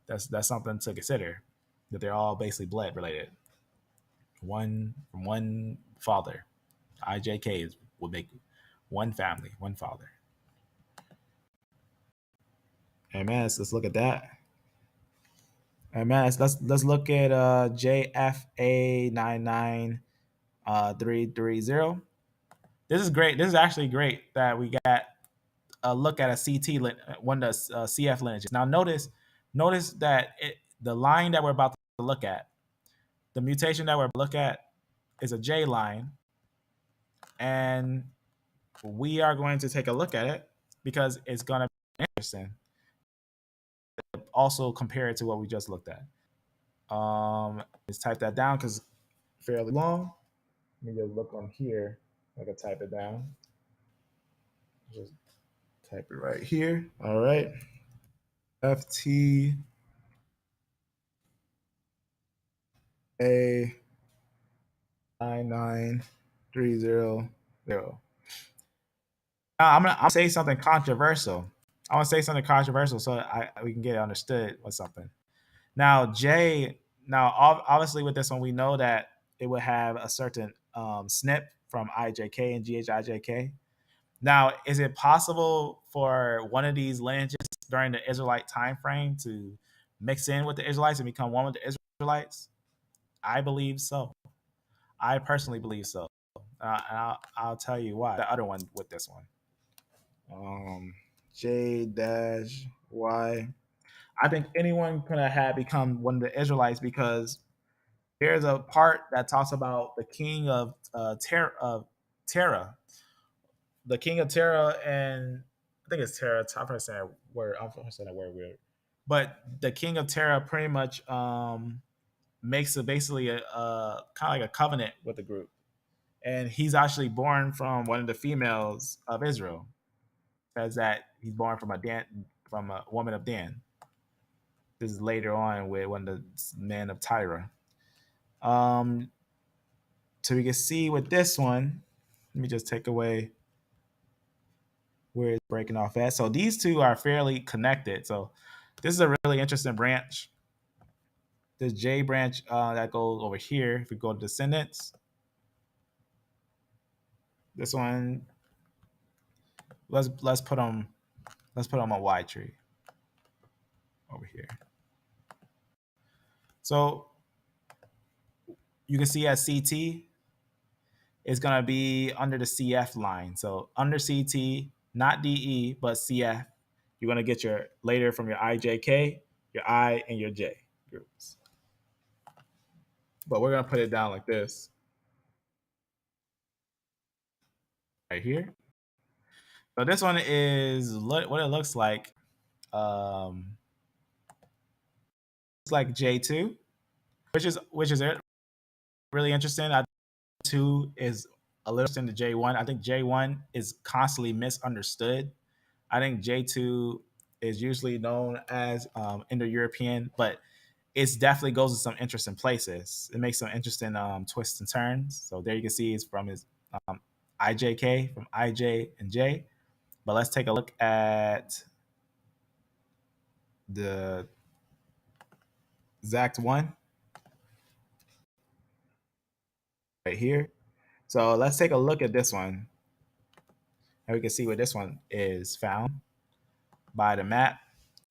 That's something to consider, that they're all basically blood related. One from one father. IJK would make one family, one father. Hey man, let's look at that. Hey man, let's look at JFA99330. This is great. This is actually great that we got a look at a CT one of the CF lineages. Now notice that the line that we're about to look at, the mutation that we're about to look at, is a J line, and we are going to take a look at it because it's going to be interesting. Also compare it to what we just looked at. Let's type that down because it's fairly long. Let me just look on here. I can type it down. Just type it right here. All right. FT A 99300. Now I'm gonna say something controversial. I want to say something controversial so we can get it understood with something. Now J. Now obviously with this one we know that it would have a certain SNP from IJK and GHIJK. Now, is it possible for one of these lineages during the Israelite time frame to mix in with the Israelites and become one with the Israelites? I believe so. I personally believe so. And I'll tell you why. The other one with this one. J dash Y. I think anyone could have become one of the Israelites because there's a part that talks about the king of Terra, the king of Terra, and I think it's Terra. I'm probably saying that word. I'm probably saying that word weird, but the king of Terra pretty much makes it basically a kind of like a covenant with the group, and he's actually born from one of the females of Israel. Says that he's born from from a woman of Dan. This is later on with one of the men of Tyre. Um, so we can see with this one, let me just take away where it's breaking off at. So these two are fairly connected. So this is a really interesting branch. This J branch that goes over here. If we go to descendants, this one let's put them on a Y tree over here. So you can see as CT is going to be under the CF line. So under CT, not DE, but CF, you're going to get your later from your IJK, your I, and your J groups. But we're going to put it down like this right here. So this one is what it looks like. It's like J2, which is really interesting. I think 2 is a little interesting to J1. I think J1 is constantly misunderstood. I think J2 is usually known as Indo-European, but it definitely goes to some interesting places. It makes some interesting twists and turns. So there you can see it's from his IJK, from IJ and J. But let's take a look at the exact one right here. So let's take a look at this one. And we can see where this one is found by the map.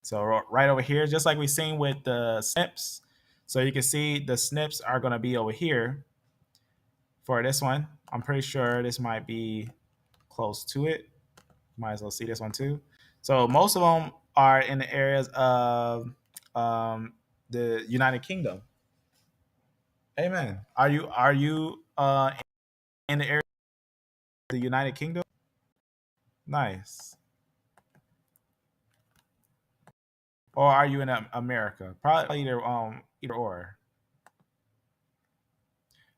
So right over here, just like we've seen with the SNPs. So you can see the SNPs are going to be over here for this one. I'm pretty sure this might be close to it. Might as well see this one too. So most of them are in the areas of the United Kingdom. Amen. Are you in the area of the United Kingdom? Nice. Or are you in America? Probably either or.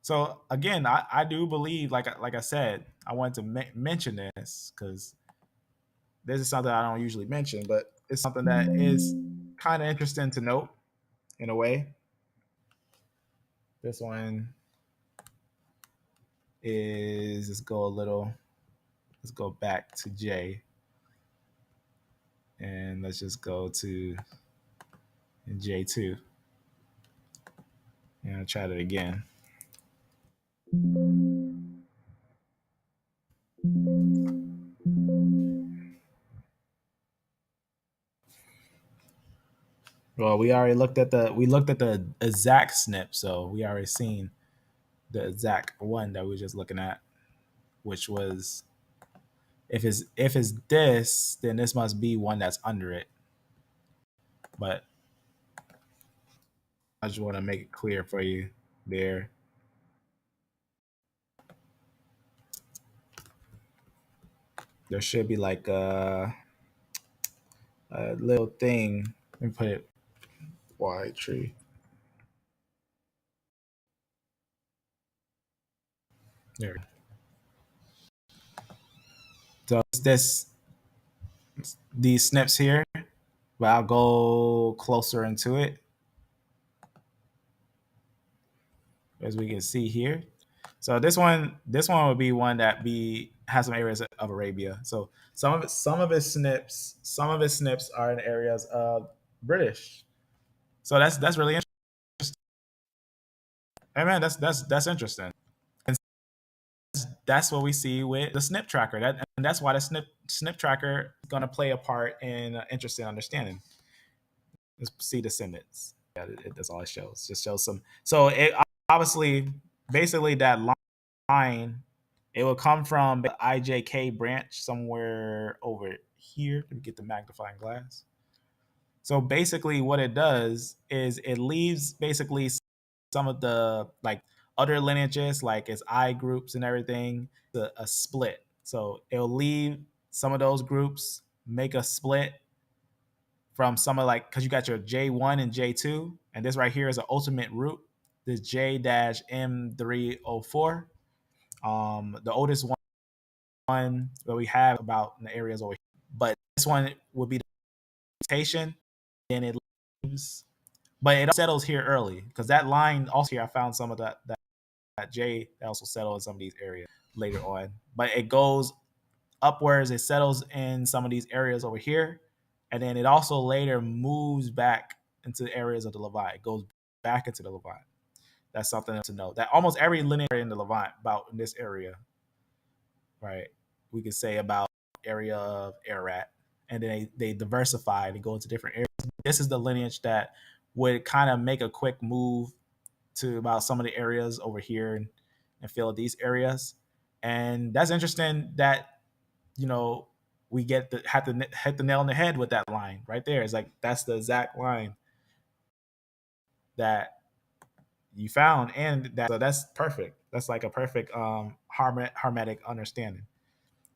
So again, I do believe, like I said, I wanted to mention this because this is something I don't usually mention, but it's something that is kind of interesting to note in a way. This one is let's go back to J, and let's just go to J2 and I'll try that again. Well, we looked at the exact snip, so we already seen the exact one that we were just looking at, which was if it's this, then this must be one that's under it. But I just want to make it clear for you there. There should be like a little thing. Let me put it Y tree. There. So it's these snips here, but I'll go closer into it as we can see here. So this one would be one that has some areas of Arabia. So some of its snips are in areas of British. So that's really interesting. Hey man, that's interesting. And that's what we see with the snip tracker. And that's why the snip tracker is going to play a part in interesting understanding. Let's see descendants. Yeah, that's all it shows. Just shows some. So it obviously, basically, that line, it will come from the IJK branch somewhere over here. Let me get the magnifying glass. So basically, what it does is it leaves basically some of the like other lineages, like its I groups and everything, a split. So it'll leave some of those groups, make a split from some of like, because you got your J1 and J2, and this right here is an ultimate root, this J-M304. The oldest one that we have about in the areas over here. But this one would be the mutation, and it leaves, but it settles here early because that line also here I found some of that J that also settled in some of these areas later on. But it goes upwards, it settles in some of these areas over here, and then it also later moves back into areas of the Levant. It goes back into the Levant. That's something to know. That almost every lineage in the Levant, about in this area, right? We could say about area of Ararat, and then they diversify. They go into different areas. This is the lineage that would kind of make a quick move to about some of the areas over here and fill these areas. And that's interesting that, you know, we have to hit the nail on the head with that line right there. It's like that's the exact line that you found, and that's perfect. That's like a perfect hermetic understanding.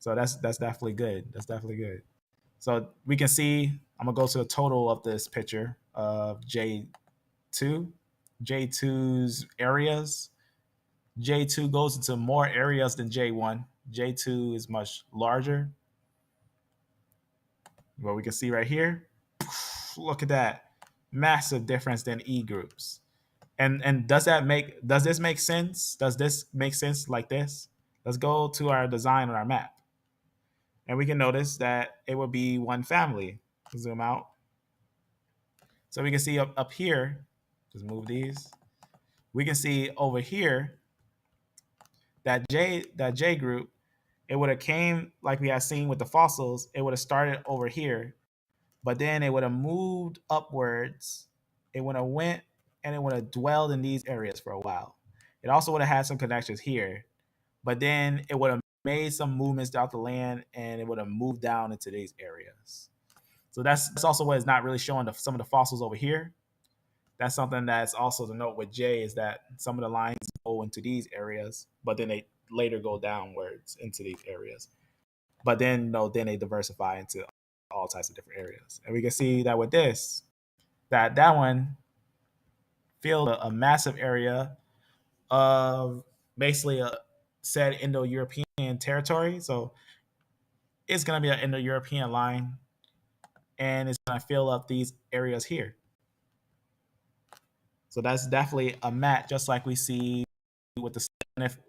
So that's definitely good. That's definitely good. So we can see, I'm gonna go to the total of this picture of J2. J2's areas. J2 goes into more areas than J1. J2 is much larger. What we can see right here, look at that. Massive difference than E groups. And does this make sense? Does this make sense like this? Let's go to our design on our map. And we can notice that it would be one family. Zoom out. So we can see up here, just move these. We can see over here that J group, it would have came like we had seen with the fossils, it would have started over here, but then it would have moved upwards. It would have went and it would have dwelled in these areas for a while. It also would have had some connections here, but then it would have made some movements throughout the land and it would have moved down into these areas. So that's also what is not really showing some of the fossils over here. That's something that's also to note with J, is that some of the lines go into these areas, but then they later go downwards into these areas. But then then they diversify into all types of different areas. And we can see that with this, that one filled a massive area of basically a said Indo-European territory. So it's going to be an Indo-European line, and it's going to fill up these areas here. So that's definitely a match, just like we see with the.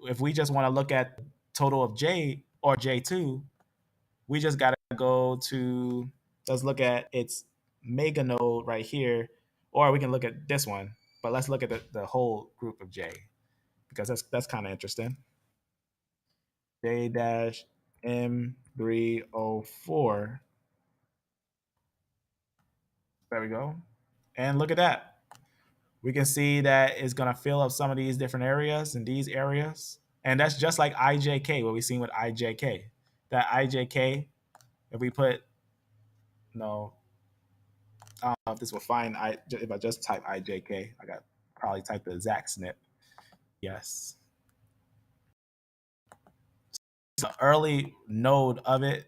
If we just want to look at total of J or J2, we just got to go to, let's look at its mega node right here, or we can look at this one. But let's look at the whole group of J, because that's kind of interesting. J-M304. There we go. And look at that. We can see that it's going to fill up some of these different areas and these areas. And that's just like IJK, what we've seen with IJK. That IJK, if we put, no, I don't know if this will find, if I just type IJK, I got probably type the exact snip. Yes. It's an early node of it,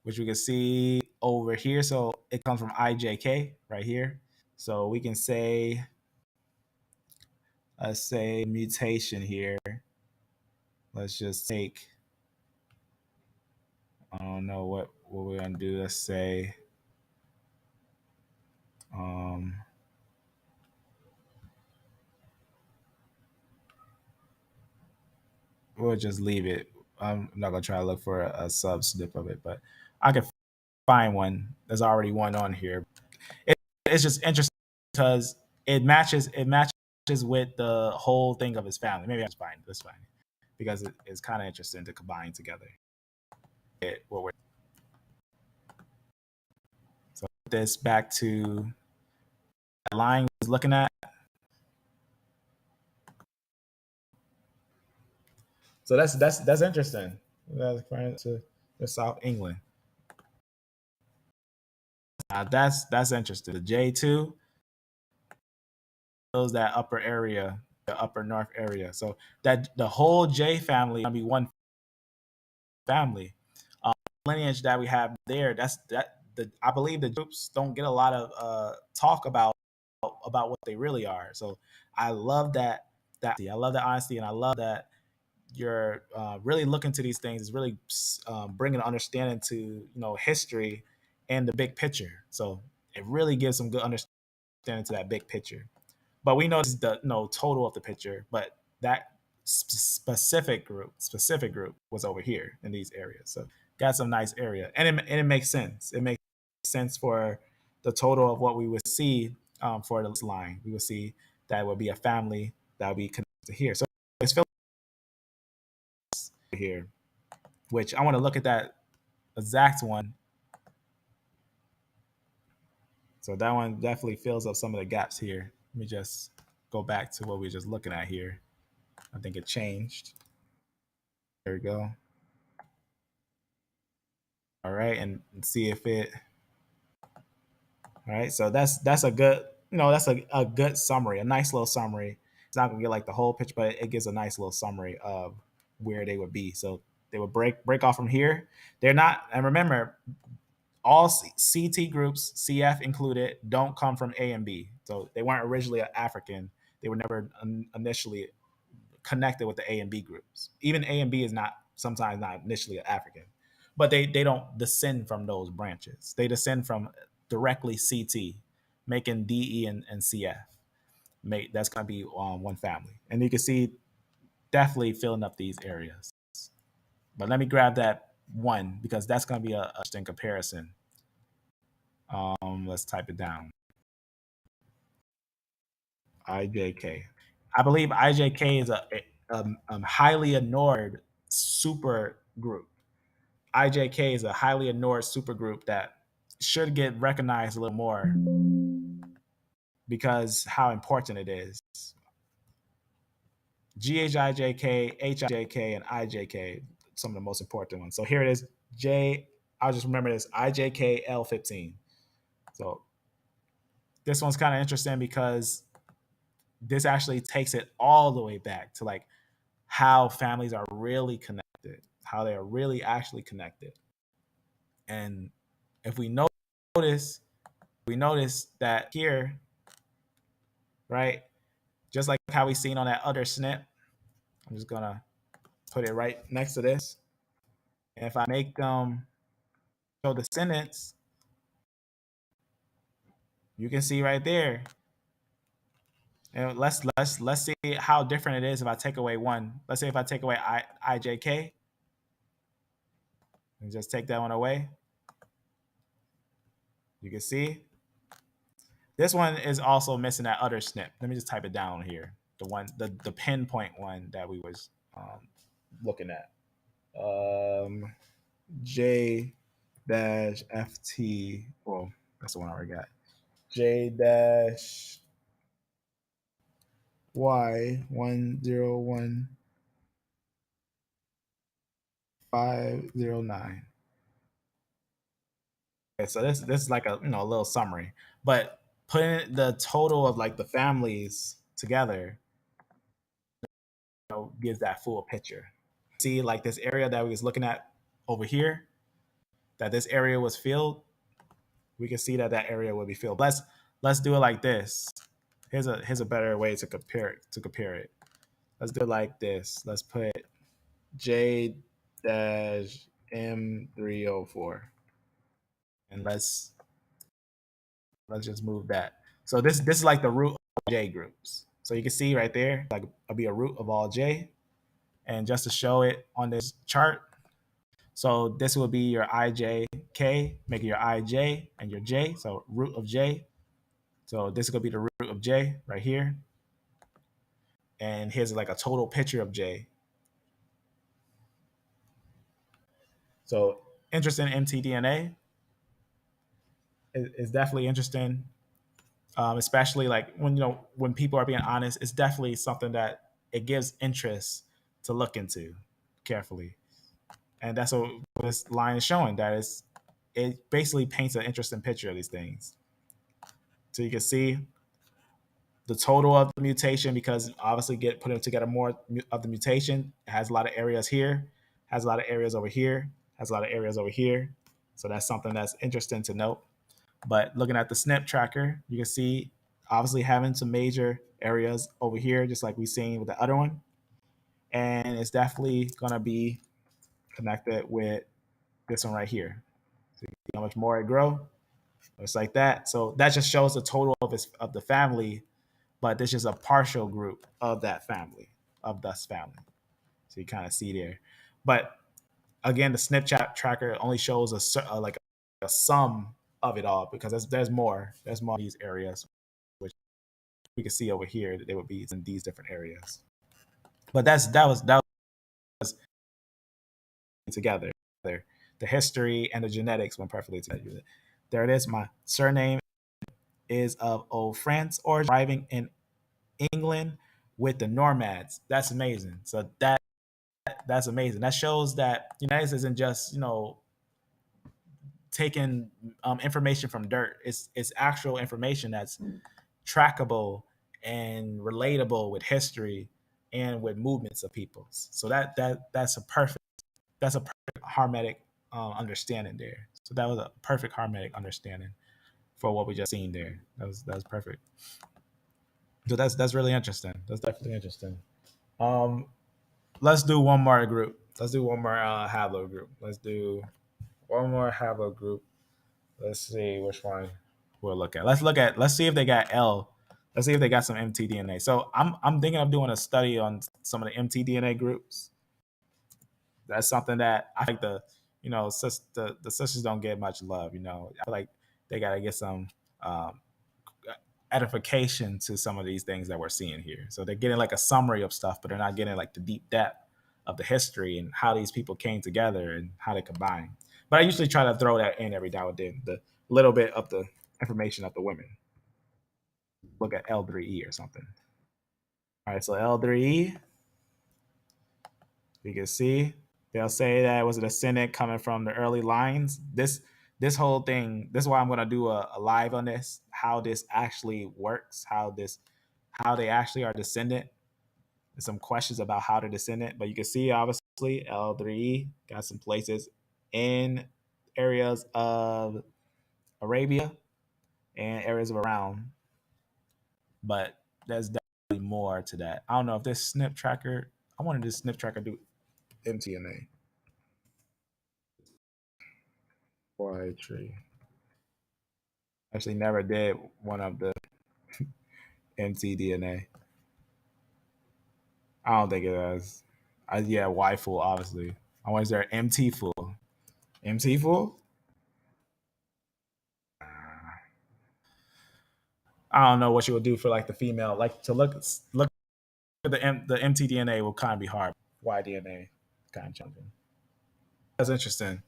which we can see over here. So it comes from IJK right here. So we can say, let's say mutation here. Let's just take, I don't know what we're gonna do. Let's say, we'll just leave it. I'm not gonna try to look for a sub snip of it, but I can find one. There's already one on here. It's just interesting because it matches with the whole thing of his family. Maybe that's fine. That's fine because it's kind of interesting to combine together. What we're so this back to that line we was looking at. So that's interesting. That's to South England. That's interesting. The J2 fills that upper area, the upper north area. So that the whole J family gonna be one family. Lineage that we have there, that's that. I believe the groups don't get a lot of talk about what they really are. So I love that. I love that honesty, and I love that you're really looking to these things. Is really bringing understanding to history and the big picture. So it really gives some good understanding to that big picture. But we know this is the total of the picture, but that specific group was over here in these areas. So got some nice area, and it makes sense. It makes sense for the total of what we would see for this line. We would see that would be a family that would be connected here. So it's here, which I want to look at that exact one. So that one definitely fills up some of the gaps here. Let me just go back to what we were just looking at here. I think it changed. There we go. All right, and see if it. All right, so that's a good, that's a good summary, a nice little summary. It's not gonna get like the whole picture, but it gives a nice little summary of where they would be. So they would break off from here. They're not, and remember, all CT groups, CF included, don't come from A and B. So they weren't originally African. They were never initially connected with the A and B groups. Even A and B is not sometimes not initially African, but they don't descend from those branches. They descend from directly CT, making DE and CF. That's gonna be one family, and you can see definitely filling up these areas. But let me grab that one because that's gonna be a interesting comparison. Let's type it down. IJK. I believe IJK is a highly ignored super group. IJK is a highly ignored super group that should get recognized a little more because how important it is. GHIJK, HIJK, and IJK, some of the most important ones. So here it is. I'll just remember this IJK L15. So this one's kind of interesting because this actually takes it all the way back to like how families are really connected, how they are really actually connected. And if we notice that here, right, just like how we seen on that other snip, I'm just gonna put it right next to this. And if I make them show descendants, you can see right there. And let's see how different it is if I take away one. Let's say if I take away IJK and just take that one away, you can see this one is also missing that other snip. Let me just type it down here. The pinpoint one that we was looking at. J dash FT. Well, that's the one I already got. J dash Y 101509. Okay, so this is like a a little summary, but putting the total of like the families together gives that full picture. See, like this area that we was looking at over here, that this area was filled. We can see that that area will be filled. Let's do it like this. Here's a better way to compare it. Let's do it like this. Let's put J dash M304, and let's just move that. So this is like the root of J groups. So you can see right there, like it'll be a root of all J. And just to show it on this chart, so this will be your IJK, make your IJ and your J, so root of J. So this is gonna be the root of J right here. And here's like a total picture of J. So interesting MTDNA is definitely interesting, especially like when people are being honest. It's definitely something that it gives interest to look into carefully, and that's what this line is showing. That is it basically paints an interesting picture of these things. So you can see the total of the mutation, because obviously putting together more of the mutation, it has a lot of areas here, has a lot of areas over here, has a lot of areas over here. So that's something that's interesting to note. But looking at the SNP tracker, you can see obviously having some major areas over here, just like we've seen with the other one. And it's definitely going to be connected with this one right here. So you see how much more it grow. It's like that. So that just shows the total of the family, but this is a partial group of that family, of this family. So you kind of see there. But again, the SNP tracker only shows like a sum of it all, because there's more. There's more of these areas, which we can see over here that they would be in these different areas. But that was together. The history and the genetics went perfectly together. There it is. My surname is of old France origin, arriving in England with the nomads. That's amazing. So that's amazing. That shows that the United States isn't just taking information from dirt. It's actual information that's trackable and relatable with history and with movements of peoples. So that's a perfect harmonic understanding there. So that was a perfect harmonic understanding for what we just seen there. That was perfect. So that's really interesting. That's definitely interesting. Um, let's do one more group. Let's do one more haplogroup. Let's do one more haplogroup. Let's see which one we'll look at. Let's see if they got L. Let's see if they got some MTDNA. So I'm thinking of doing a study on some of the MTDNA groups. That's something that I think the sisters don't get much love. I feel like they gotta get some um, edification to some of these things that we're seeing here. So they're getting like a summary of stuff, but they're not getting like the deep depth of the history and how these people came together and how they combine. But I usually try to throw that in every now and then, the little bit of the information of the women. Look at L3E or something. All right, so L3E, you can see they'll say that it was a descendant coming from the early lines. This whole thing, this is why I'm gonna do a live on this, how this actually works, how they actually are descendant. There's some questions about how they're descendant, but you can see obviously L3E got some places in areas of Arabia and areas of around, but there's definitely more to that. I don't know if this SNP tracker, I wanted this SNP tracker do MTNA. Y tree. Actually never did one of the MTDNA. I don't think it does. Yeah, Y full, obviously. I wonder, is there MT full? MT full? I don't know what you would do for like the female, like to look at the MTDNA will kind of be hard. YDNA kind of challenging. That's interesting.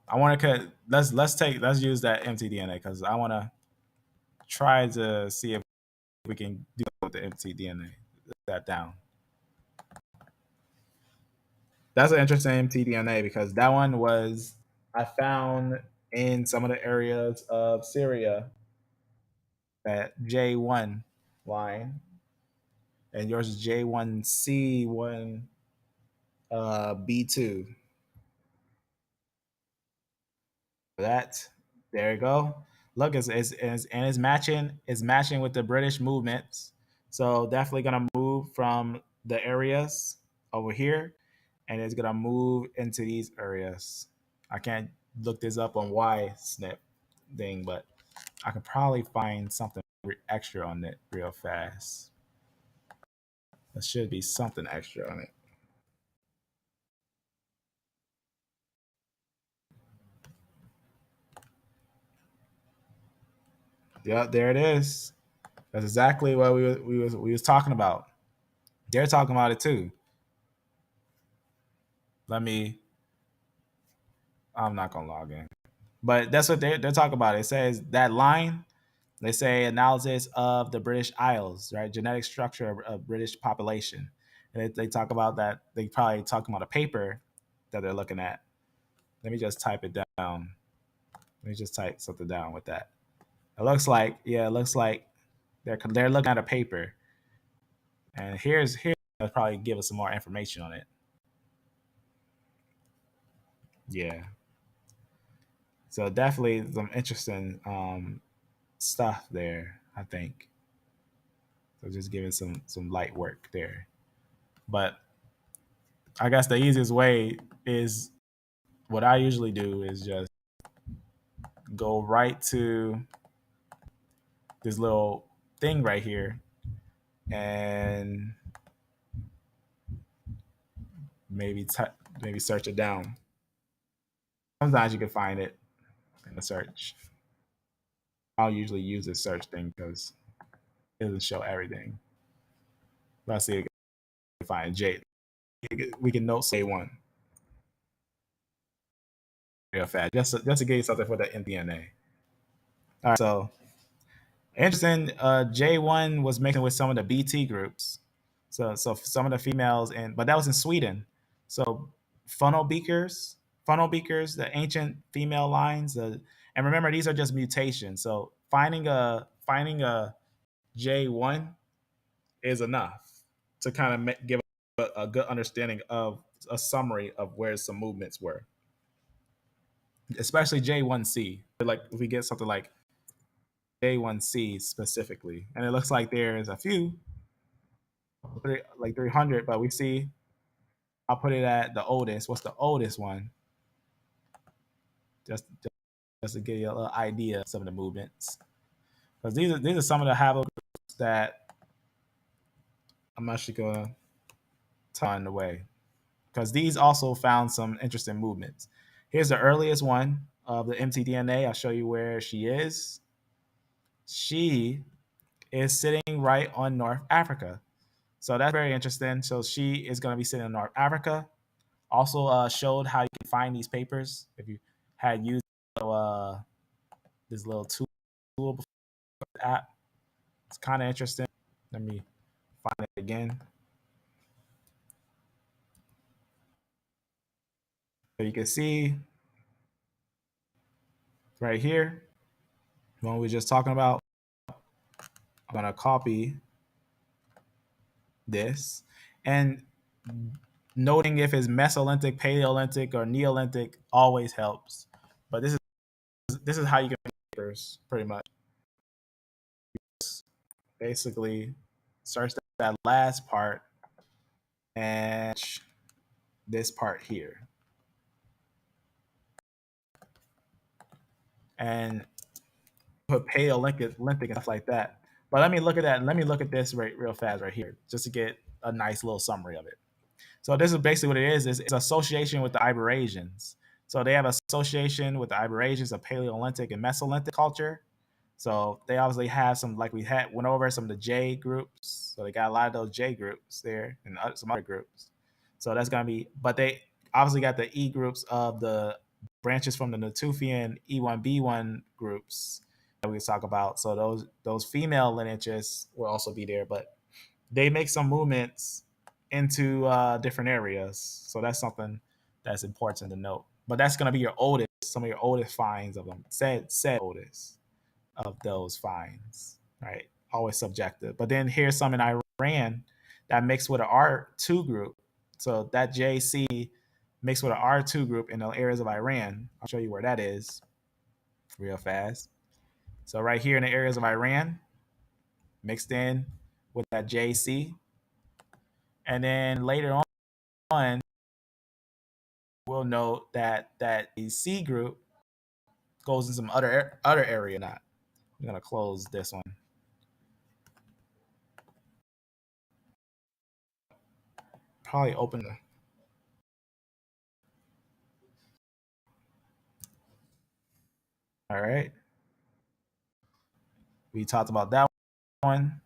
I want to let's use that MTDNA because I want to try to see if we can do with the MTDNA that down. That's an interesting MTDNA because that one was I found in some of the areas of Syria at J1 line, and yours is J1C1 B2. That there you go. Look, it's matching with the British movements. So definitely gonna move from the areas over here, and it's gonna move into these areas. I can't look this up on Y snip thing, but I could probably find something extra on it real fast. There should be something extra on it. Yeah, there it is. That's exactly what we was talking about. They're talking about it too. Let me. I'm not gonna log in, but that's what they're talking about. It says that line. They say analysis of the British Isles, right? Genetic structure of British population, and they talk about that. They probably talking about a paper that they're looking at. Let me just type it down. Let me just type something down with that. It looks like, yeah, it looks like they're looking at a paper, and here's I'll probably give us some more information on it. Yeah, so definitely some interesting stuff there, I think. So just giving some light work there, but I guess the easiest way is what I usually do is just go right to this little thing right here and maybe maybe search it down. Sometimes you can find it in the search. I'll usually use this search thing because it doesn't show everything. Let's see if we can find J. We can note J1 real fast, just to give you something for the MTDNA. All right, so interesting. J1 was mixing with some of the BT groups, so some of the females, but that was in Sweden. So funnel beakers, the ancient female lines, and remember these are just mutations. So finding a J1 is enough to kind of give a good understanding of a summary of where some movements were, especially J1C. Like if we get something like J1C specifically, and it looks like there's a few, like 300, but we see. I'll put it at the oldest. What's the oldest one? Just to give you a little idea of some of the movements, because these are some of the haplogroups that I'm actually gonna turn away, because these also found some interesting movements. Here's the earliest one of the MTDNA. I'll show you where she is. She is sitting right on North Africa. So that's very interesting. So she is going to be sitting in North Africa. Also showed how you can find these papers if you had used this little tool before the app. It's kind of interesting. Let me find it again. So you can see right here, the one we were just talking about. I'm going to copy this and noting if it's Mesolithic, Paleolithic, or Neolithic always helps. But this is how you can make papers pretty much. Basically, search that last part and this part here, and put Paleolithic and stuff like that. But let me look at that and let me look at this real fast right here, just to get a nice little summary of it. So this is basically what it is. It's association with the Iberasians. So they have association with the Iberasians of Paleolithic and Mesolithic culture. So they obviously have some, like we went over some of the J groups. So they got a lot of those J groups there and some other groups. So that's going to be, but they obviously got the E groups of the branches from the Natufian E1B1 groups that we talk about. So those female lineages will also be there, but they make some movements into different areas. So that's something that's important to note. But that's going to be your oldest, some of your oldest finds of them. Said oldest of those finds, right? Always subjective. But then here's some in Iran that mixed with an R2 group. So that JC mixed with an R2 group in the areas of Iran. I'll show you where that is real fast. So right here in the areas of Iran, mixed in with that JC. And then later on, we'll note that the C group goes in some other area. Not. I'm gonna close this one. Probably open the. All right. We talked about that one.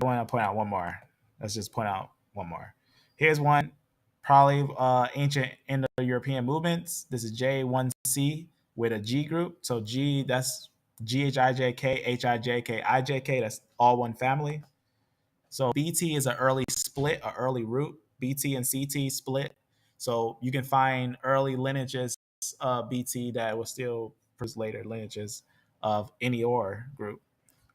I want to point out one more. Let's just point out one more. Here's one, probably ancient Indo-European movements. This is J1C with a G group. So G, that's GHIJK, HIJK, IJK. That's all one family. So BT is an early split, an early root. BT and CT split. So you can find early lineages this BT that was still later lineages of any or group.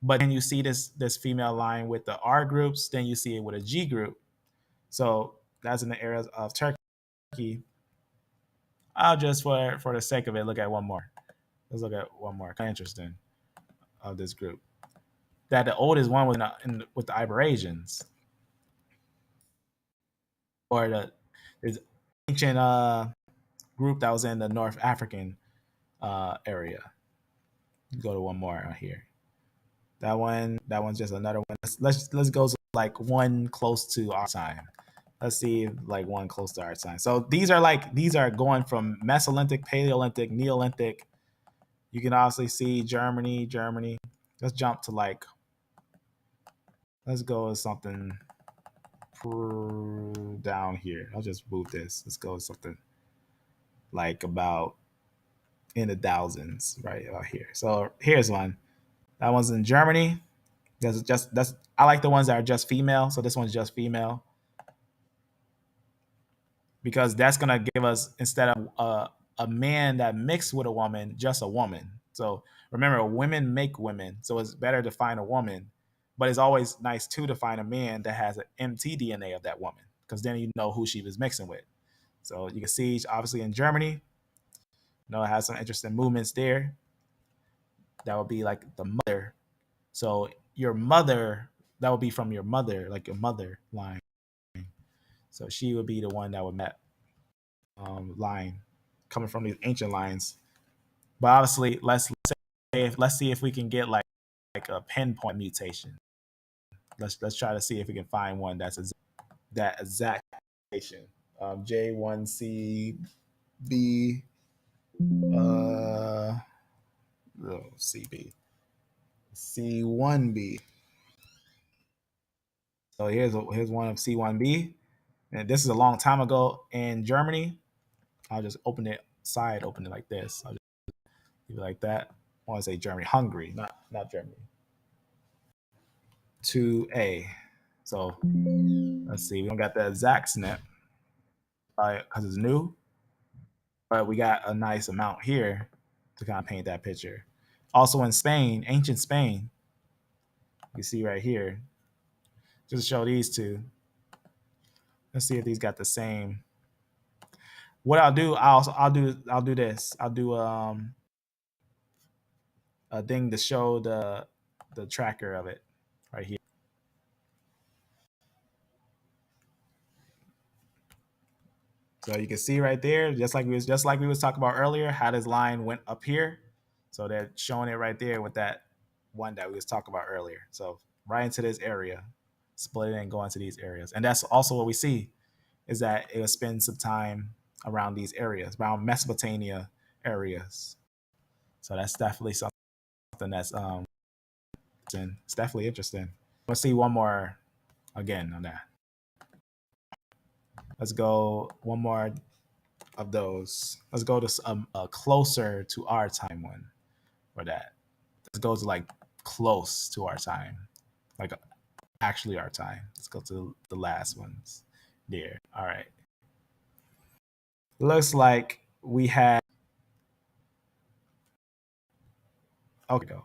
But then you see this female line with the R groups, then you see it with a G group. So that's in the area of Turkey. I'll just for the sake of it look at one more. Let's look at one more. Kind of interesting of this group. That the oldest one was with the Iberasians, or the ancient group that was in the North African area. Go to one more out here. That one's just another one. Let's go to like one close to our time. Let's see like one close to our time. So these are going from Mesolithic, Paleolithic, Neolithic. You can obviously see Germany. Let's jump to let's go with something down here. I'll just move this. Let's go with something like about in the thousands right out here. So here's one. That one's in Germany. That's I like the ones that are just female. So this one's just female because that's gonna give us, instead of a man that mixed with a woman, just a woman. So remember, women make women. So it's better to find a woman, but it's always nice too to find a man that has an MTDNA of that woman, because then you know who she was mixing with. So you can see obviously in Germany, it has some interesting movements there. That would be like the mother. So your mother, that would be from your mother, like your mother line. So she would be the one that would met line coming from these ancient lines. But obviously, let's see if we can get like a pinpoint mutation. Let's try to see if we can find one that exact mutation. J1CB CB C1B. So here's one of C1B, and this is a long time ago in Germany. I'll just open it like this. I'll just leave it like that. I want to say Germany, Hungary, not Germany. 2A. So let's see. We don't got the exact snip because it's new, but we got a nice amount here to kind of paint that picture. Also in Spain, ancient Spain, you see right here. Just to show these two. Let's see if these got the same. What I'll do, I'll do this. I'll do a thing to show the tracker of it right here. So you can see right there, just like we was talking about earlier, how this line went up here. So they're showing it right there with that one that we was talking about earlier. So right into this area, split it and go into these areas. And that's also what we see, is that it will spend some time around these areas, around Mesopotamia areas. So that's definitely something that's it's definitely interesting. Let's see one more again on that. Let's go one more of those. Let's go to a closer to our time one for that. Let's go to like close to our time, like actually our time. Let's go to the last ones there. All right. Looks like we had. Okay, go.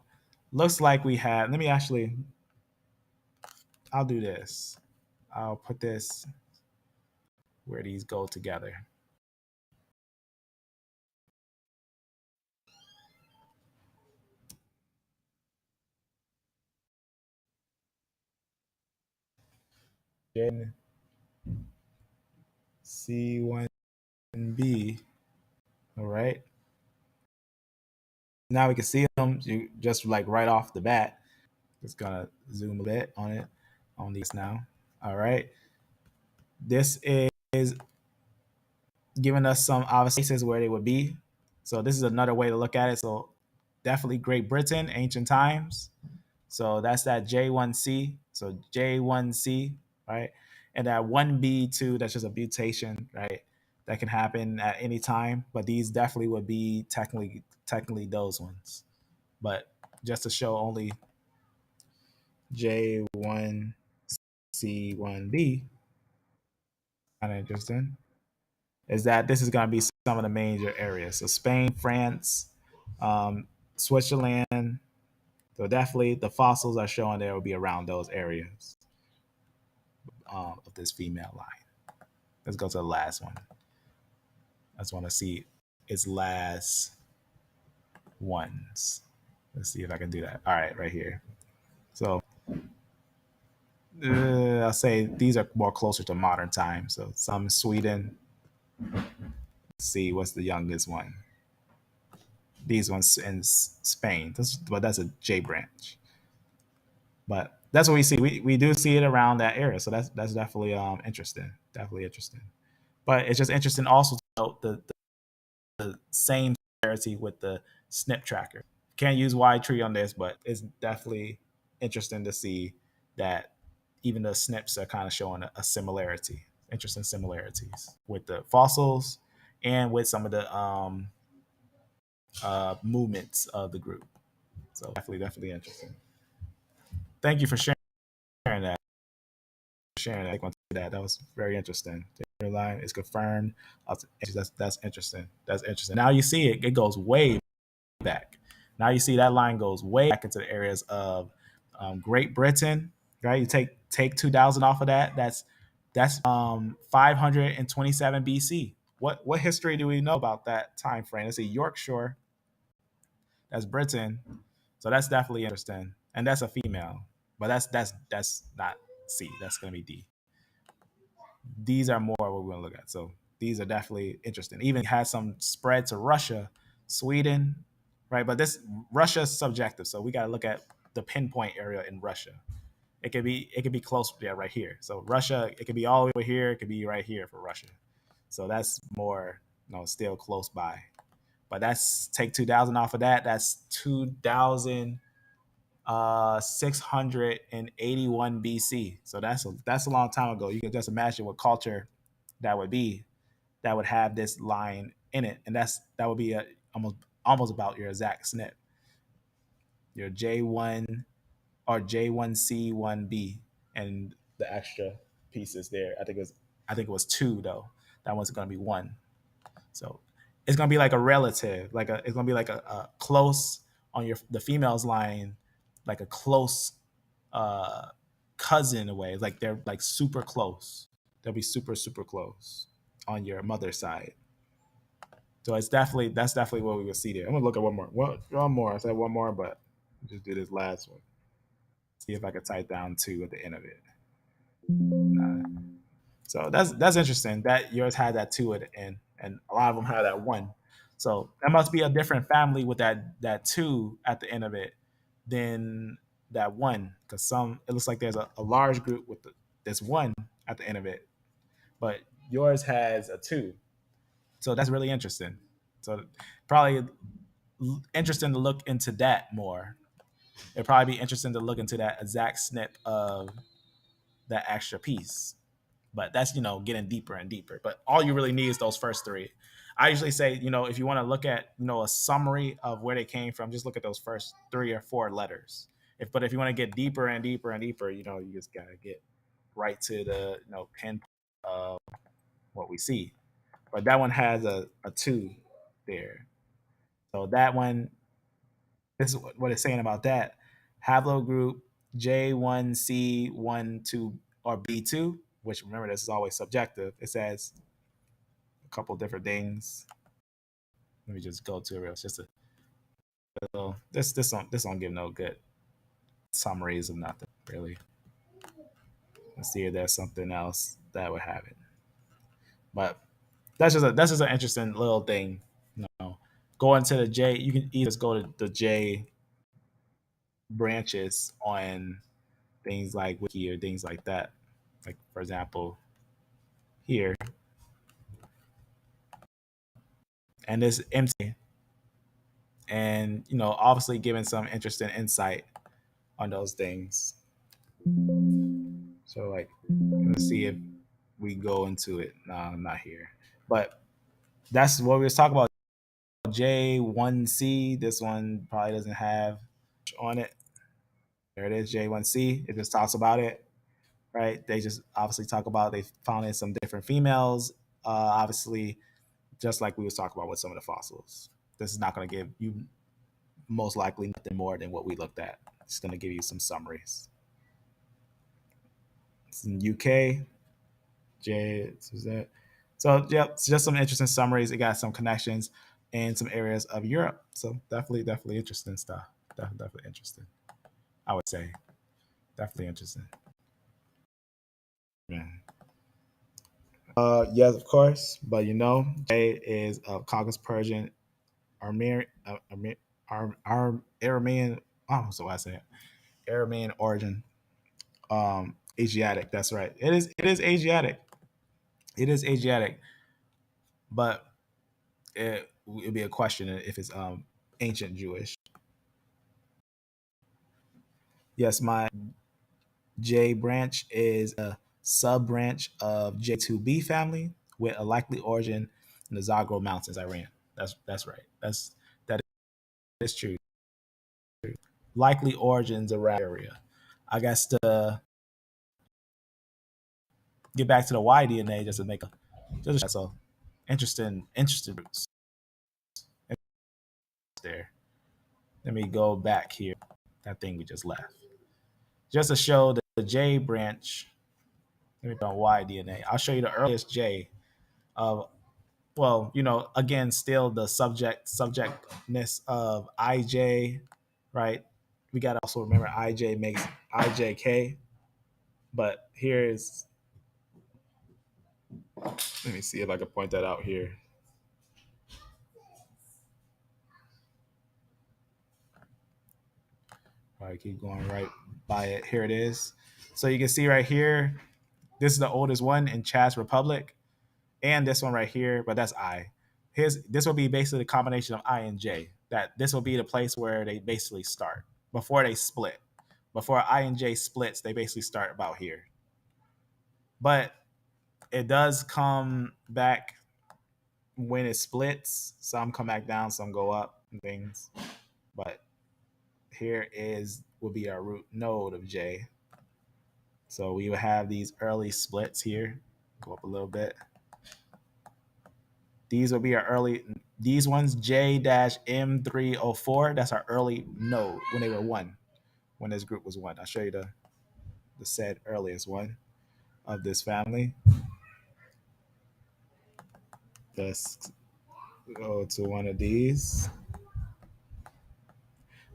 Looks like we had. Let me actually. I'll do this. I'll put this where these go together. Then C1B. All right. Now we can see them just like right off the bat. Just gonna zoom a bit on it on these now. All right. This is giving us some obvious places where they would be. So this is another way to look at it. So definitely Great Britain, ancient times. So that's that J1C. So J1C, right? And that 1B2, that's just a mutation, right? That can happen at any time. But these definitely would be technically those ones. But just to show only J1C1B, kind of interesting. is that this is going to be some of the major areas. So Spain, France, Switzerland. So definitely the fossils are showing there will be around those areas of this female line. Let's go to the last one. I just want to see its last ones. Let's see if I can do that. All right, right here. So I'll say these are more closer to modern times. So some Sweden. Let's see what's the youngest one. These ones in Spain, but that's a J branch. But that's what we see. We do see it around that area, so that's definitely interesting. Definitely interesting. But it's just interesting also to note the same similarity with the SNP tracker. Can't use Y tree on this, but it's definitely interesting to see that even the SNPs are kind of showing a similarity, interesting similarities with the fossils and with some of the movements of the group. So definitely interesting. Thank you for sharing that. I want to say that was very interesting. The line is confirmed. That's interesting. That's interesting. Now you see it goes way back. Now you see that line goes way back into the areas of Great Britain. Right, you take 2000 off of that. That's 527 BC. What history do we know about that time frame? Let's see, Yorkshire. That's Britain. So that's definitely interesting, and that's a female. But that's not C. That's gonna be D. These are more what we're gonna look at. So these are definitely interesting. Even has some spread to Russia, Sweden, right? But this Russia is subjective, so we got to look at the pinpoint area in Russia. It could be close, yeah, right here. So Russia, it could be all the way over here. It could be right here for Russia. So that's more, still close by. But that's take 2000 off of that. That's 2681 BC. So that's a long time ago. You can just imagine what culture that would be that would have this line in it, and that would be almost about your exact SNP, your J1 or J1C1B, and the extra pieces there. I think it was two though. That one's going to be one. So it's going to be like a relative, it's going to be like a close on the female's line, like a close cousin away. Like they're like super close. They'll be super super close on your mother's side. So that's definitely what we will see there. I'm gonna look at one more. One more. I said one more, but just do this last one. See if I can type down two at the end of it. So that's interesting. That yours had that two at the end, and a lot of them had that one. So that must be a different family with that two at the end of it than that one, because it looks like there's a large group with this one at the end of it, but yours has a two. So that's really interesting. So probably interesting to look into that more. It'd probably be interesting to look into that exact SNP of that extra piece. But that's getting deeper and deeper. But all you really need is those first three. I usually say, if you want to look at a summary of where they came from, just look at those first 3 or 4 letters. But if you want to get deeper and deeper and deeper, you just gotta get right to the pinpoint of what we see. But that one has a 2 there. So that one, this is what it's saying about that. Haplogroup J1C1, 2, or B2, which remember this is always subjective. It says a couple different things. Let me just go to it. It's just a little, this don't give no good summaries of nothing really. Let's see if there's something else that would have it. But that's just an interesting little thing. Go into the J. You can either just go to the J branches on things like wiki or things like that. Like for example, here, and this empty, and obviously giving some interesting insight on those things. So like, let's see if we go into it. No, I'm not here, but that's what we was talking about. J1C. This one probably doesn't have on it. There it is, J1C. It just talks about it, right? They just obviously talk about they found in some different females Obviously, just like we was talking about with some of the fossils, this is not going to give you most likely nothing more than what we looked at. It's going to give you some summaries. It's in UK, J, is that? So, yep, it's just some interesting summaries. It got some connections in some areas of Europe. So, definitely interesting stuff. Definitely interesting. I would say, definitely interesting. Man. Yes, of course, but J is of Caucasus Persian, Armenian, Aramean. Oh, so I say it. Aramean origin, Asiatic. That's right. It is Asiatic. It is Asiatic, but it'd be a question if it's ancient Jewish. Yes, my J branch is a sub branch of J2B family with a likely origin in the Zagros Mountains, Iran. That's right. That is true. Likely origins around area. I guess to get back to the Y DNA, just to make a just so interesting roots there. Let me go back here. That thing we just left. Just to show the J branch. Let me put on Y DNA. I'll show you the earliest J of well, again, still the subjectness of IJ, right? We got to also remember IJ makes IJK, but here's, let me see if I can point that out here. All right, keep going right by it. Here it is. So you can see right here, this is the oldest one in Chad Republic, and this one right here, but that's I. This will be basically the combination of I and J. That this will be the place where they basically start before they split. Before I and J splits, they basically start about here. But it does come back when it splits. Some come back down, some go up and things. But here will be our root node of J. So we will have these early splits here. Go up a little bit. These will be our early, these ones, J-M304, that's our early node when they were one, when this group was one. I'll show you the said earliest one of this family. Let's go to one of these.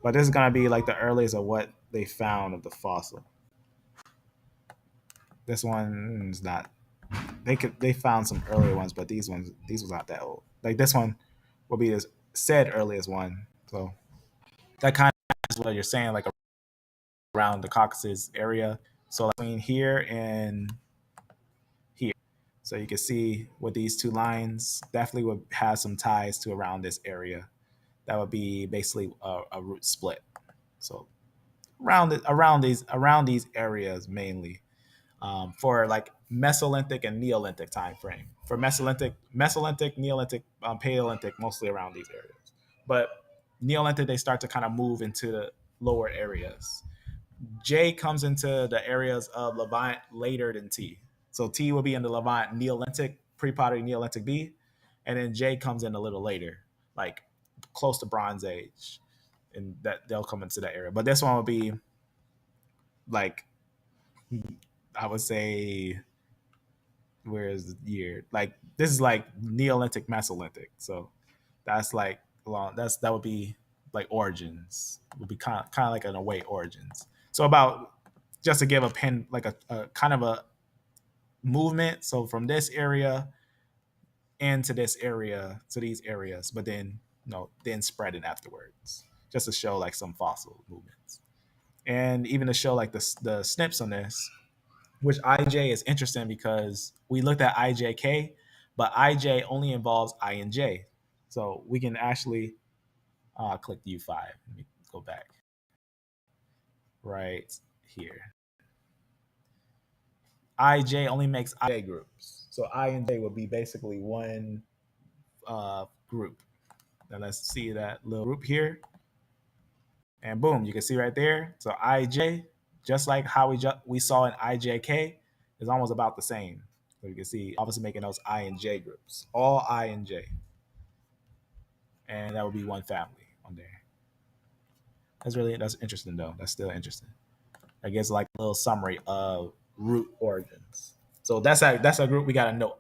But this is going to be like the earliest of what they found of the fossil. This one is not. They found some earlier ones, but these was not that old. Like this one will be the said earliest one. So that kind of is what you're saying, like around the Caucasus area. So between here and here. So you can see with these two lines, definitely would have some ties to around this area. That would be basically a root split. So around these areas mainly, for like Mesolithic and Neolithic time frame. For Mesolithic, Neolithic, Paleolithic, mostly around these areas. But Neolithic, they start to kind of move into the lower areas. J comes into the areas of Levant later than T. So T will be in the Levant Neolithic, pre-pottery Neolithic B, and then J comes in a little later, like close to Bronze Age, and that they'll come into that area. But this one will be like, I would say, where is the year? Like this is like Neolithic, Mesolithic. So that's like that would be like origins. It would be kind of like in a way origins. So about, just to give a pin, like a kind of a movement. So from this area into this area to these areas, but then then spreading afterwards, just to show like some fossil movements, and even to show like the SNPs on this, which IJ is interesting because we looked at IJK, but IJ only involves I and J. So we can actually click U5. Let me go back right here. IJ only makes IJ groups. So I and J would be basically one group. Now let's see that little group here. And boom, you can see right there. So IJ, just like how we saw in IJK, is almost about the same. So you can see, obviously making those I and J groups, all I and J, and that would be one family on there. That's interesting though. That's still interesting. I guess like a little summary of root origins. So that's a group we got to know.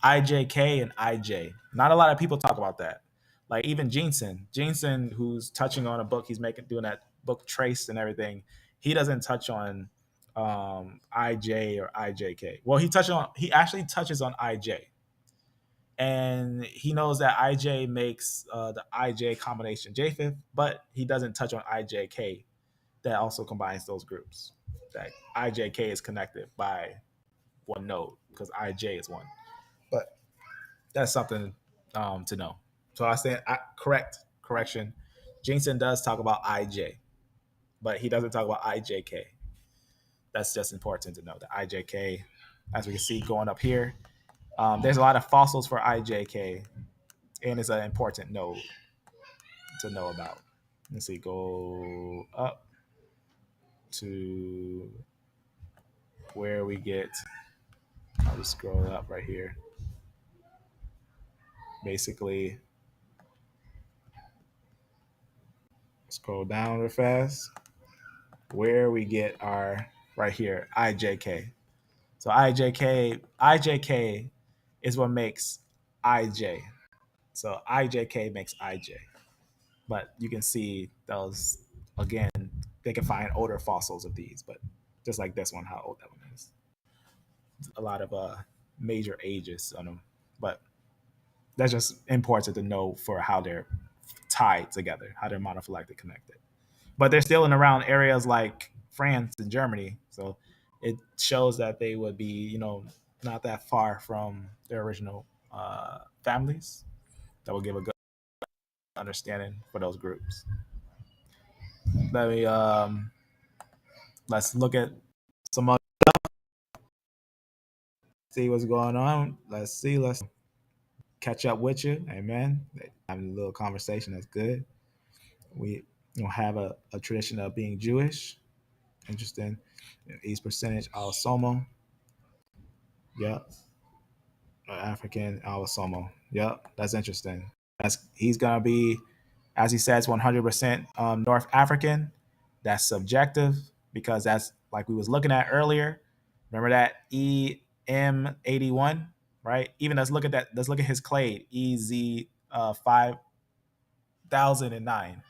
IJK and IJ. Not a lot of people talk about that. Like even Jensen, who's touching on a book, he's making doing that book Trace and everything. He doesn't touch on IJ or IJK. Well, he actually touches on IJ, and he knows that IJ makes the IJ combination J5, but he doesn't touch on IJK that also combines those groups. That IJK is connected by one node because IJ is one. But that's something to know. So I said correction. Jensen does talk about IJ, but he doesn't talk about IJK. That's just important to know. The IJK, as we can see going up here, there's a lot of fossils for IJK, and it's an important node to know about. Let's see, go up to where we get, I'll just scroll up right here. Basically, scroll down real fast, where we get our, right here, IJK. So IJK is what makes IJ. So IJK makes IJ. But you can see those, again, they can find older fossils of these, but just like this one, how old that one is. A lot of major ages on them. But that's just important to know for how they're tied together, how they're monophyletically connected. But they're still in around areas like France and Germany, so it shows that they would be, not that far from their original families. That will give a good understanding for those groups. Let me let's look at some other, see what's going on. Let's catch up with you. Amen. Having a little conversation, that's good. We have a tradition of being Jewish. Interesting. East percentage autosomal. Yep. African autosomal. Yep. That's interesting. He's gonna be, as he says, 100% North African. That's subjective because that's like we was looking at earlier. Remember that EM81, right? Even let's look at that. Let's look at his clade EZ 5009.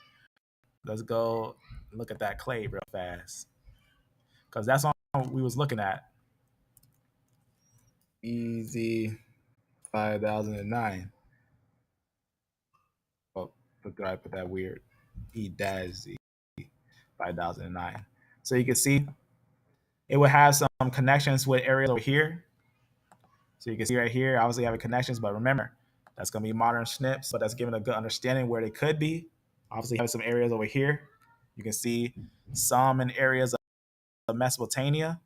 Let's go look at that clade real fast because that's all we was looking at. EZ 5009. Oh, look, I put that weird E-Z 5009. So you can see it would have some connections with areas over here. So you can see right here, obviously having connections, but remember, that's going to be modern SNPs, but that's giving a good understanding where they could be. Obviously, having some areas over here. You can see some in areas of Mesopotamia.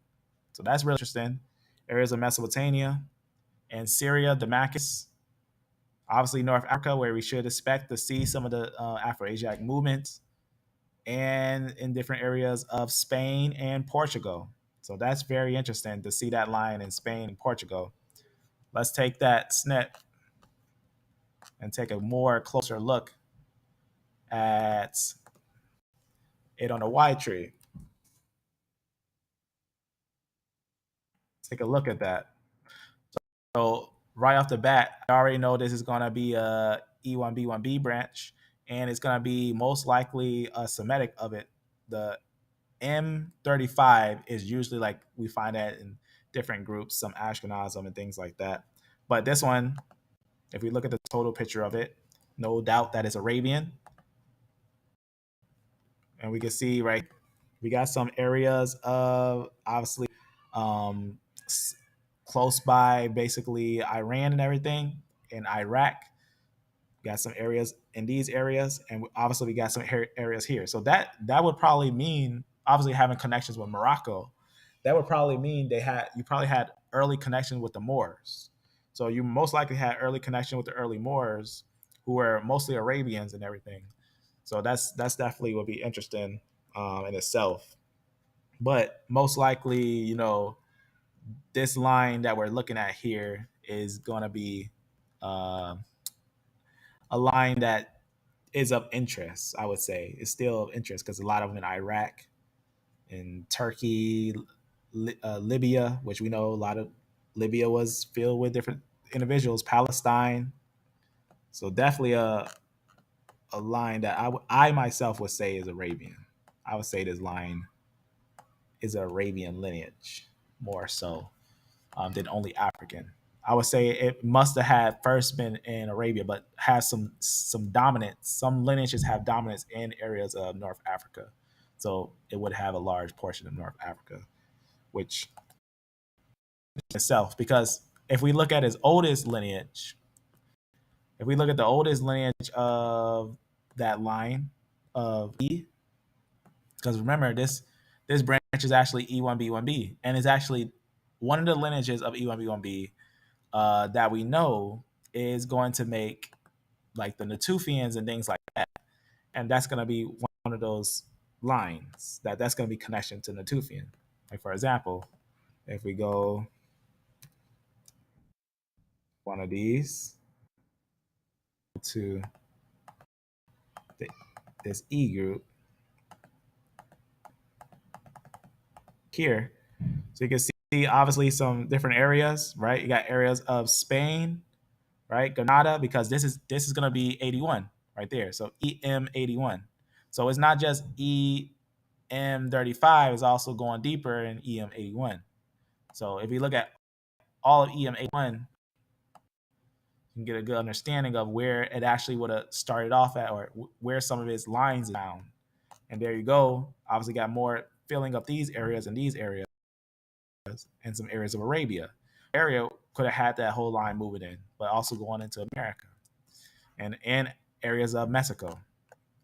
So that's really interesting. Areas of Mesopotamia and Syria, Damascus. Obviously, North Africa, where we should expect to see some of the Afro-Asiatic movements, and in different areas of Spain and Portugal. So that's very interesting to see that line in Spain and Portugal. Let's take that SNP and take a more closer look at it on the Y tree. Take a look at that. So right off the bat, I already know this is going to be a E1B1B branch, and it's going to be most likely a Semitic of it. The M35 is usually like we find that in different groups, some Ashkenazim and things like that. But this one, if we look at the total picture of it, no doubt that it's Arabian. And we can see, right, we got some areas of obviously close by basically Iran and everything, in Iraq. We got some areas in these areas, and obviously we got some areas here. So that would probably mean, obviously having connections with Morocco, that would probably mean you probably had early connection with the Moors. So you most likely had early connection with the early Moors, who were mostly Arabians and everything. So that's definitely would be interesting in itself. But most likely, this line that we're looking at here is going to be uh, a line that is of interest. I would say is still of interest because a lot of them in Iraq, in Turkey, Libya, which we know a lot of Libya was filled with different individuals, Palestine. So definitely a line that I myself would say is Arabian. I would say this line is an Arabian lineage more so than only African. I would say it must have had first been in Arabia, but has some dominance. Some lineages have dominance in areas of North Africa, so it would have a large portion of North Africa, which itself. Because if we look at his oldest lineage, if we look at the oldest lineage of that line of E, because remember this branch is actually E1B1B, and is actually one of the lineages of E1B1B that we know is going to make like the Natufians and things like that, and that's going to be one of those lines that's going to be connection to Natufian. Like for example, if we go one of these to this E group here, so you can see obviously some different areas, right? You got areas of Spain, right? Granada, because this is going to be 81 right there. So EM81. So it's not just EM35, it's also going deeper in EM81. So if you look at all of EM81, you can get a good understanding of where it actually would have started off at, or where some of its lines down. And there you go. Obviously got more filling up these areas and these areas and some areas of Arabia. Area could have had that whole line moving in, but also going into America and areas of Mexico.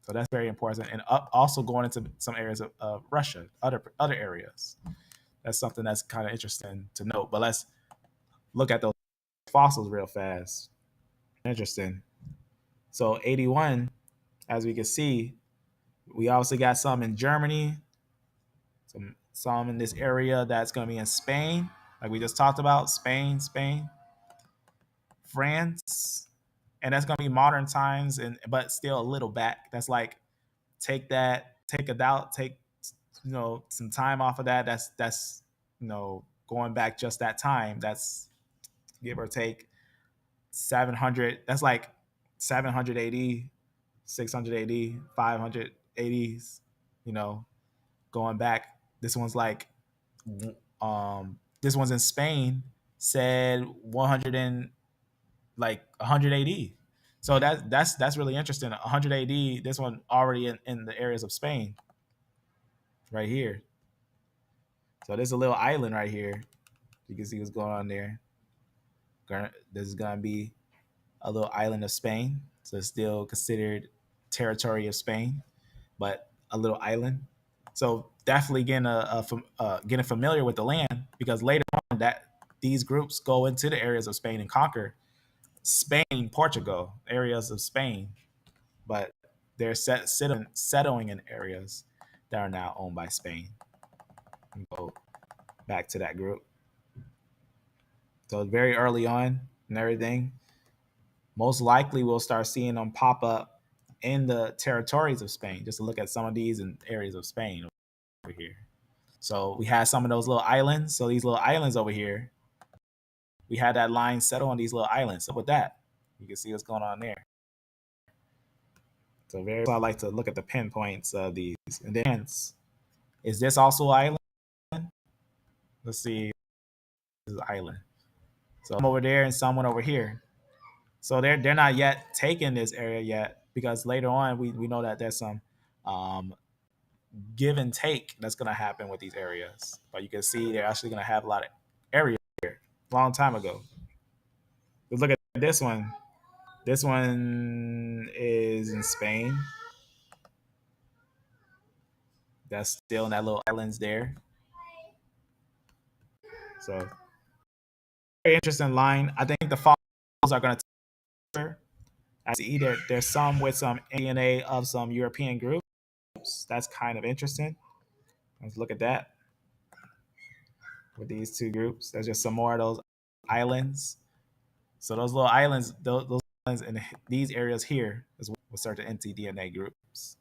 So that's very important. And also going into some areas of Russia, other areas. That's something that's kind of interesting to note. But let's look at those fossils real fast. Interesting. So 81, as we can see, we obviously got some in Germany, some in this area that's going to be in Spain, like we just talked about, Spain, France, and that's going to be modern times, and but still a little back. That's like take some time off of that. That's going back just that time. That's give or take 700. That's like 700 AD, 600 AD, 500 ADs. Going back. This one's like, this one's in Spain. Said 100 and like 100 AD. So that's really interesting. 100 AD. This one already in the areas of Spain, right here. So there's a little island right here. You can see what's going on there. This is gonna be a little island of Spain. So it's still considered territory of Spain, but a little island. So definitely getting familiar with the land, because later on that these groups go into the areas of Spain and conquer Spain, Portugal, areas of Spain, but they're settling in areas that are now owned by Spain. And go back to that group. So very early on and everything, most likely we'll start seeing them pop up in the territories of Spain. Just to look at some of these in areas of Spain over here. So we had some of those little islands. So these little islands over here, we had that line settle on these little islands. So with that, you can see what's going on there. So I like to look at the pinpoints of these. And then, is this also an island? Let's see. This is an island. So some over there and someone over here. So they're not yet taking this area yet, because later on we know that there's some give and take that's going to happen with these areas. But you can see they're actually going to have a lot of area here a long time ago. Let's look at this one. This one is in Spain. That's still in that little islands there. So very interesting line. I think the fossils are going to I see there's some with some DNA of some European groups. That's kind of interesting. Let's look at that. with these two groups. There's just some more of those islands. So those little islands, those islands in these areas here is what will start the mtDNA groups.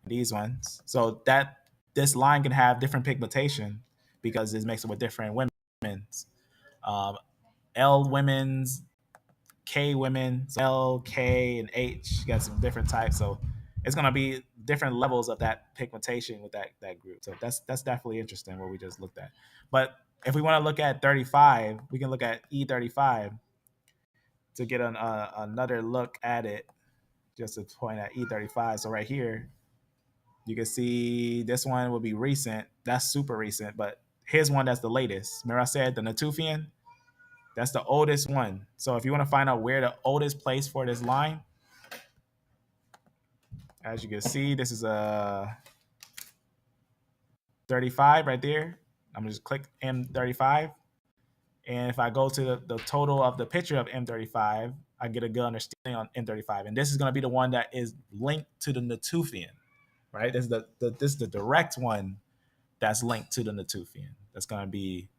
These ones. So that this line can have different pigmentation because it's mixed with different women's. Um, L women's, K women, so L, K, and H. You got some different types. So it's gonna be different levels of that pigmentation with that group. So that's definitely interesting what we just looked at. But if we want to look at 35, we can look at E35 to get another look at it. Just to point at E35. So right here, you can see this one will be recent. That's super recent, but here's one that's the latest. Remember I said the Natufian? That's the oldest one. So if you want to find out where the oldest place for this line, as you can see, this is a 35 right there. I'm gonna just click M35. And if I go to the total of the picture of M35, I get a good understanding on M35. And this is gonna be the one that is linked to the Natufian, right? This is the direct one that's linked to the Natufian. That's gonna be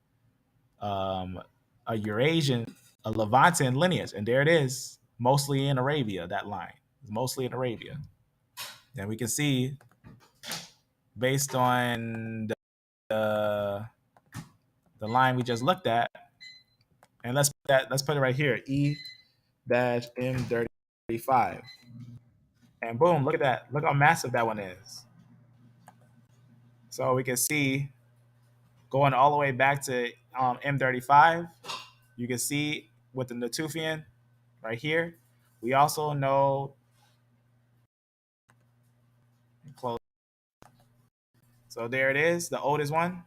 a Eurasian, a Levantan lineage. And there it is, mostly in Arabia, that line. It's mostly in Arabia. And we can see based on the line we just looked at, and let's put it right here, E-M35. And boom, look at that. Look how massive that one is. So we can see going all the way back to M35, you can see with the Natufian right here. We also know close. So there it is, the oldest one.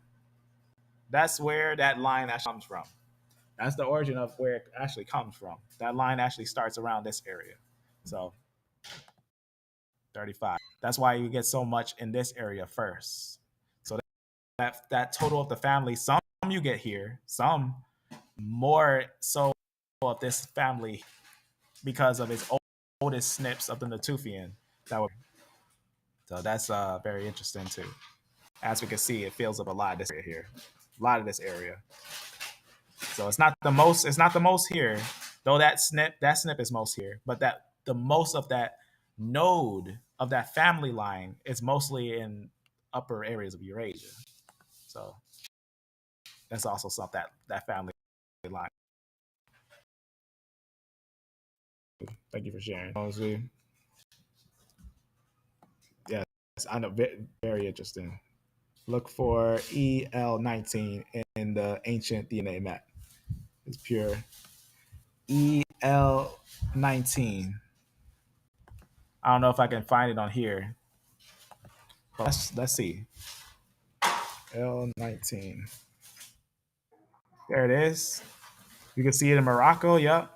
That's where that line actually comes from. That's the origin of where it actually comes from. That line actually starts around this area. So 35. That's why you get so much in this area first. So that total of the family, some you get here, some more so of this family because of its oldest snips of the Natufian. So that's very interesting too. As we can see, it fills up a lot of this area here. A lot of this area. So it's not the most here, though that snip is most here, but that the most of that node of that family line is mostly in upper areas of Eurasia. So that's also something that family line. Thank you for sharing. Yes, I know, very interesting. Look for EL19 in the ancient DNA map. It's pure EL19. I don't know if I can find it on here. But let's see. L19. There it is. You can see it in Morocco. Yep.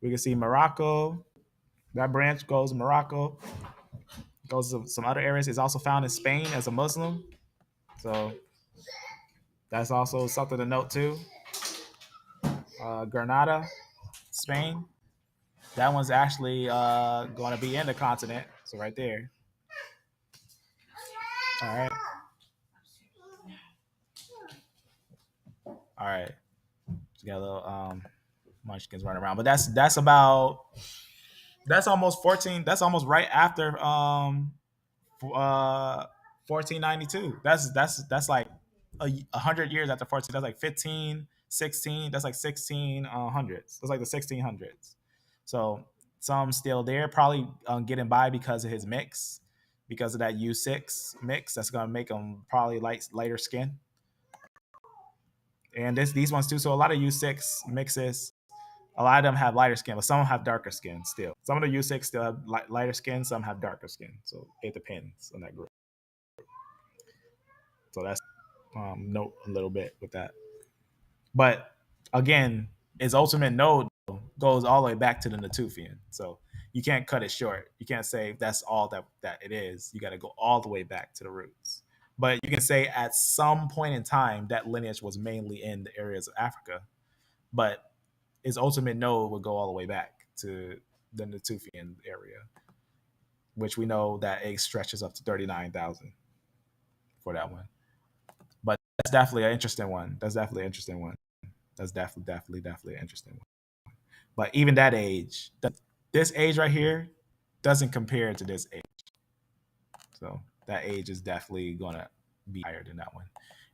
We can see Morocco. That branch goes to Morocco. Goes to some other areas. It's also found in Spain as a Muslim. So that's also something to note too. Granada, Spain. That one's actually going to be in the continent. So right there. All right. All right. Just got a little munchkins running around, but that's almost 14. That's almost right after 1492. That's like 100 years after 14. That's like 15, 16. That's like 1600s. That's like the 1600s. So some still there, probably getting by because of his mix, because of that U6 mix. That's gonna make him probably lighter skin. And these ones too. So a lot of U6 mixes, a lot of them have lighter skin, but some have darker skin still. Some of the U6 still have lighter skin, some have darker skin. So it depends on that group. So that's note a little bit with that. But again, its ultimate node goes all the way back to the Natufian. So you can't cut it short. You can't say that's all that it is. You got to go all the way back to the roots. But you can say at some point in time that lineage was mainly in the areas of Africa, but its ultimate node would go all the way back to the Natufian area, which we know that age stretches up to 39,000 for that one. But That's definitely an interesting one. That's definitely an interesting one. That's definitely an interesting one. But even that age, this age right here doesn't compare to this age. So that age is definitely gonna be higher than that one,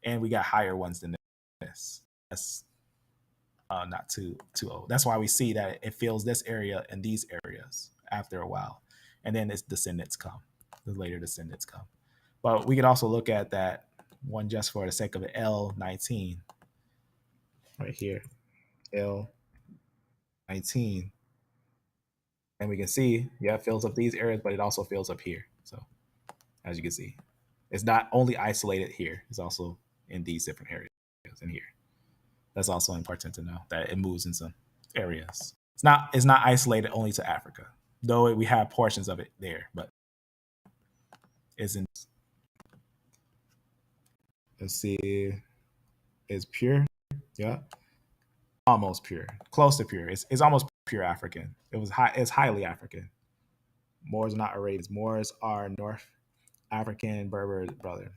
and we got higher ones than this. That's not too old. That's why we see that it fills this area and these areas after a while, and then its descendants come. The later descendants come. But we could also look at that one just for the sake of it, L19 right here, L19, and we can see, yeah, it fills up these areas, but it also fills up here. So as you can see, it's not only isolated here; it's also in these different areas in here. That's also important to know that it moves in some areas. It's not isolated only to Africa, though we have portions of it there, but it's in. Let's see, it's pure. Yeah, almost pure, close to pure. It's almost pure African. It's highly African. Moors are not Arabians. Moors are North African Berber brother.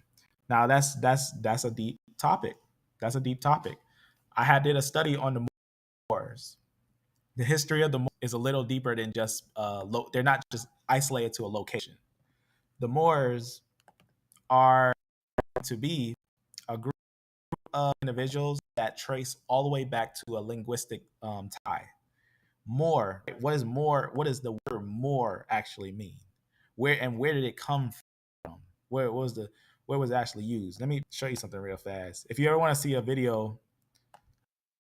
Now that's a deep topic. That's a deep topic. Did a study on the Moors. The history of the Moors is a little deeper than just they're not just isolated to a location. The Moors are to be a group of individuals that trace all the way back to a linguistic tie. Moor. What is Moor? What does the word Moor actually mean? Where did it come from? Where was it actually used? Let me show you something real fast. If you ever want to see a video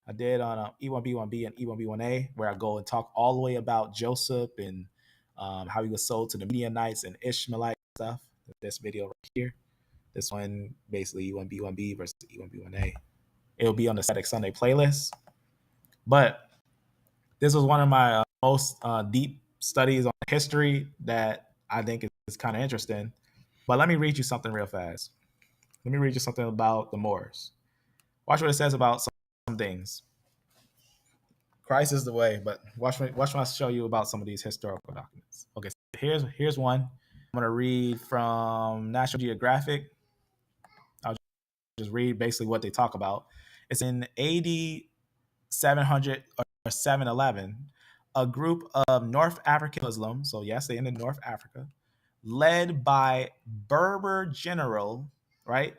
I did on E1B1B and E1B1A, where I go and talk all the way about Joseph and how he was sold to the Midianites and Ishmaelite stuff. This video right here. This one, basically E1B1B versus E1B1A. It'll be on the Static Sunday playlist. But this was one of my most deep studies on history that I think is kind of interesting. But let me read you something real fast. Let me read you something about the Moors. Watch what it says about some things. Christ is the way, but watch when I show you about some of these historical documents. Okay, so here's one. I'm gonna read from National Geographic. I'll just read basically what they talk about. It's in AD 700 or 711. A group of North African Muslims, so yes, they ended North Africa, led by Berber general, right?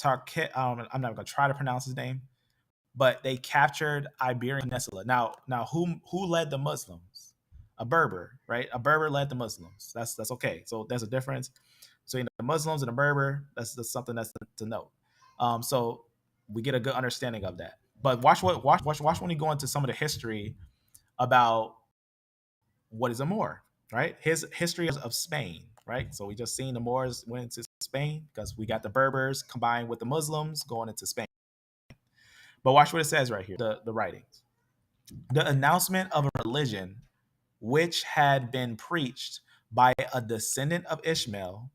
I'm not gonna try to pronounce his name, but they captured Iberian Peninsula. Now, who led the Muslims? A Berber, right? A Berber led the Muslims. That's okay. So there's a difference between the Muslims and the Berber. That's something that's to note. So we get a good understanding of that. But watch when we go into some of the history about what is a Moor, right? His history of Spain, right? So we just seen the Moors went into Spain because we got the Berbers combined with the Muslims going into Spain. But watch what it says right here, the writings. The announcement of a religion which had been preached by a descendant of Ishmael,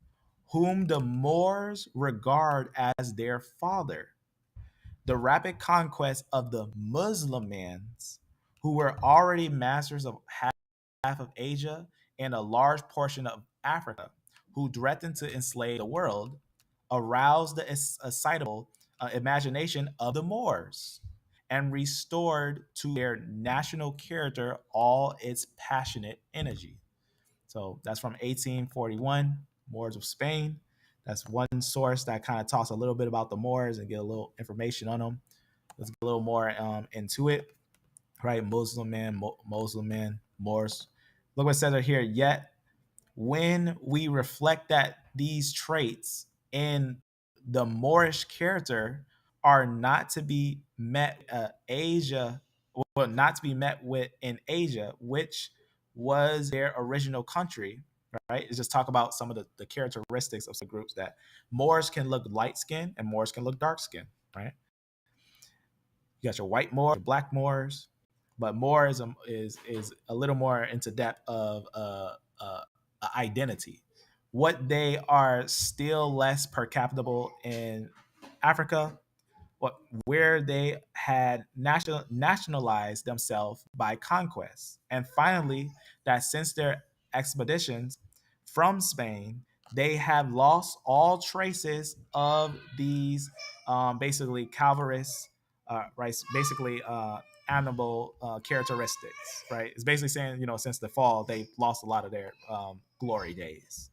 whom the Moors regard as their father. The rapid conquest of the Muslimans, who were already masters of half of Asia and a large portion of Africa, who threatened to enslave the world, aroused the excitable imagination of the Moors and restored to their national character all its passionate energy. So that's from 1841, Moors of Spain. That's one source that kind of talks a little bit about the Moors and get a little information on them. Let's get a little more into it. Right, Muslim man, Moors. Look what it says right here. Yet, when we reflect that these traits in the Moorish character are not to be met Asia, well, not to be met with in Asia, which was their original country, right? It's just talk about some of the characteristics of some groups that Moors can look light skinned and Moors can look dark skinned, right? You got your white Moors, your black Moors, but Moor is a little more into depth of identity. What they are still less percapitable in Africa, where they had nationalized themselves by conquest, and finally that since their expeditions from Spain, they have lost all traces of these basically calvarist, right? Basically animal characteristics, right? It's basically saying, since the fall, they lost a lot of their glory days.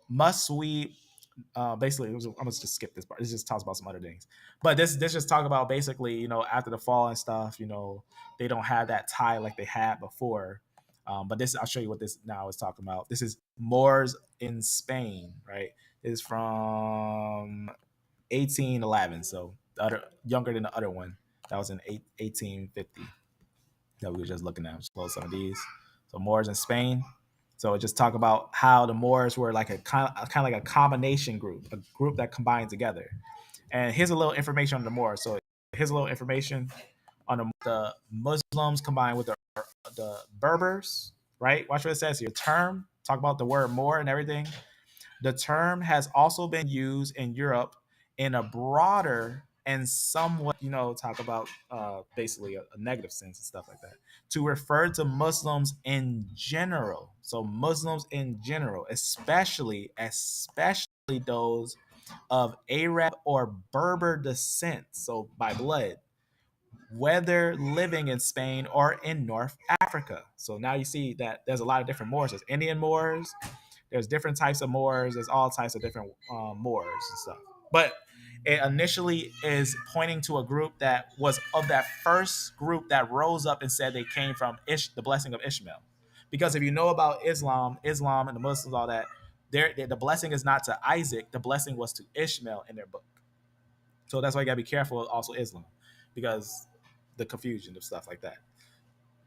Must we basically I'm gonna just skip this part. This just talks about some other things, but this just talk about basically after the fall and stuff, they don't have that tie like they had before. But this, I'll show you what this now is talking about. This is Moors in Spain, right? This is from 1811, so the other younger than the other one that was in 1850 that we were just looking at. Just close some of these. So Moors in Spain. So it just talk about how the Moors were like a kind of like a combination group, a group that combined together. And here's a little information on the Moors. So here's a little information on the Muslims combined with the Berbers, right? Watch what it says here. Term, talk about the word Moor and everything. The term has also been used in Europe in a broader and somewhat, talk about basically a negative sense and stuff like that, to refer to Muslims in general. So Muslims in general, especially those of Arab or Berber descent, so by blood, whether living in Spain or in North Africa. So now you see that there's a lot of different Moors. There's Indian Moors, there's different types of Moors, there's all types of different Moors and stuff. But it initially is pointing to a group that was of that first group that rose up and said they came from the blessing of Ishmael. Because if you know about Islam and the Muslims, all that, the blessing is not to Isaac, the blessing was to Ishmael in their book. So that's why you gotta be careful also Islam, because the confusion of stuff like that.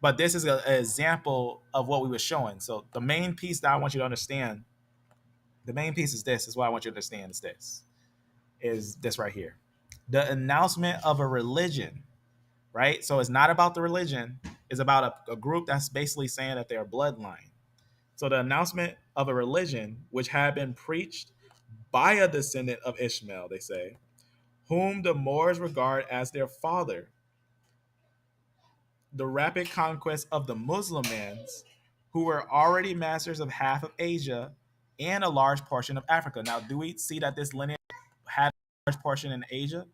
But this is an example of what we were showing. So the main piece that I want you to understand, the main piece is this, is what I want you to understand is this right here. The announcement of a religion, right? So it's not about the religion, it's about a group that's basically saying that they're a bloodline. So the announcement of a religion which had been preached by a descendant of Ishmael, they say, whom the Moors regard as their father. The rapid conquest of the Muslimans, who were already masters of half of Asia and a large portion of Africa. Now, do we see that this lineage had a large portion in Asia?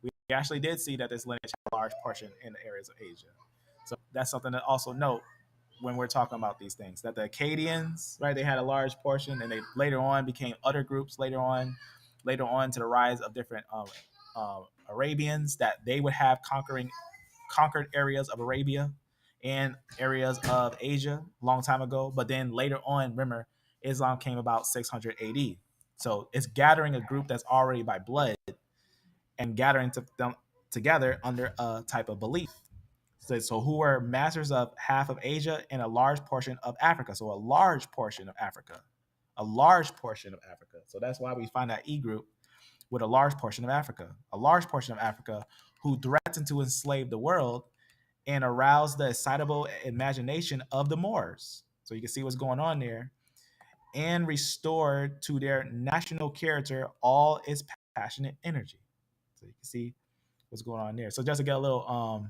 We actually did see that this lineage had a large portion in the areas of Asia. So that's something to also note when we're talking about these things, that the Akkadians, right, they had a large portion, and they later on became other groups later on to the rise of different Arabians, that they would have conquered areas of Arabia and areas of Asia a long time ago. But then later on, remember, Islam came about 600 AD. So it's gathering a group that's already by blood and gathering them together under a type of belief. So who were masters of half of Asia and a large portion of Africa. So a large portion of Africa. A large portion of Africa. So that's why we find that E group with a large portion of Africa. A large portion of Africa who threatened to enslave the world and arouse the excitable imagination of the Moors. So you can see what's going on there. And restored to their national character all its passionate energy. So you can see what's going on there. So just to get a little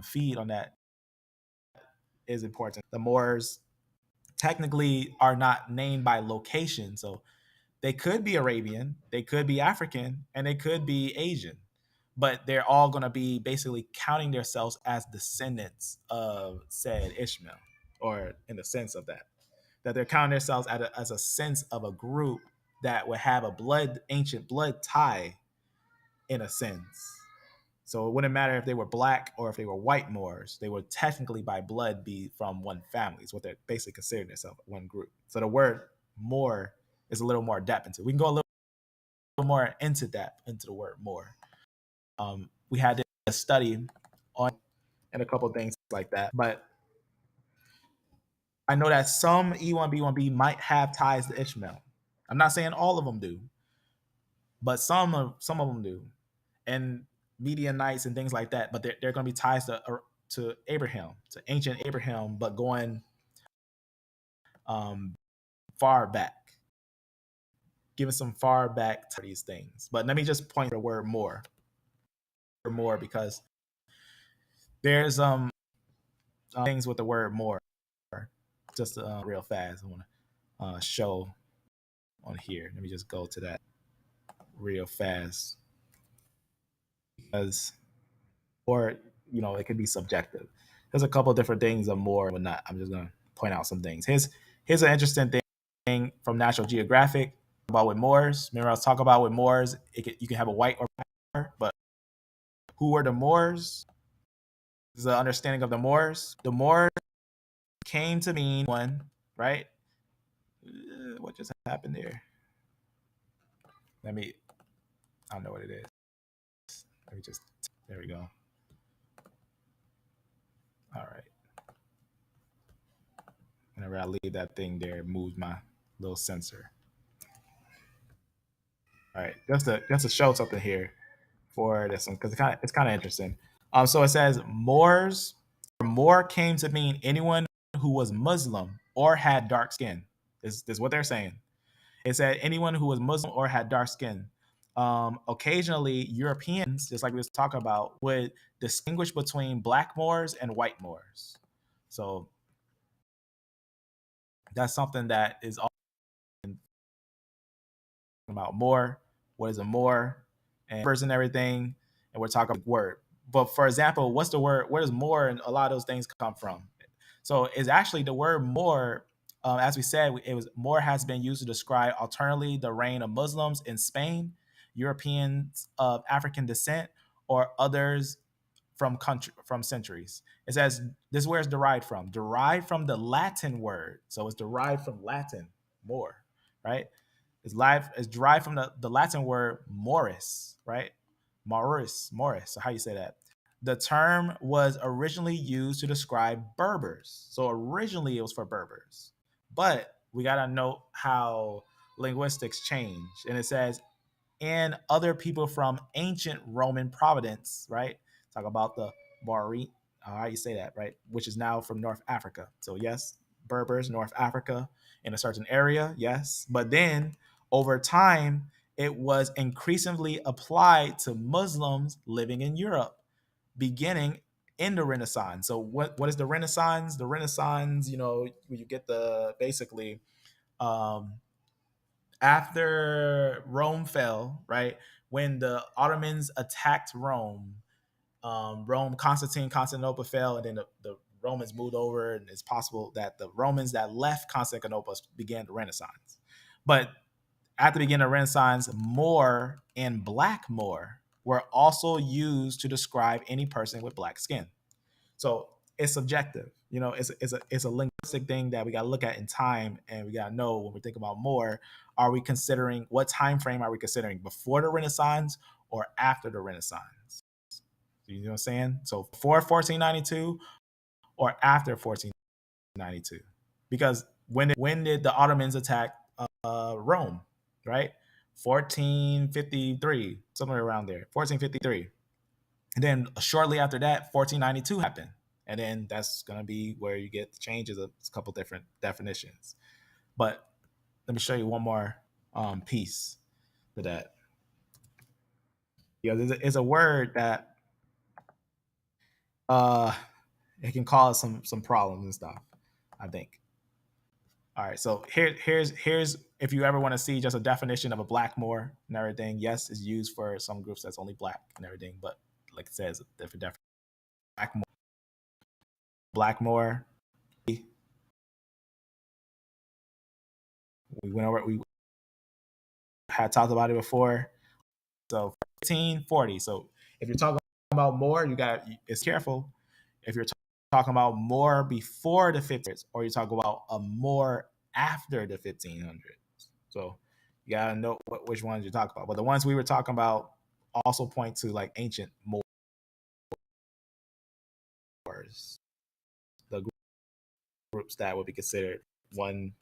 feed on that is important. The Moors technically are not named by location. So they could be Arabian, they could be African, and they could be Asian. But they're all going to be basically counting themselves as descendants of said Ishmael, or in the sense of that they're counting themselves as a sense of a group that would have a ancient blood tie in a sense. So it wouldn't matter if they were black or if they were white Moors. They would technically by blood be from one family. Is what they're basically considering themselves one group. So the word Moor is a little more depth into. We can go a little more into depth into the word Moor. We had a study on and a couple of things like that, but I know that some E1B1B might have ties to Ishmael. I'm not saying all of them do, but some of them do, and Midianites and things like that. But they're going to be ties to Abraham, to ancient Abraham, but going far back, giving some far back to these things. But let me just point to the word more, because there's things with the word more. Just real fast, I want to show on here. Let me just go to that. real fast because, or it could be subjective. There's a couple different things of more and whatnot. I'm just gonna point out some things. Here's an interesting thing from National Geographic about with Moors. Remember I was talking about with Moors, you can have a white or black, but who were the Moors? This is the understanding of the Moors. The Moors came to mean one, right? What just happened there? I don't know what it is. Let me just, there we go. All right. Whenever I leave that thing there, it moves my little sensor. All right, just to show something here for this one because it's kind of interesting. So it says Moors, Moor came to mean anyone who was Muslim or had dark skin. This is what they're saying. It said anyone who was Muslim or had dark skin. Occasionally, Europeans, just like we was talking about, would distinguish between black Moors and white Moors. So that's something that is all about Moor. What is a Moor and numbers and everything, and we're talking word. But for example, what's the word? Where does Moor and a lot of those things come from? So it's actually the word Moor. As we said, it was Moor has been used to describe alternately the reign of Muslims in Spain, Europeans of African descent, or others from centuries. It says this is where it's derived from the Latin word. So it's derived from Latin, Moor, right? It's derived from the Latin word moris, right? Morris. So how you say that? The term was originally used to describe Berbers. So originally it was for Berbers, but we gotta note how linguistics change, and it says and other people from ancient Roman Providence, right? Talk about the Mari, how you say that, right? Which is now from North Africa. So yes, Berbers, North Africa, in a certain area, yes. But then over time, it was increasingly applied to Muslims living in Europe, beginning in the Renaissance. So what is the Renaissance? The Renaissance, you get the basically um, after Rome fell, right? When the Ottomans attacked Rome, Constantinople fell, and then the Romans moved over, and it's possible that the Romans that left Constantinople began the Renaissance. But at the beginning of the Renaissance, Moor and Black Moor were also used to describe any person with black skin. So it's subjective. It's a linguistic thing that we got to look at in time, and we got to know when we think about Moor, are we considering what time frame are we considering before the Renaissance or after the Renaissance? You know what I'm saying? So before 1492 or after 1492? Because when did the Ottomans attack Rome? Right, 1453, somewhere around there, 1453. And then shortly after that, 1492 happened. And then that's going to be where you get the changes of a couple different definitions. But let me show you one more piece to that. It's a word that it can cause some problems and stuff, I think. All right, so here's if you ever want to see just a definition of a black Moor and everything. Yes, it's used for some groups that's only black and everything, but like it says, different black Moor. We had talked about it before. So 1540. So if you're talking about Moor, it's careful. If you're talking about Moor before the 1500s, or you talk about a Moor after the 1500s. So you gotta know which ones you're talking about. But the ones we were talking about also point to like ancient Moors, the groups that would be considered one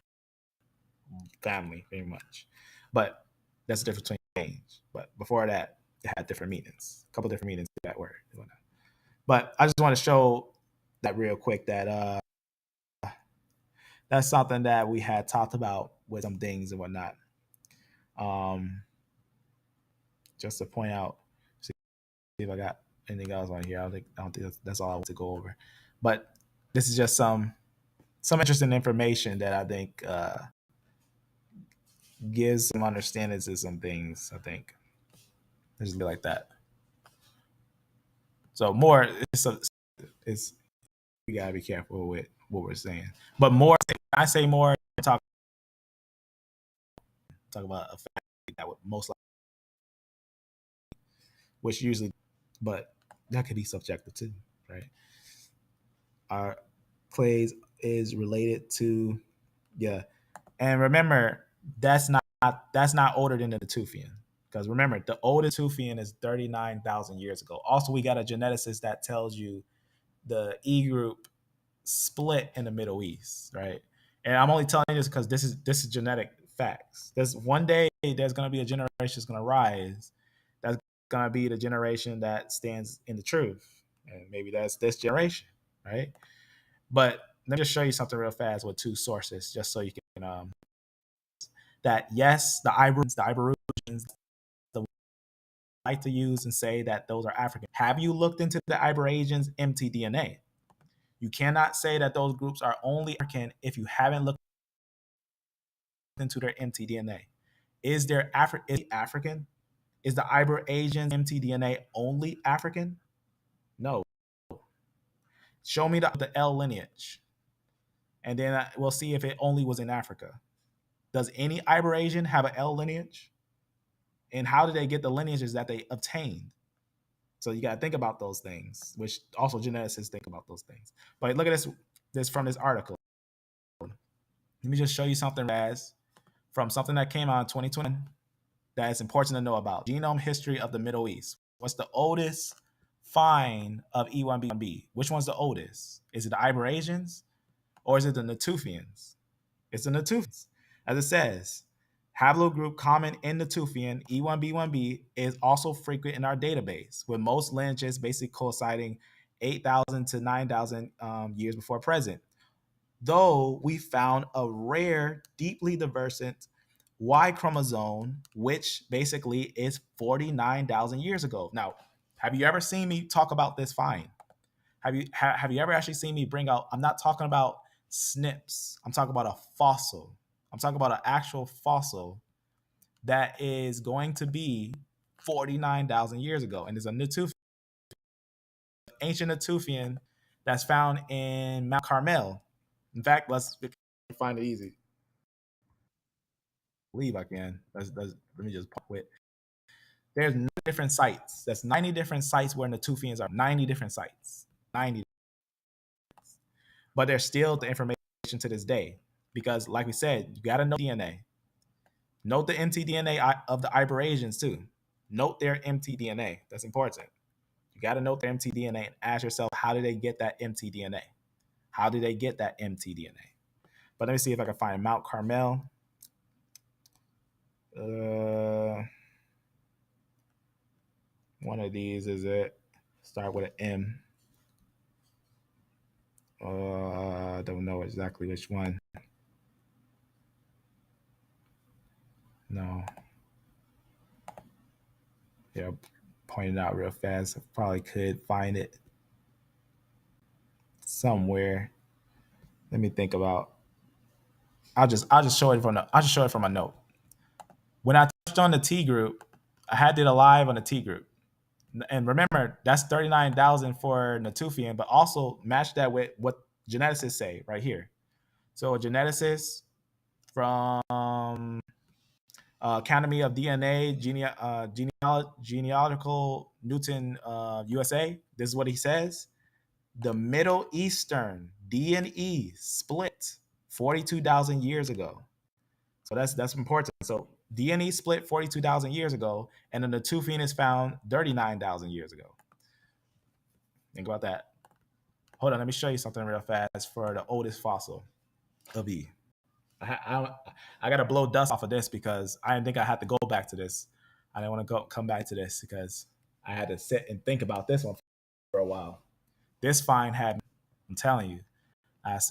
family, very much. But that's the difference between change. But before that, it had different meanings, a couple different meanings to that word. But I just want to show that real quick that that's something that we had talked about with some things and whatnot. Just to point out, see if I got anything else on here. I don't think that's all I want to go over. But this is just some interesting information that I think gives some understanding to some things, I think. Let's just be like that. So more, it's we gotta be careful with what we're saying. But more, I say more, talk about a fact that would most likely, which usually, but that could be subjective too, right? Our clays is related to, yeah, and remember that's not older than the Natufian, because remember the oldest Natufian is 39,000 years ago. Also, we got a geneticist that tells you the E group split in the Middle East, right? And I'm only telling you this because this is genetic facts. There's one day there's going to be a generation that's going to rise that's going to be the generation that stands in the truth, and maybe that's this generation, right? But let me just show you something real fast with two sources, just so you can that yes, the Iberusians, the like to use and say that those are African. Have you looked into the Iberasians MTDNA? You cannot say that those groups are only African if you haven't looked into their MTDNA. Is there African? Is the Iberasian MTDNA only African? No. Show me the L lineage, and then we'll see if it only was in Africa. Does any Iberasian have an L lineage? And how did they get the lineages that they obtained? So you got to think about those things, which also geneticists think about those things. But look at this from this article. Let me just show you something as from something that came out in 2020 that is important to know about. Genome history of the Middle East. What's the oldest find of E1B1B? Which one's the oldest? Is it the Iberasians or is it the Natufians? It's the Natufians. As it says, haplogroup common in Natufian E1B1B is also frequent in our database, with most lineages basically coinciding 8,000 to 9,000 years before present. Though we found a rare, deeply divergent Y chromosome, which basically is 49,000 years ago. Now, have you ever seen me talk about this find? Have you ever actually seen me bring out? I'm not talking about SNPs. I'm talking about a fossil. I'm talking about an actual fossil that is going to be 49,000 years ago, and it's a Natufian, ancient Natufian that's found in Mount Carmel. In fact, let's find it easy. I believe I can. Let me just quit. There's 90 different sites. That's 90 different sites where Natufians are. 90 different sites. 90. But there's still the information to this day because, like we said, you got to know DNA. Note the mtDNA of the Iberasians too. Note their mtDNA. That's important. You got to note their mtDNA and ask yourself, how did they get that mtDNA? How did they get that mtDNA? But let me see if I can find Mount Carmel. One of these is it. Start with an M. I don't know exactly which one. No. Yeah, point it out real fast. I probably could find it somewhere. Let me think about. I'll just show it from my note. When I touched on the T group, I had it alive on the T group. And remember, that's 39,000 for Natufian, but also match that with what geneticists say right here. So a geneticist from Academy of DNA, Genealogical Newton, USA. This is what he says. The Middle Eastern D&E split 42,000 years ago. So that's important. So D&E split 42,000 years ago, and then the Natufian is found 39,000 years ago. Think about that. Hold on, let me show you something real fast for the oldest fossil of E. I got to blow dust off of this because I didn't think I had to go back to this. I didn't want to come back to this because I had to sit and think about this one for a while. This find had, I'm telling you,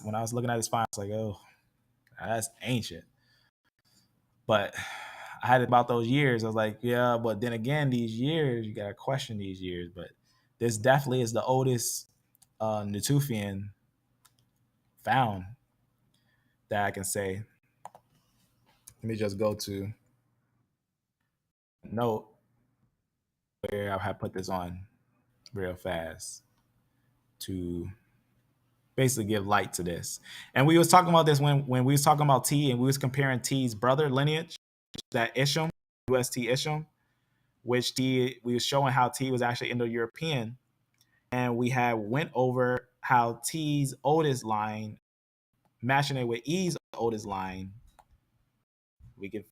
when I was looking at this find, I was like, oh, that's ancient. But I had about those years. I was like, yeah, but then again, these years, you got to question these years. But this definitely is the oldest Natufian found that I can say. Let me just go to Note where I have put this on real fast to basically give light to this. And we was talking about this when we was talking about T, and we was comparing T's brother lineage, that Isham, UST Isham, which we was showing how T was actually Indo-European, and we had went over how T's oldest line matching it with E's oldest line, we get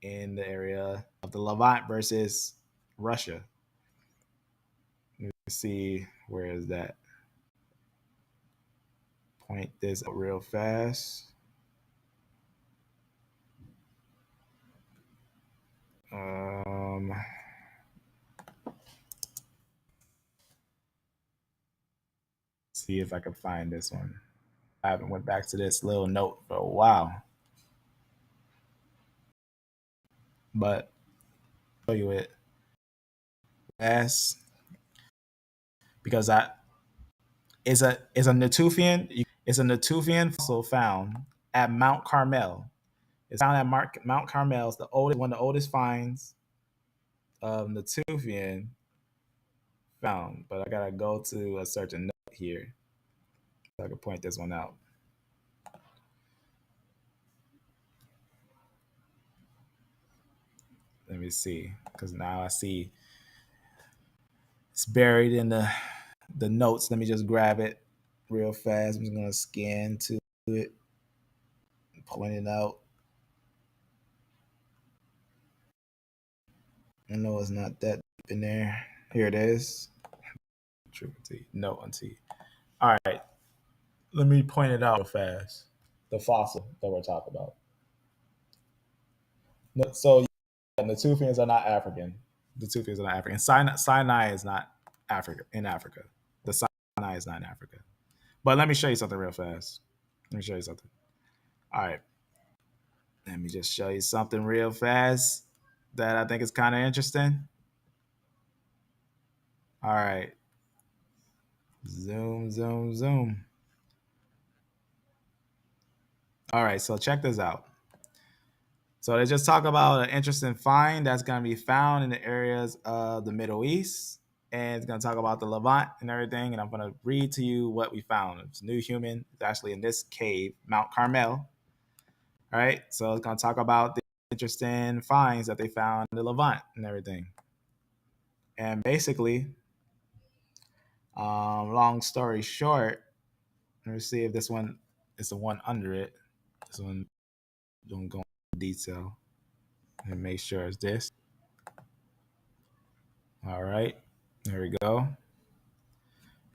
in the area of the Levant versus Russia. Let me see, where is that? Point this out real fast. See if I can find this one. I haven't went back to this little note for a while, but I'll show you it as because it's a Natufian. It's a Natufian fossil found at Mount Carmel. It's found at Mount Carmel. It's one of the oldest finds of Natufian found. But I gotta go to a certain note here so I can point this one out. Let me see, because now I see it's buried in the notes. Let me just grab it real fast. I'm just gonna scan to it, point it out. I know it's not that deep in there. Here it is. Triple T. Note on T. All right. Let me point it out real fast. The fossil that we're talking about. So the Natufians are not African. The Natufians are not African. Sinai is not Africa in Africa. The Sinai is not in Africa. But let me show you something real fast. Let me show you something. All right. Let me just show you something real fast that I think is kind of interesting. All right. Zoom, zoom, zoom. All right, so check this out. So they just talk about an interesting find that's going to be found in the areas of the Middle East. And it's going to talk about the Levant and everything. And I'm going to read to you what we found. It's new human. It's actually in this cave, Mount Carmel. All right, so it's going to talk about the interesting finds that they found in the Levant and everything. And basically, long story short, let me see if this one is the one under it. This one don't go into detail. And make sure it's this. All right, there we go.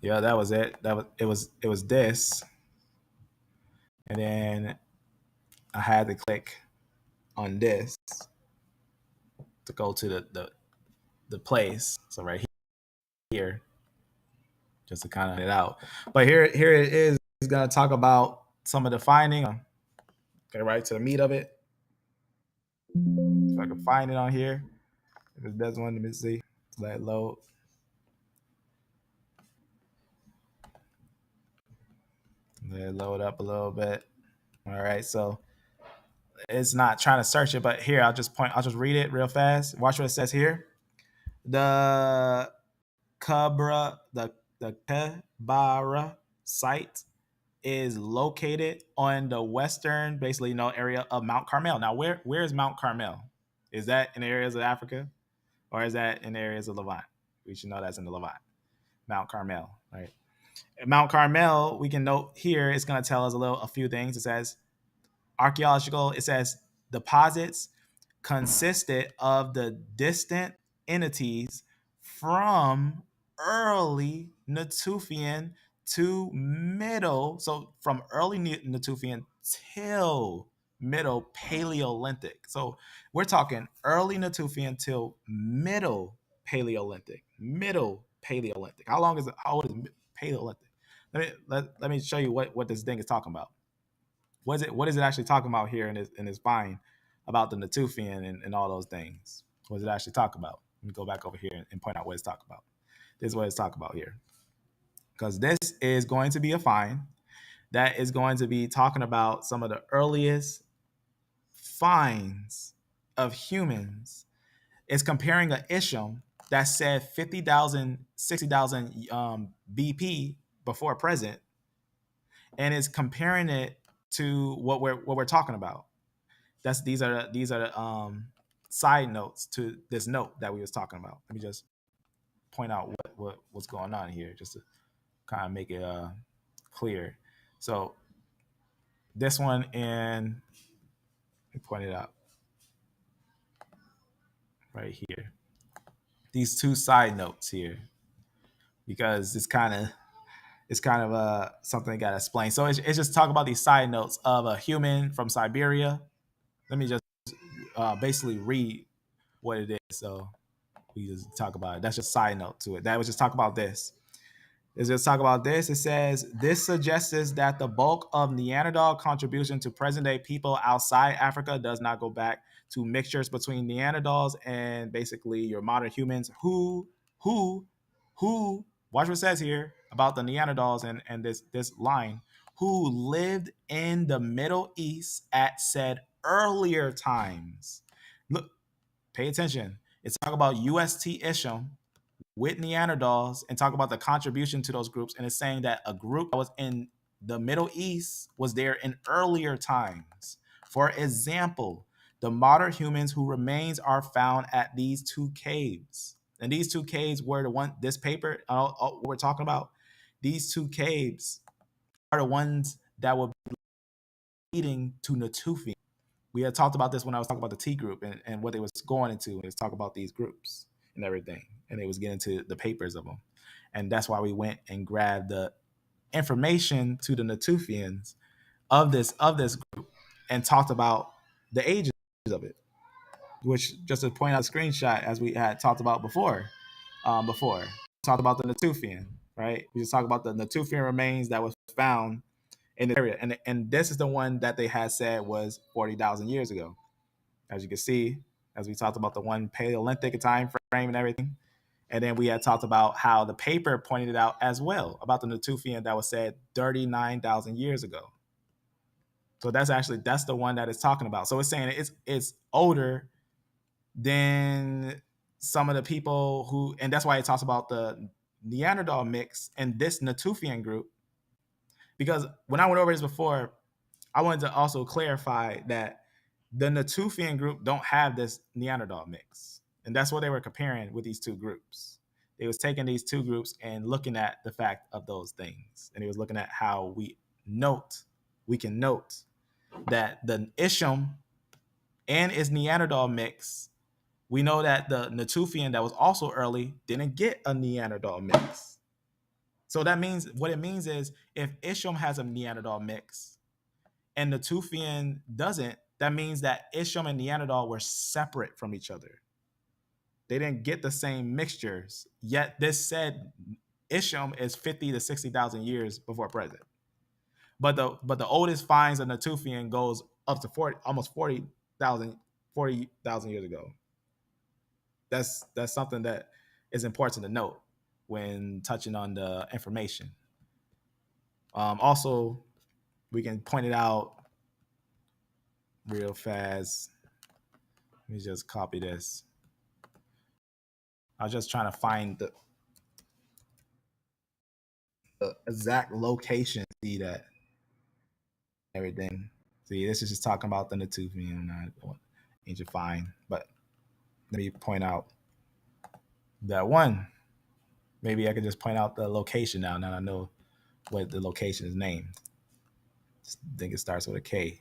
Yeah, that was it. It was this, and then I had to click on this to go to the place. So right here, just to kind of it out. But here it is. He's gonna talk about some of the finding. Okay, right to the meat of it. If I can find it on here, if it does one, let me see. Let it load. Let it load up a little bit. All right, so it's not trying to search it, but here I'll just read it real fast. Watch what it says here. The Kebara site is located on the western, basically, area of Mount Carmel. Now, where is Mount Carmel? Is that in the areas of Africa, or is that in the areas of Levant? We should know that's in the Levant. Mount Carmel, right? At Mount Carmel, we can note here, it's going to tell us a few things. It says archaeological. It says deposits consisted of the distant entities from early Natufian to middle, so from early Natufian till middle Paleolithic. So we're talking early Natufian till middle Paleolithic. Middle Paleolithic. How old is Paleolithic? Let me show you what this thing is talking about. What is it actually talking about here in this vine about the Natufian and all those things? What does it actually talk about? Let me go back over here and point out what it's talking about. This is what it's talking about here. Because this is going to be a find that is going to be talking about some of the earliest finds of humans. It's comparing an Isham that said 50,000, 60,000 BP before present, and is comparing it to what we're talking about. These are side notes to this note that we was talking about. Let me just point out what's going on here, just to kind of make it clear. So this one, and let me point it out right here. These two side notes here, because it's kind of something I gotta explain. So it's just talk about these side notes of a human from Siberia. Let me just basically read what it is. So we just talk about it. That's just a side note to it. That was just talk about this. Is just talk about this. It says this suggests that the bulk of Neanderthal contribution to present-day people outside Africa does not go back to mixtures between Neanderthals and basically your modern humans who watch what it says here about the Neanderthals and this line, who lived in the Middle East at said earlier times. Look, pay attention. It's talk about UST Isham with Neanderthals and talk about the contribution to those groups. And it's saying that a group that was in the Middle East was there in earlier times. For example, the modern humans who remains are found at these two caves. And these two caves were the one, this paper, what we're talking about, these two caves are the ones that were leading to Natufian. We had talked about this when I was talking about the T group and what they was going into. It was talk about these groups and everything. And they was getting to the papers of them. And that's why we went and grabbed the information to the Natufians of this group and talked about the ages of it, which, just to point out a screenshot, as we had talked about before, talked about the Natufian, right? We just talked about the Natufian remains that was found in the area. And this is the one that they had said was 40,000 years ago. As you can see, as we talked about the one Paleolithic time frame and everything. And then we had talked about how the paper pointed it out as well, about the Natufian that was said 39,000 years ago. So that's the one that it's talking about. So it's saying it's older than some of the people who, and that's why it talks about the Neanderthal mix and this Natufian group. Because when I went over this before, I wanted to also clarify that the Natufian group don't have this Neanderthal mix. And that's what they were comparing with these two groups. They was taking these two groups and looking at the fact of those things. And he was looking at how we can note that the Isham and its Neanderthal mix, we know that the Natufian that was also early didn't get a Neanderthal mix. So that means, what it means is, if Isham has a Neanderthal mix and Natufian doesn't, that means that Isham and Neanderthal were separate from each other. They didn't get the same mixtures, yet this said Isham is 50 to 60,000 years before present. But the oldest finds of Natufian goes up to almost 40,000 years ago. That's something that is important to note when touching on the information. Also, we can point it out real fast. Let me just copy this. I was just trying to find the exact location. See that everything. See, this is just talking about the Natufian, not ancient find. But let me point out that one. Maybe I could just point out the location now. Now I know what the location is named. I think it starts with a K.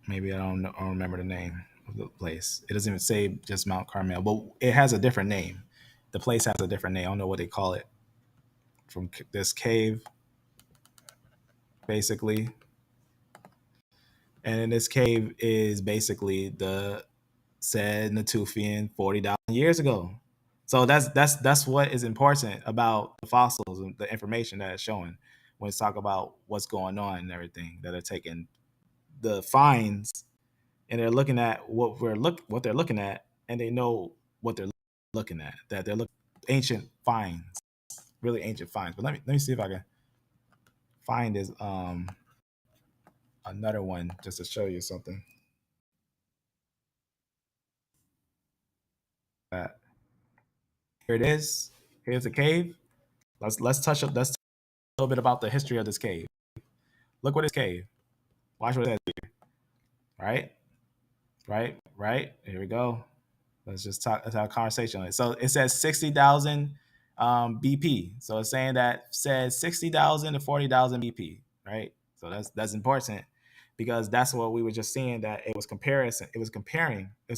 Maybe I don't remember the name of the place. It doesn't even say just Mount Carmel, but it has a different name. The place has a different name. I don't know what they call it. From this cave, basically. And in this cave is basically the said Natufian 40,000 years ago. So that's what is important about the fossils and the information that it's showing when it's talking about what's going on and everything, that are taking the finds and they're looking at what they're looking at, and they know what they're looking at, that they're looking ancient finds, really ancient finds. But let me see if I can find this another one just to show you something. Here it is. Here's the cave. Let's touch a little bit about the history of this cave. Look what this cave. Watch what it says here. Right. Here we go. Let's just talk. Let's have a conversation on it. So it says 60,000 BP. So it's saying that says 60,000 to 40,000 BP. Right. So that's important because that's what we were just seeing, that it was comparison. It was comparing a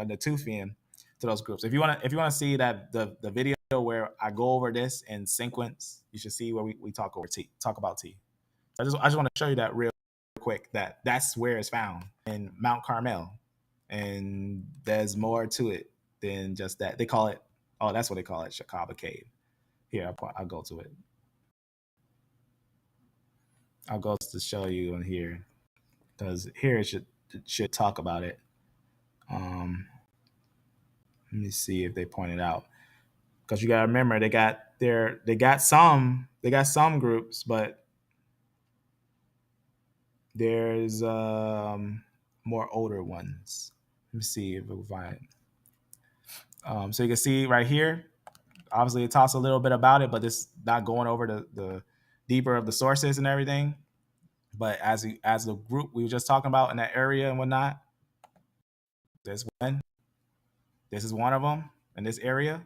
Natufian to those groups. If you want to see that the video where I go over this in sequence, you should see where we talk about T. I just want to show you that real quick, that's where it's found in Mount Carmel. And there's more to it than just that. They call it, that's what they call it, Shakaba Cave. Here, I'll go to it. I'll go to show you on here because here it should talk about it. Let me see if they point it out, because you gotta remember they got some groups, but there's more older ones. Let me see if we can find it. So you can see right here, obviously it talks a little bit about it, but it's not going over the deeper of the sources and everything. But as the group we were just talking about in that area and whatnot, this is one of them in this area,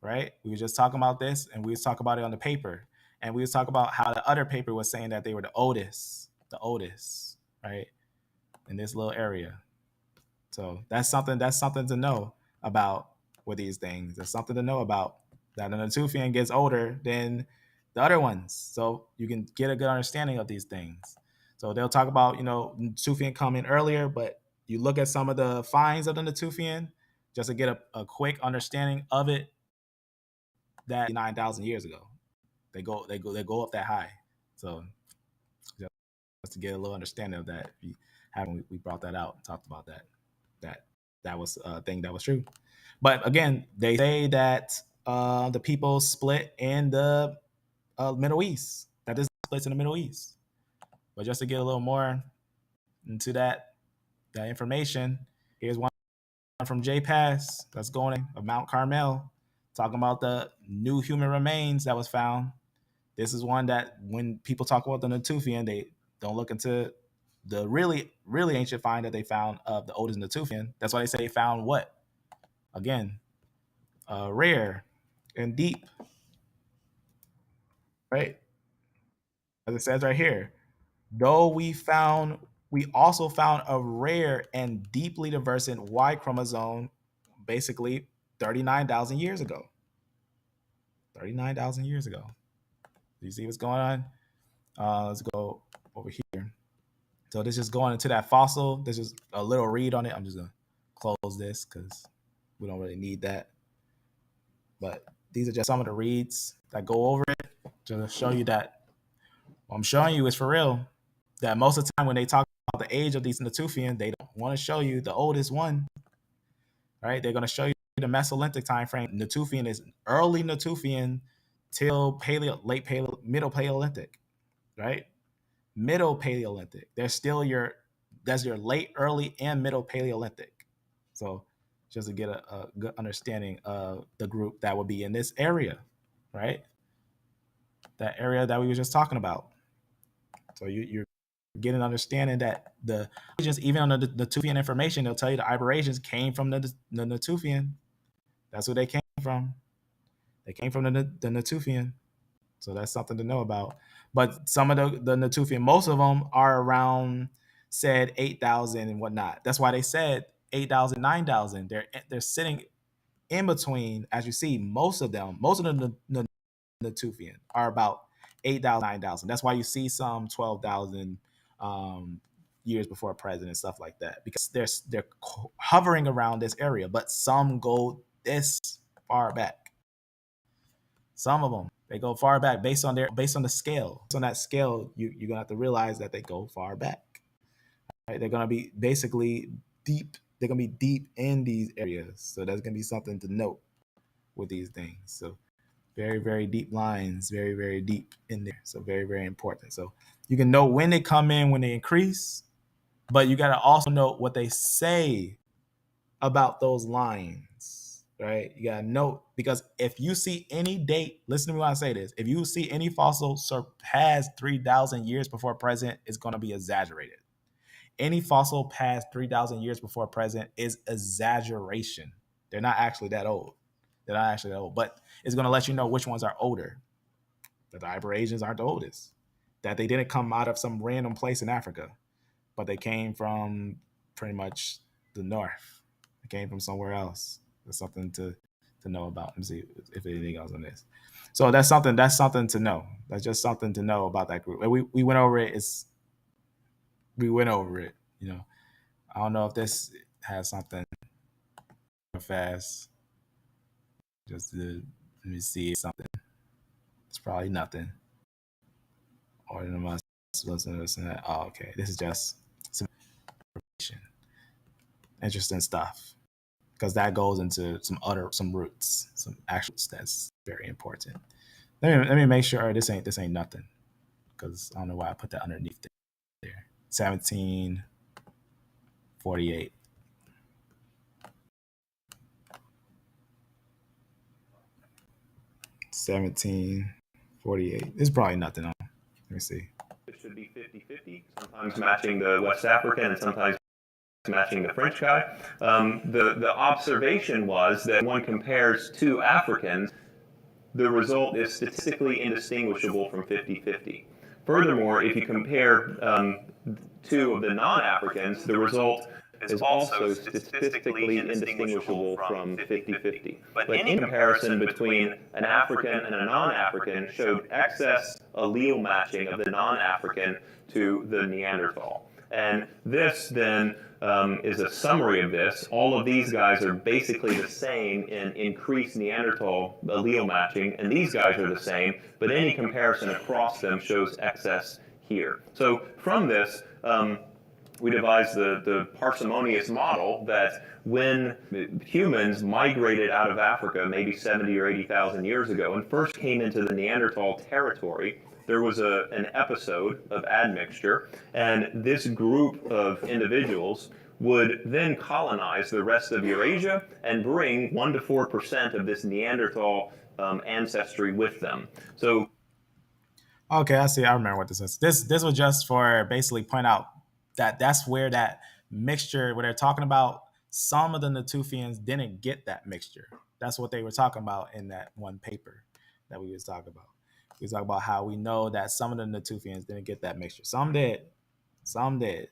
right? We were just talking about this, and we was talking about it on the paper, and we was talking about how the other paper was saying that they were the oldest, right, in this little area. So that's something to know about with these things. There's something to know about that. The Natufian gets older than the other ones, so you can get a good understanding of these things. So they'll talk about Natufian coming earlier, but you look at some of the finds of the Natufian just to get a quick understanding of it. That 9,000 years ago, they go up that high. So just to get a little understanding of that, we brought that out and talked about that was a thing that was true. But again, they say that the people split in the Middle East. That this splits in the Middle East. But just to get a little more into that information, here's one from JPass that's going of Mount Carmel, talking about the new human remains that was found. This is one that when people talk about the Natufian, they don't look into the really, really ancient find that they found of the oldest Natufian. That's why they say they found what? Again, rare and deep, right? As it says right here, though we also found a rare and deeply divergent Y chromosome, basically 39,000 years ago. 39,000 years ago. You see what's going on? Let's go over here. So this is going into that fossil. This is a little read on it. I'm just gonna close this because we don't really need that. But these are just some of the reads that go over it to show you that what I'm showing you is for real. That most of the time when they talk about the age of these Natufian, they don't want to show you the oldest one. Right? They're going to show you the Mesolithic time frame. Natufian is early Natufian till Middle Paleolithic, right? Middle Paleolithic. That's your late, early, and Middle Paleolithic. So just to get a good understanding of the group that would be in this area, right? That area that we were just talking about. So you're getting an understanding that the regions, even on the Natufian information, they'll tell you the Iberasians came from the Natufian. That's where they came from. They came from the Natufian. So that's something to know about. But some of the Natufian, most of them are around said 8,000 and whatnot. That's why they said 8,000, 9,000. They're sitting in between, as you see, most of the Natufian are about 8,000, 9,000. That's why you see some 12,000 years before present and stuff like that, because they're hovering around this area, but some go this far back. Some of them, they go far back based on the scale. So on that scale, you're gonna have to realize that they go far back. Right? They're gonna be basically deep. They're gonna be deep in these areas. So that's gonna be something to note with these things. So very, very deep lines, very, very deep in there. So very, very important. So You can know when they come in, when they increase, but you got to also know what they say about those lines, right? You got to note, because if you see any date, listen to me when I say this, if you see any fossil surpass 3,000 years before present, it's going to be exaggerated. Any fossil past 3,000 years before present is exaggeration. They're not actually that old. They're not actually that old, but it's going to let you know which ones are older. That the Iberasians aren't the oldest. That they didn't come out of some random place in Africa, but they came from pretty much the north. They came from somewhere else. There's something to know about. Let me see if anything else on this. So that's something to know. That's just something to know about that group. And we went over it. We went over it. You know, I don't know if this has something fast. Just to, let me see something. It's probably nothing. Or the must listen to that. Oh, okay. This is just some information. Interesting stuff. Because that goes into some roots, some actuals that's very important. Let me make sure this ain't nothing. Because I don't know why I put that underneath there. 1748. This is probably nothing. Let me see. It should be 50-50, sometimes matching the West African and sometimes matching the French guy. The observation was that when one compares two Africans, the result is statistically indistinguishable from 50-50. Furthermore, if you compare two of the non-Africans, the result is also statistically indistinguishable from 50-50. But any comparison between an African and a non-African showed excess allele matching of the non-African to the Neanderthal. And this then is a summary of this. All of these guys are basically the same in increased Neanderthal allele matching, and these guys are the same, but any comparison across them shows excess here. So from this, we devised the parsimonious model that when humans migrated out of Africa maybe 70 or 80,000 years ago and first came into the Neanderthal territory, there was an episode of admixture, and this group of individuals would then colonize the rest of Eurasia and bring 1 to 4% of this Neanderthal ancestry with them. So, okay, I see. I remember what this is. This was just for basically point out that that's where that mixture, where they're talking about some of the Natufians didn't get that mixture. That's what they were talking about in that one paper that we was talking about. We talk about how we know that some of the Natufians didn't get that mixture. Some did, some did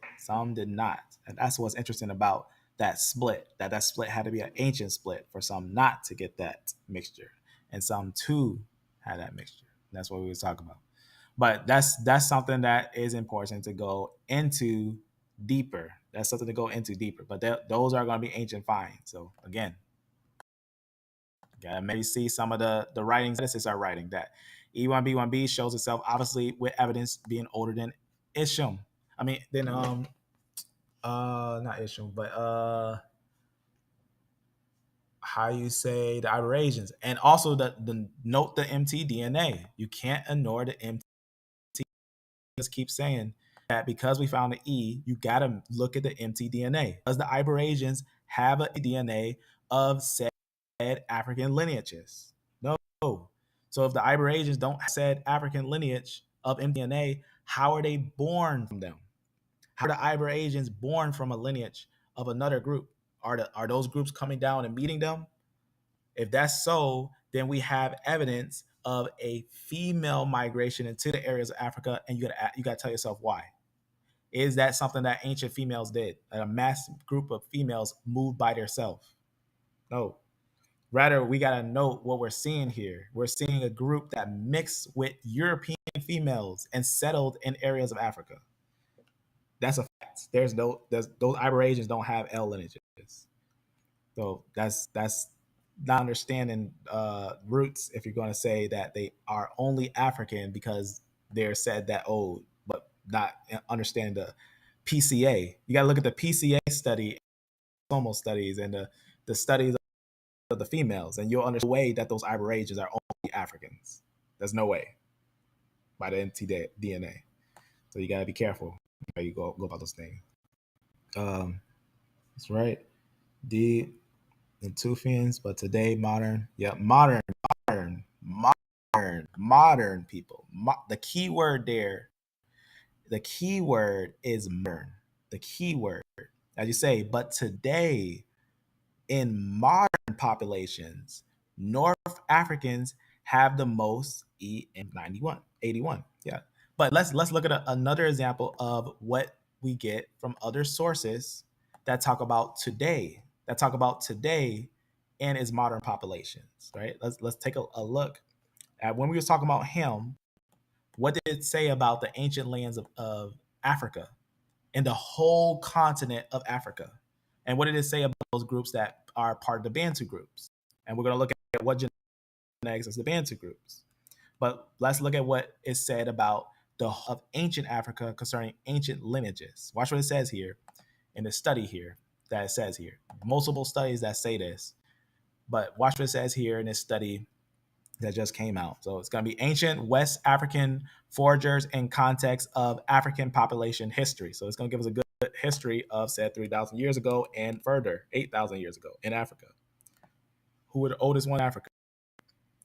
not. And that's what's interesting about that split, that split had to be an ancient split for some not to get that mixture and some to have that mixture. That's what we was talking about. But that's something that is important to go into deeper. That's something to go into deeper. But those are going to be ancient finds. So again, you gotta maybe see some of the writings. This is our writing that E1B1B shows itself obviously with evidence being older than Isham. I mean, then not Isham, but how you say the Iberasians, and also the note the MTDNA. You can't ignore the MT. Just keep saying that because we found the E, you gotta look at the MTDNA. Does the Iberasians have a DNA of said African lineages? No. So if the Iberasians don't have said African lineage of MTDNA, how are they born from them? How are the Iberasians born from a lineage of another group? Are those groups coming down and meeting them? If that's so, then we have evidence of a female migration into the areas of Africa, and you gotta tell yourself why. Is that something that ancient females did? That a mass group of females moved by themselves? No. Rather, we gotta note what we're seeing here. We're seeing a group that mixed with European females and settled in areas of Africa. That's a fact. Those Iberasians don't have L lineages. So that's not understanding roots if you're going to say that they are only African because they're said that old, but not understand the PCA. You got to look at the PCA study, almost studies, and the studies of the females, and you'll understand the way that those Iberasians are only Africans. There's no way by the MTDNA. So you gotta be careful how you go about those things. That's right. The Natufians, but today modern. Yeah, modern people. The key word there. The key word is modern. The key word, as you say, but today in modern populations, North Africans have the most EM91, 81. Yeah. But let's look at another example of what we get from other sources that talk about today, and its modern populations, right? Let's take a look at when we was talking about him. What did it say about the ancient lands of Africa and the whole continent of Africa? And what did it say about those groups that are part of the Bantu groups? And we're going to look at what genetics is the Bantu groups. But let's look at what is said about of ancient Africa concerning ancient lineages. Watch what it says here in the study here that it says here. Multiple studies that say this, but watch what it says here in this study that just came out. So it's going to be ancient West African foragers in context of African population history. So it's going to give us a good history of, said, 3,000 years ago and further, 8,000 years ago in Africa. Who were the oldest one in Africa?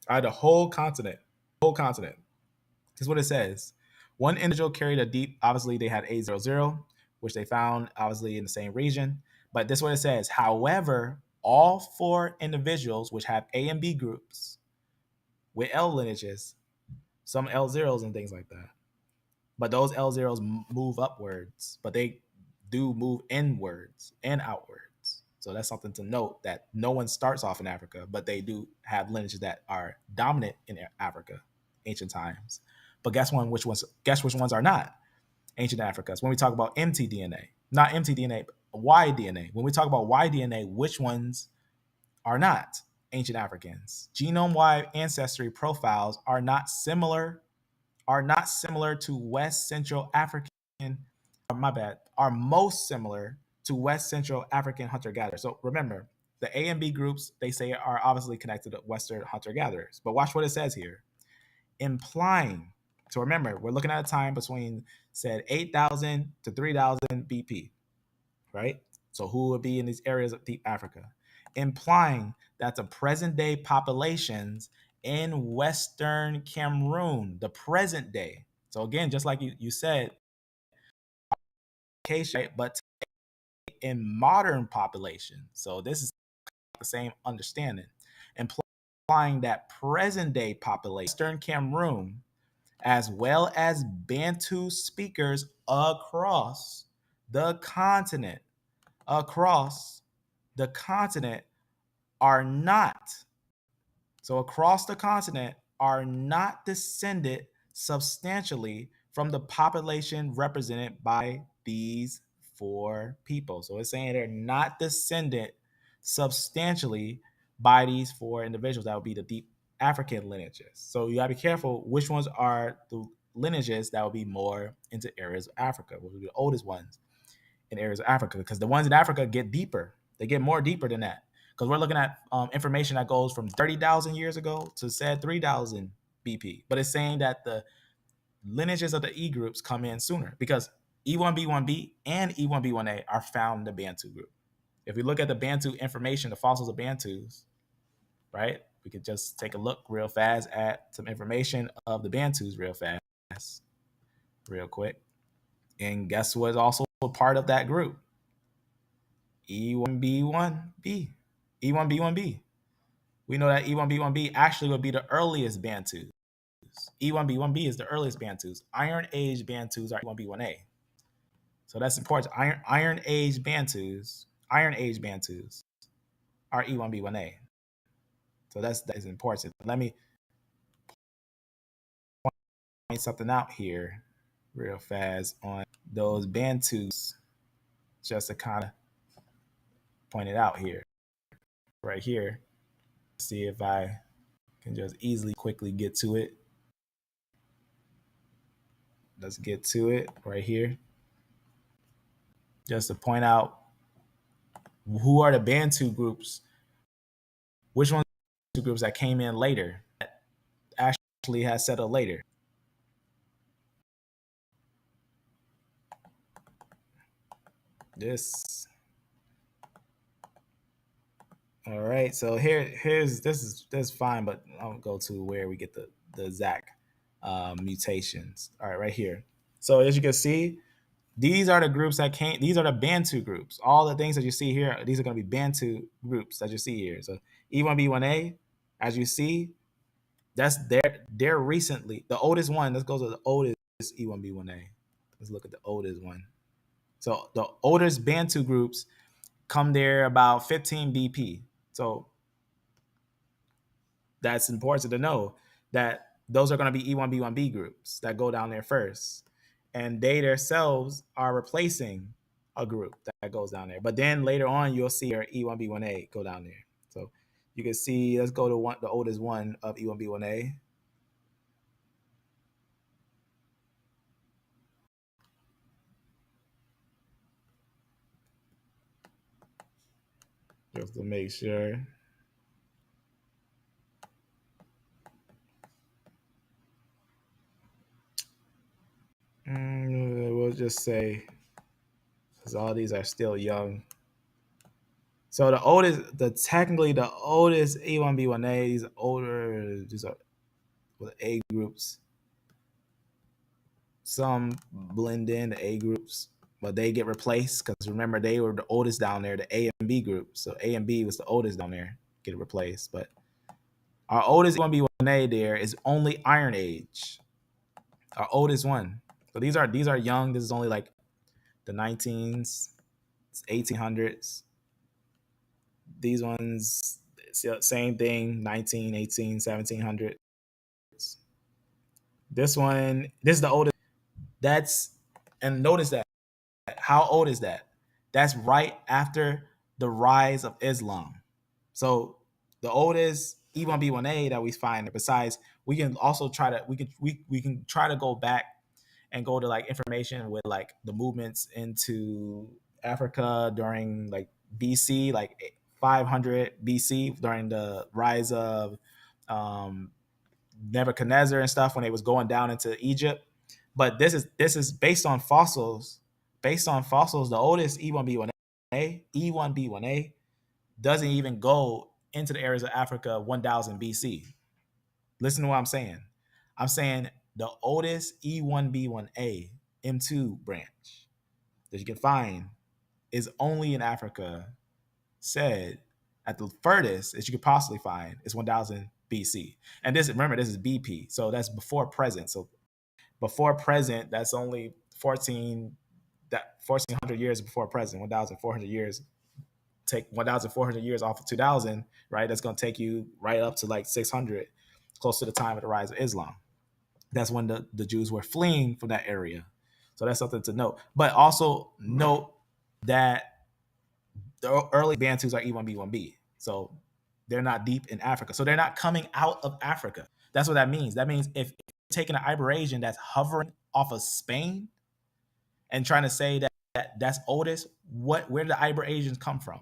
All right, the whole continent. This is what it says. One individual carried a deep, obviously they had A00, which they found obviously in the same region. But this is what it says. However, all 4 individuals, which have A and B groups with L lineages, some L0s and things like that. But those L0s move upwards, but they do move inwards and outwards. So that's something to note, that no one starts off in Africa, but they do have lineages that are dominant in Africa, ancient times. But guess which ones are not ancient Africa? When we talk about MTDNA, not MTDNA, but Y-DNA. When we talk about Y-DNA, which ones are not ancient Africans? Genome-wide ancestry profiles are not similar to West Central African, are most similar to West Central African hunter-gatherers. So remember, the A and B groups, they say, are obviously connected to Western hunter-gatherers. But watch what it says here. Implying, so remember, we're looking at a time between, said, 8,000 to 3,000 BP, right? So who would be in these areas of deep Africa? Implying that the present-day populations in Western Cameroon, the present day. So again, just like you said, but in modern population. So this is the same understanding, implying that present day population, Western Cameroon, as well as Bantu speakers across the continent, are not. So across the continent are not descended substantially from the population represented by these 4 people. So it's saying they're not descended substantially by these 4 individuals. That would be the deep African lineages. So you gotta be careful which ones are the lineages that would be more into areas of Africa, will be the oldest ones in areas of Africa, because the ones in Africa get deeper. They get more deeper than that. Because we're looking at information that goes from 30,000 years ago to, said, 3,000 BP. But it's saying that the lineages of the E groups come in sooner, because E1B1B and E1B1A are found in the Bantu group. If we look at the Bantu information, the fossils of Bantus, right? We could just take a look real fast at some information of the Bantus real quick. And guess what is also a part of that group? E1B1B. E1B1B. We know that E1B1B actually would be the earliest Bantus. E1B1B is the earliest Bantus. Iron Age Bantus are E1B1A. So that's important. Iron Age Bantus are E1B1A. So that is important. Let me point something out here real fast on those Bantus, just to kind of point it out here. Right here. See if I can just quickly get to it. Let's get to it right here. Just to point out who are the Bantu groups, which ones are the groups that came in later, that actually has settled later. this. All right, so here's this is fine, but I'll go to where we get the exact mutations. All right, right here. So as you can see, these are the groups that came. These are the Bantu groups. All the things that you see here, these are going to be Bantu groups that you see here. So E1B1A, as you see, that's they're recently the oldest one. Let's go to the oldest E1B1A. Let's look at the oldest one. So the oldest Bantu groups come there about 15 BP. So that's important to know that those are going to be E1B1B groups that go down there first. And they themselves are replacing a group that goes down there. But then later on, you'll see your E1B1A go down there. So you can see, let's go to the oldest one of E1B1A. Just to make sure. We'll just say, because all these are still young. So technically the oldest E1B1A, these are with A groups. Some blend in the A groups, but they get replaced because remember they were the oldest down there, the A and B group. So A and B was the oldest down there, get replaced. But our oldest E1B1A there is only Iron Age, our oldest one. So these are young. This is only like the 19s, 1800s. These ones, same thing, 19, 18, 1700s. This is the oldest. And notice that. How old is that? That's right after the rise of Islam. So the oldest E1B1A that we find, besides, we can also try to we can try to go back and go to like information with like the movements into Africa during like BC, like 500 BC, during the rise of Nebuchadnezzar and stuff when it was going down into Egypt. But this is based on fossils. Based on fossils, the oldest E1B1A doesn't even go into the areas of Africa 1000 BC. Listen to what I'm saying. I'm saying the oldest E1B1A M2 branch that you can find is only in Africa, said at the furthest that you could possibly find is 1000 BC. And this, remember, this is BP, so that's before present. So before present, that's only 1400 years before present. 1400 years. Take 1400 years off of 2000, right? That's going to take you right up to like 600, close to the time of the rise of Islam. That's when the Jews were fleeing from that area. So that's something to note. But also note that the early Bantus are E1B1B. So they're not deep in Africa. So they're not coming out of Africa. That's what that means. That means if you're taking an Iberasian that's hovering off of Spain and trying to say that that's oldest, where did the Iberasians come from?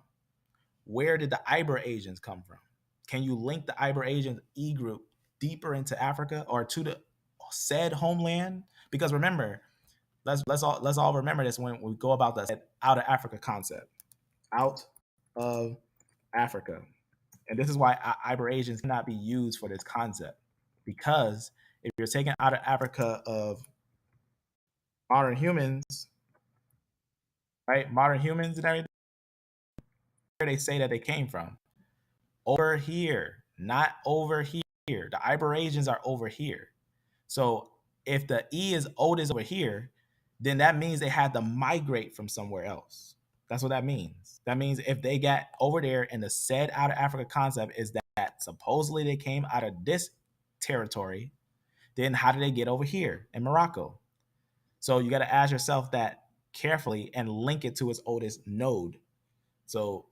Where did the Iberasians come from? Can you link the Iberasian E group deeper into Africa or to the said homeland? Because remember, let's all remember this when we go about the out of Africa concept. Out of Africa. And this is why Iberasians cannot be used for this concept. Because if you're taking out of Africa of modern humans, right? Modern humans and everything, where they say that they came from. Over here, not over here. The Iberasians are over here. So if the E is oldest over here, then that means they had to migrate from somewhere else. That's what that means. That means if they got over there and the said out of Africa concept is that supposedly they came out of this territory, then how did they get over here in Morocco? So you got to ask yourself that carefully and link it to its oldest node. So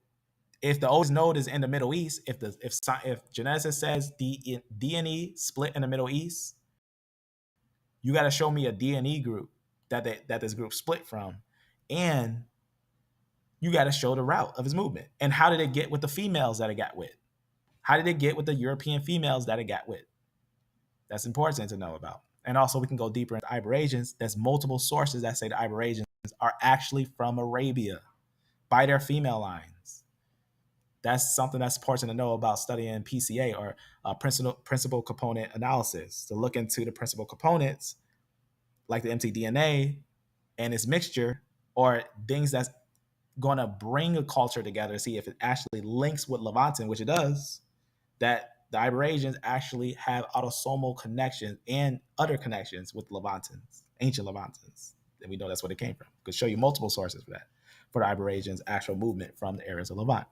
if the oldest node is in the Middle East, if geneticists says DNA split in the Middle East, you got to show me a DNA group that this group split from, and you got to show the route of his movement. And how did it get with the females that it got with? How did it get with the European females that it got with? That's important to know about. And also we can go deeper into Iberasians. There's multiple sources that say the Iberasians are actually from Arabia. by their female lines. That's something that's important to know about studying PCA, or principal component analysis, to look into the principal components like the mtDNA and its mixture, or things that's going to bring a culture together, see if it actually links with Levantin, which it does, that the Iberasians actually have autosomal connections and other connections with Levantins, ancient Levantins. And we know that's where they came from. Could show you multiple sources for that, for the Iberasians' actual movement from the areas of Levant.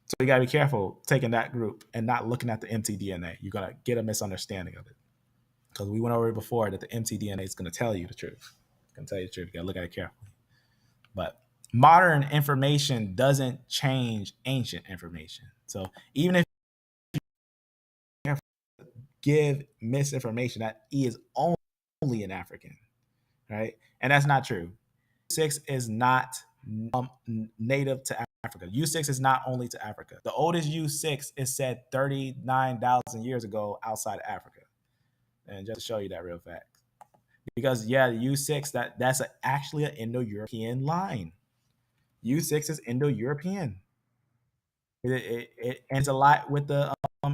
So you gotta be careful taking that group and not looking at the mtDNA. You're gonna get a misunderstanding of it. Because we went over it before that the mtDNA is gonna tell you the truth. It's gonna tell you the truth. You gotta look at it carefully. But modern information doesn't change ancient information. So even if you give misinformation that E is only an African, right? And that's not true. U6 is not native to Africa. U6 is not only to Africa. The oldest U6 is said 39,000 years ago outside of Africa. And just to show you that real fact. Because yeah, U6, that's actually an Indo-European line. U6 is Indo-European. It ends a lot with the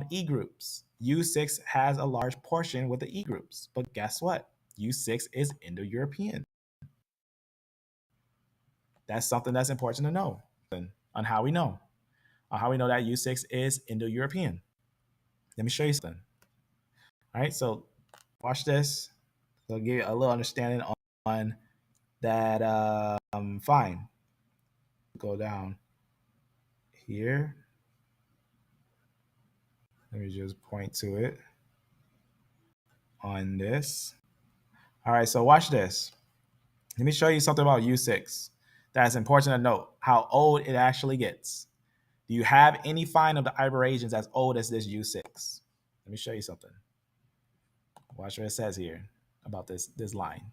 E groups. U6 has a large portion with the E groups. But guess what? U6 is Indo-European. That's something that's important to know on how we know. On how we know that U6 is Indo-European. Let me show you something. All right, so watch this. So I'll give you a little understanding on that. Fine. Go down here. Let me just point to it on this. All right, so watch this. Let me show you something about U6 that's important to note, how old it actually gets. Do you have any find of the Iberasians as old as this U6? Let me show you something. Watch what it says here about this line.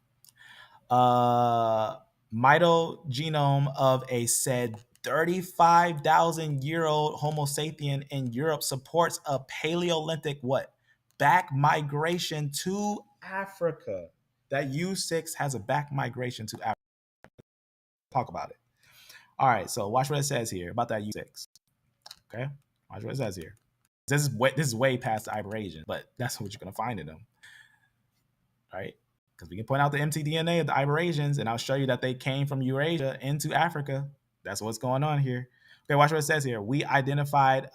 Mitogenome of a said 35,000-year-old Homo sapien in Europe supports a Paleolithic what? Back migration to Africa. That U6 has a back migration to Africa. Talk about it. All right, so watch what it says here about that U6. Okay, watch what it says here. This is way past the Iberasian, but that's what you're gonna find in them. All right, because we can point out the mtDNA of the Iberasians, and I'll show you that they came from Eurasia into Africa. That's what's going on here. Okay, watch what it says here. We identified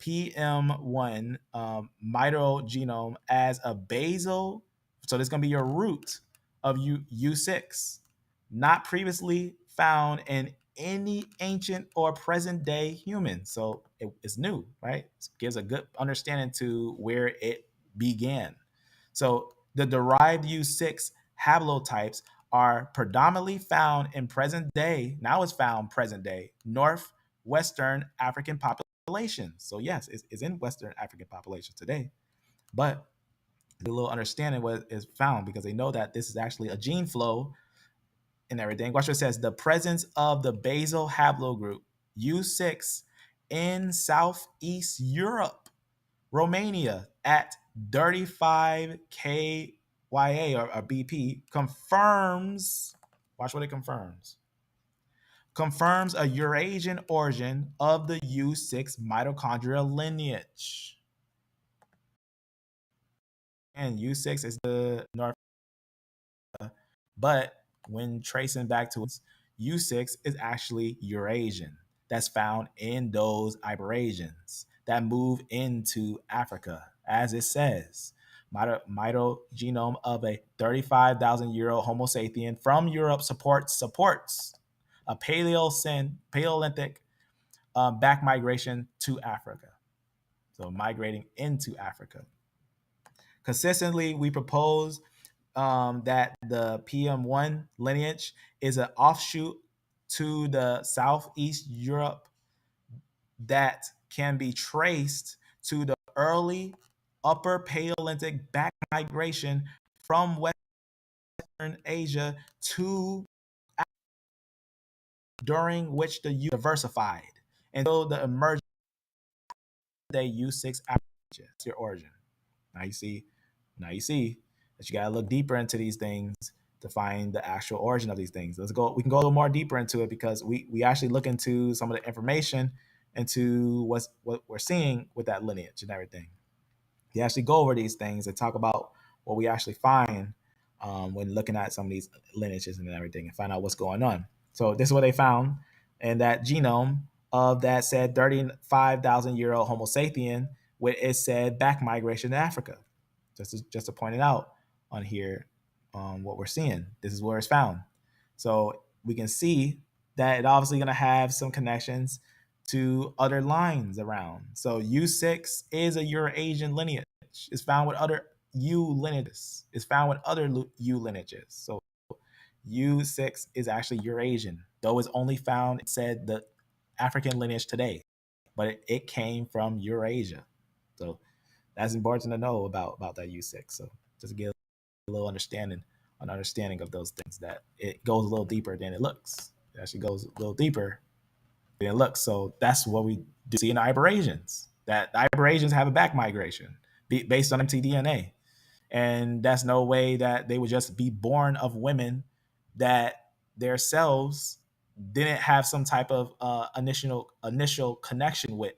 PM1 mitogenome as a basal, so this is going to be your root of U6, not previously found in any ancient or present day human. So it's new, right? It gives a good understanding to where it began. So the derived U6 haplotypes are predominantly found in present day, now it's found present day, northwestern African populations. So yes, it's in Western African populations today, but a little understanding what is found, because they know that this is actually a gene flow and everything. Watch what it says. The presence of the basal haplogroup U6 in Southeast Europe, Romania at 35 KYA or BP confirms, watch what it confirms. Confirms a Eurasian origin of the U6 mitochondrial lineage. And U6 is the North, but when tracing back to U6 is actually Eurasian. That's found in those Iberasians that move into Africa, as it says. Mitogenome of a 35,000-year-old Homo sapien from Europe supports a Paleolithic back migration to Africa. So migrating into Africa. Consistently, we propose that the PM1 lineage is an offshoot to the Southeast Europe that can be traced to the early Upper Paleolithic back migration from Western Asia to Africa, during which the U diversified until the emergence of the U6 Africa. Your origin. Now you see that you gotta look deeper into these things to find the actual origin of these things. We can go a little more deeper into it because we actually look into some of the information into what we're seeing with that lineage and everything. We actually go over these things and talk about what we actually find when looking at some of these lineages and everything and find out what's going on. So this is what they found in that genome of that said 35,000-year-old Homo sapien with it said back migration to Africa. Just to point it out on here, what we're seeing. This is where it's found. So we can see that it obviously going to have some connections to other lines around. So U6 is a Eurasian lineage. It's found with other U lineages. It's found with other U lineages. So U6 is actually Eurasian, though it's only found, it said, the African lineage today, but it came from Eurasia. So that's important to know about that U6. So just to get a little understanding of those things, that it goes a little deeper than it looks. It actually goes a little deeper than it looks. So that's what we do see in the Iberasians, that the Iberasians have a back migration based on MTDNA. And that's no way that they would just be born of women that their selves didn't have some type of initial connection with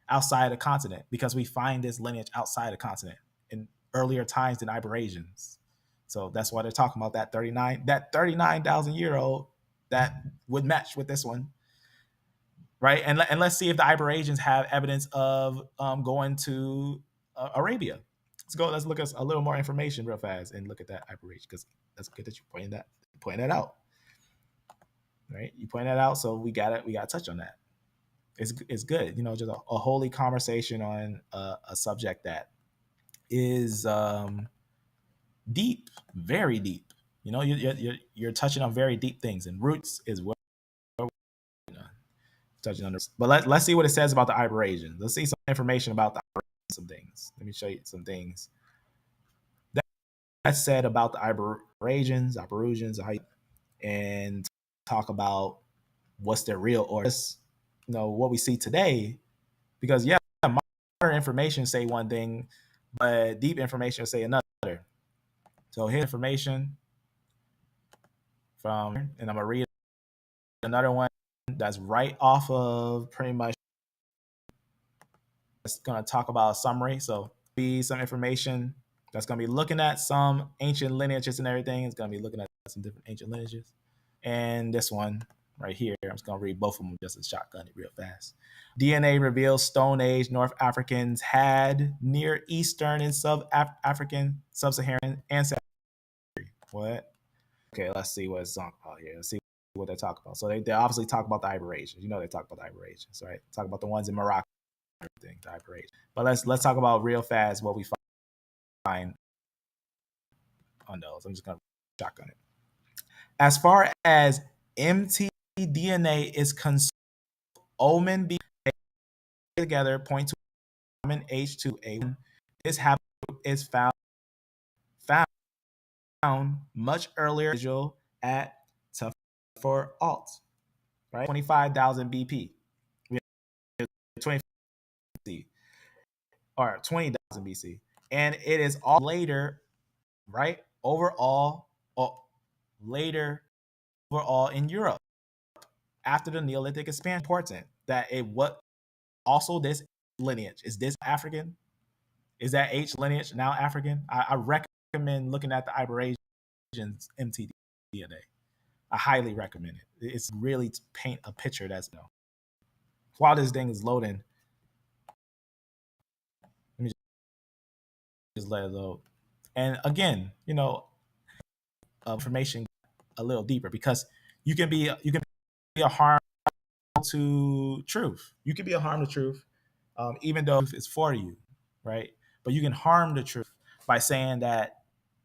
outside the continent, because we find this lineage outside the continent in earlier times than Iberasians. So that's why they're talking about that 39,000-year-old that would match with this one, right? And let's see if the Iberasians have evidence of going to Arabia. Let's look at a little more information real fast and look at that Iberasian, because that's good that you pointing that out, right? You point that out, so we got to touch on that. It's good, just a holy conversation on a subject that is deep, very deep. You're touching on very deep things, and roots is what we're touching on. But let's see what it says about the Iberasians. Let's see some information about the Iberasians, some things. Let me show you some things that's said about the Iberasians, and talk about what's their real origin. What we see today, because modern information say one thing, but deep information say another. So here's information from, and I'm gonna read another one that's right off of pretty much. It's gonna talk about a summary. So be some information that's gonna be looking at some ancient lineages and everything. It's gonna be looking at some different ancient lineages, and this one right here, I'm just gonna read both of them just to shotgun it real fast. DNA reveals Stone Age North Africans had Near Eastern and African Sub-Saharan ancestry. What? Okay, let's see what it's talking about here. Let's see what they talk about. So they obviously talk about the Iberasians. They talk about the Iberasians, right? Talk about the ones in Morocco and everything, the Iberasians. But let's talk about real fast what we find on those. I'm just gonna shotgun it. As far as mtDNA is concerned, Omen B together point to common H2A1. This haplogroup is found much earlier at for alt, right? 25,000 BP. We have 20 BC or 20,000 BC, and it is all later, right? Later overall in Europe after the Neolithic expansion. Important that also this lineage is this African. Is that H lineage now African? I recommend looking at the Iberasians mtDNA. I highly recommend it. It's really to paint a picture that's while this thing is loading. Let me just let it load. And again, information a little deeper, because you can be a harm to truth. You can be a harm to truth, even though it's for you, right? But you can harm the truth by saying that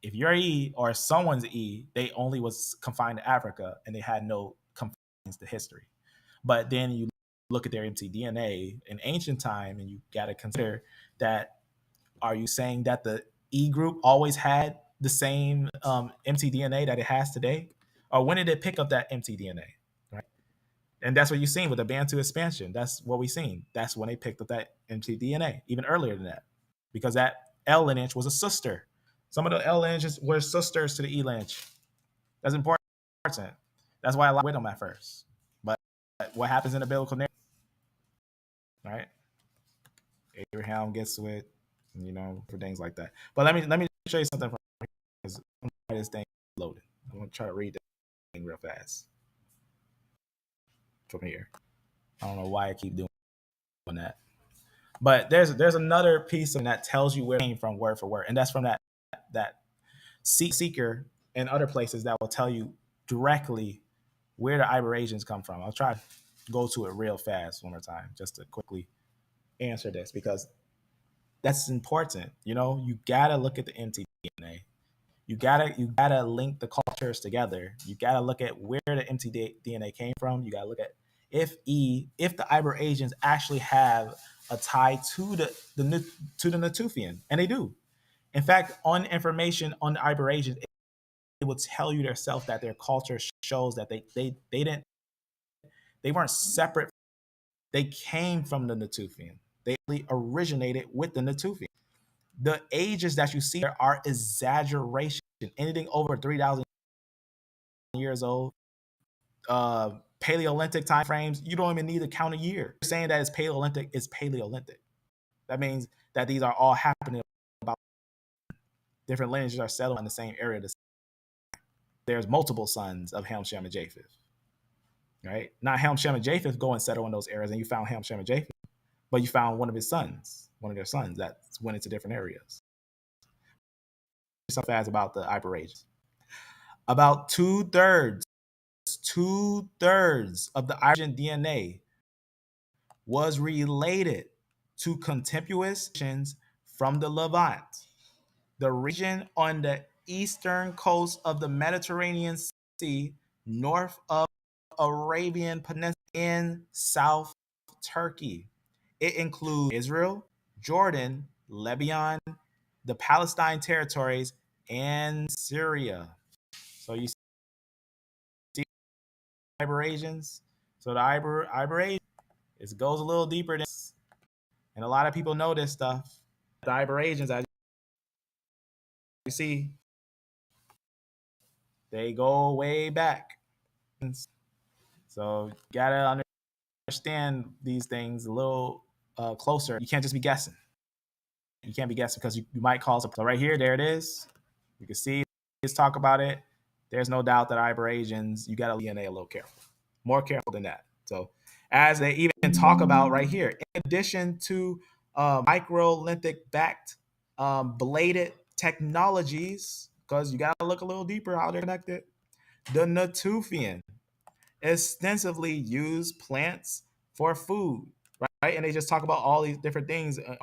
if you're E or someone's E, they only was confined to Africa and they had no confines to history. But then you look at their mtDNA in ancient time, and you got to consider that, are you saying that the E group always had the same mtDNA that it has today? Or when did it pick up that mtDNA, right? And that's what you've seen with the Bantu expansion. That's what we've seen. That's when they picked up that mtDNA, even earlier than that, because that L lineage was a sister. Some of the L lineages were sisters to the E lineage. That's important. That's why I like with them at first. But what happens in the biblical narrative, right? Abraham gets with, for things like that. But let me show you something from this thing loaded. I'm gonna try to read this thing real fast from here. I don't know why I keep doing that. But there's another piece of that tells you where it came from word for word, and that's from that seeker and other places that will tell you directly where the Iberasians come from. I'll try to go to it real fast one more time just to quickly answer this because that's important. You gotta look at the mtDNA. You gotta link the cultures together. You gotta look at where the mtDNA came from. You gotta look at if the Iberasians actually have a tie to the Natufian, and they do. In fact, on information on the Iberasians, it will tell you themselves that their culture shows that they weren't separate. They came from the Natufian. They originated with the Natufian. The ages that you see there are exaggeration. Anything over 3,000 years old, Paleolithic time frames, you don't even need to count a year. Saying that it's Paleolithic is Paleolithic. That means that these are all happening about different lineages are settled in the same area. There's multiple sons of Ham, Shem, and Japheth. Right? Not Ham, Shem, and Japheth go and settle in those areas, and you found Ham, Shem, and Japheth, but you found one of their sons that went into different areas. Some facts about the Iberasians. About two-thirds of the Iberasian DNA was related to contemporaneous from the Levant, the region on the eastern coast of the Mediterranean Sea, north of Arabian Peninsula in South Turkey. It includes Israel, Jordan, Lebanon, the Palestine territories, and Syria. So you see Iberasians. So the Iberasians, it goes a little deeper than this. And a lot of people know this stuff. The Iberasians, as you see, they go way back. So you gotta understand these things a little closer. You can't just be guessing. You can't be guessing because you might cause a. So right here, there it is. You can see let's talk about it. There's no doubt that Iberasians, you got to DNA a little careful, more careful than that. So as they even talk about right here, in addition to microlithic backed bladed technologies, because you got to look a little deeper how they're connected, the Natufian extensively used plants for food, right? And they just talk about all these different things, within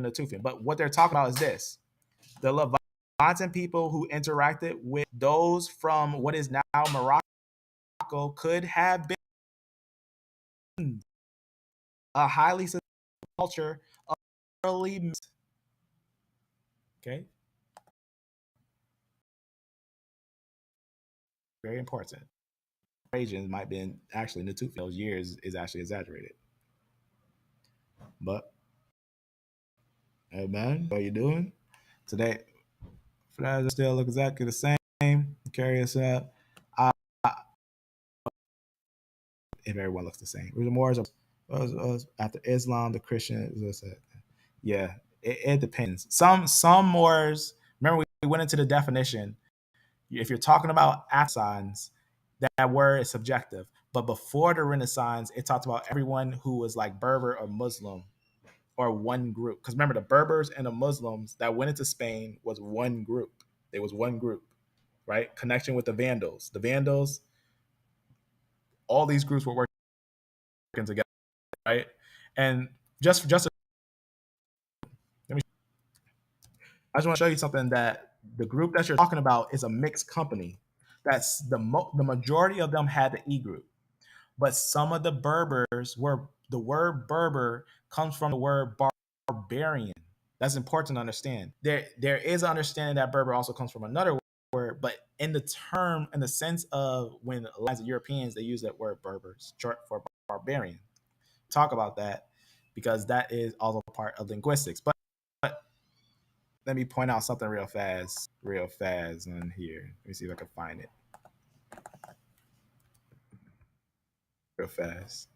the Natufian. But what they're talking about is this: the Levantan people who interacted with those from what is now Morocco could have been a highly successful culture of early. Okay, very important. Regions might have been actually Natufian. Those years is actually exaggerated. But hey man, how you doing today? Flags still look exactly the same. Carry us up. If everyone looks the same, the Moors after Islam, the Christians. Yeah, it depends. Some Moors. Remember, we went into the definition. If you're talking about Afghans, that word is subjective. But before the Renaissance, it talked about everyone who was like Berber or Muslim or one group. Because remember, the Berbers and the Muslims that went into Spain was one group. It was one group, right? Connection with the Vandals. The Vandals, all these groups were working together, right? And just let me. I just want to show you something that the group that you're talking about is a mixed company. That's the majority of them had the E group, but some of the Berbers were the word Berber comes from the word barbarian. That's important to understand. There is an understanding that Berber also comes from another word, but in the sense of when as Europeans they use that word Berbers short for barbarian. Talk about that because that is also part of linguistics. But let me point out something real fast on here. Let me see if I can find it. real fast.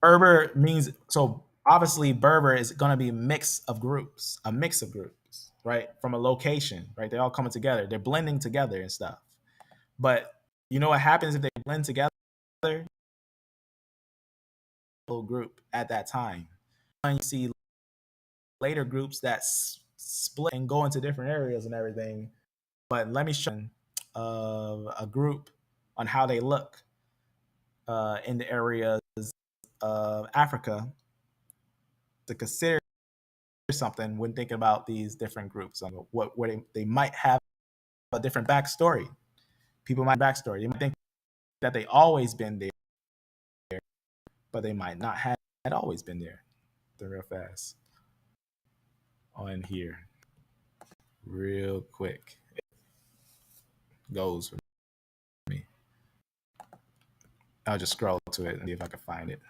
Berber means, so obviously Berber is going to be a mix of groups, right? From a location, right? They're all coming together. They're blending together and stuff. But you know what happens if they blend together? Little group at that time. And you see later groups that split and go into different areas and everything. But let me show you a group on how they look in the areas of Africa to consider something when thinking about these different groups. Where they might have a different backstory. People might have backstory. They might think that they always been there, but they might not have always been there. They're real fast on here, real quick. It goes for me. I'll just scroll to it and see if I can find it.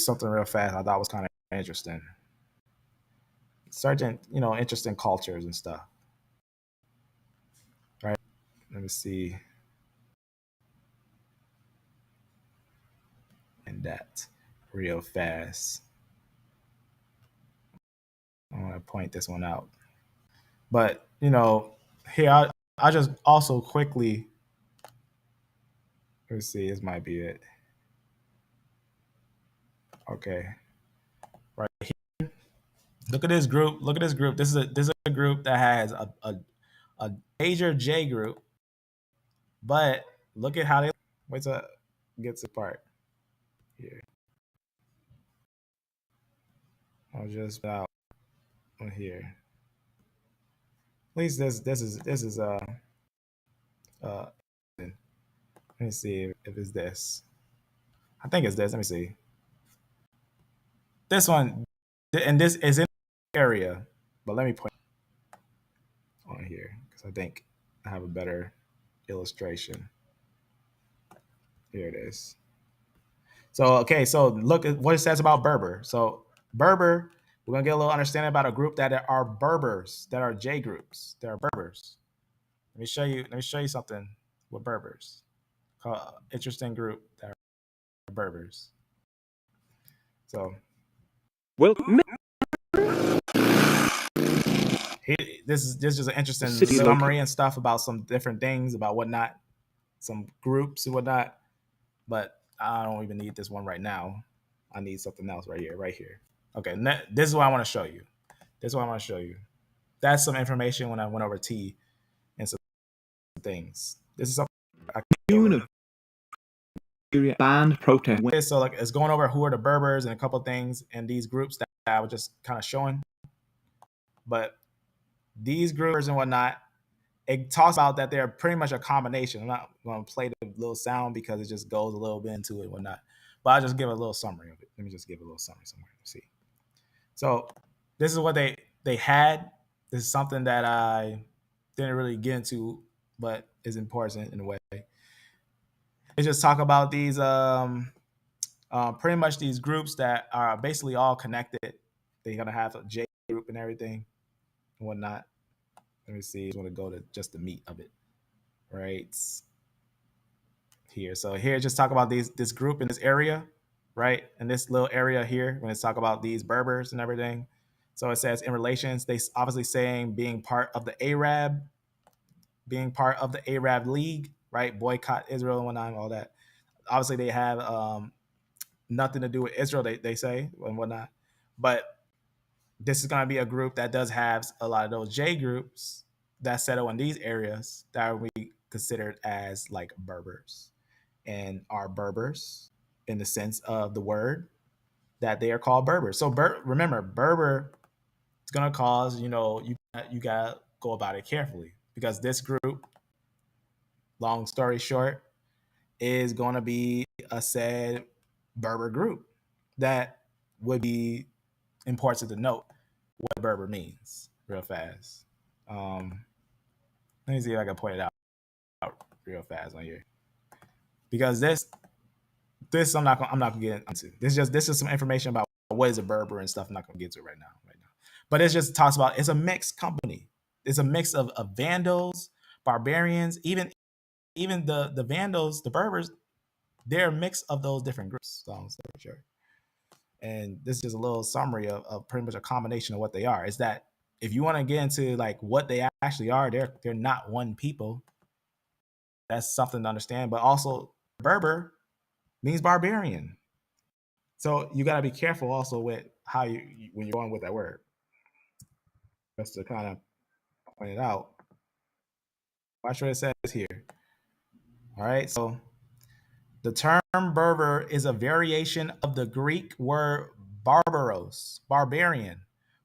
Something real fast I thought was kind of interesting. Certain, interesting cultures and stuff. Right? Let me see. And that real fast. I want to point this one out. But, here I just also quickly, let's see, this might be it. Okay. Right here. Look at this group. This is a group that has a major J group. But look at how they wait till it gets apart here. I'll just out on here. At least this is let me see if it's this. I think it's this. Let me see. This one, and this is in the area, but let me point on here because I think I have a better illustration. Here it is. So, okay, so look at what it says about Berber. So Berber, we're gonna get a little understanding about a group that are Berbers, that are J groups, that are Berbers. Let me show you something with Berbers. Called interesting group that are Berbers. So, Well, this is just an interesting summary and stuff about some different things about whatnot, some groups and whatnot. But I don't even need this one right now. I need something else right here. Okay, this is what I want to show you. That's some information when I went over T and some things. This is something I June of banned protest. So like it's going over who are the Berbers and a couple of things and these groups that I was just kind of showing. But these groups and whatnot, it talks about that they're pretty much a combination. I'm not going to play the little sound because it just goes a little bit into it and whatnot. But I'll just give a little summary of it. Let me just give a little summary somewhere. Let's see. So this is what they had. This is something that I didn't really get into, but is important in a way. They just talk about these pretty much these groups that are basically all connected. They're going to have a J group and everything and whatnot. Let me see. I want to go to just the meat of it, right here. So here, just talk about this group in this area, right? In this little area here, when it's talk about these Berbers and everything. So it says in relations, they obviously saying being part of the Arab League, right? Boycott Israel and whatnot, all that. Obviously, they have nothing to do with Israel, they say and whatnot. But this is going to be a group that does have a lot of those J groups that settle in these areas that will be considered as like Berbers and are Berbers in the sense of the word that they are called Berbers. So remember, Berber is going to cause, you got to go about it carefully because this group, long story short, is going to be a said Berber group that would be important to note what Berber means real fast. Let me see if I can point it out real fast on here because this I'm not gonna get into. This is some information about what is a Berber and stuff. I'm not gonna get to it right now. But it just talks about it's a mixed company. It's a mix of Vandals, barbarians, even the Vandals, the Berbers. they're a mix of those different groups. So sure. And this is just a little summary of pretty much a combination of what they are. Is that if you want to get into like what they actually are, they're not one people. That's something to understand. But also, Berber means barbarian. So you got to be careful also with how when you're going with that word. Just to kind of point it out. Watch what it says here. All right. So the term Berber is a variation of the Greek word barbaros, barbarian,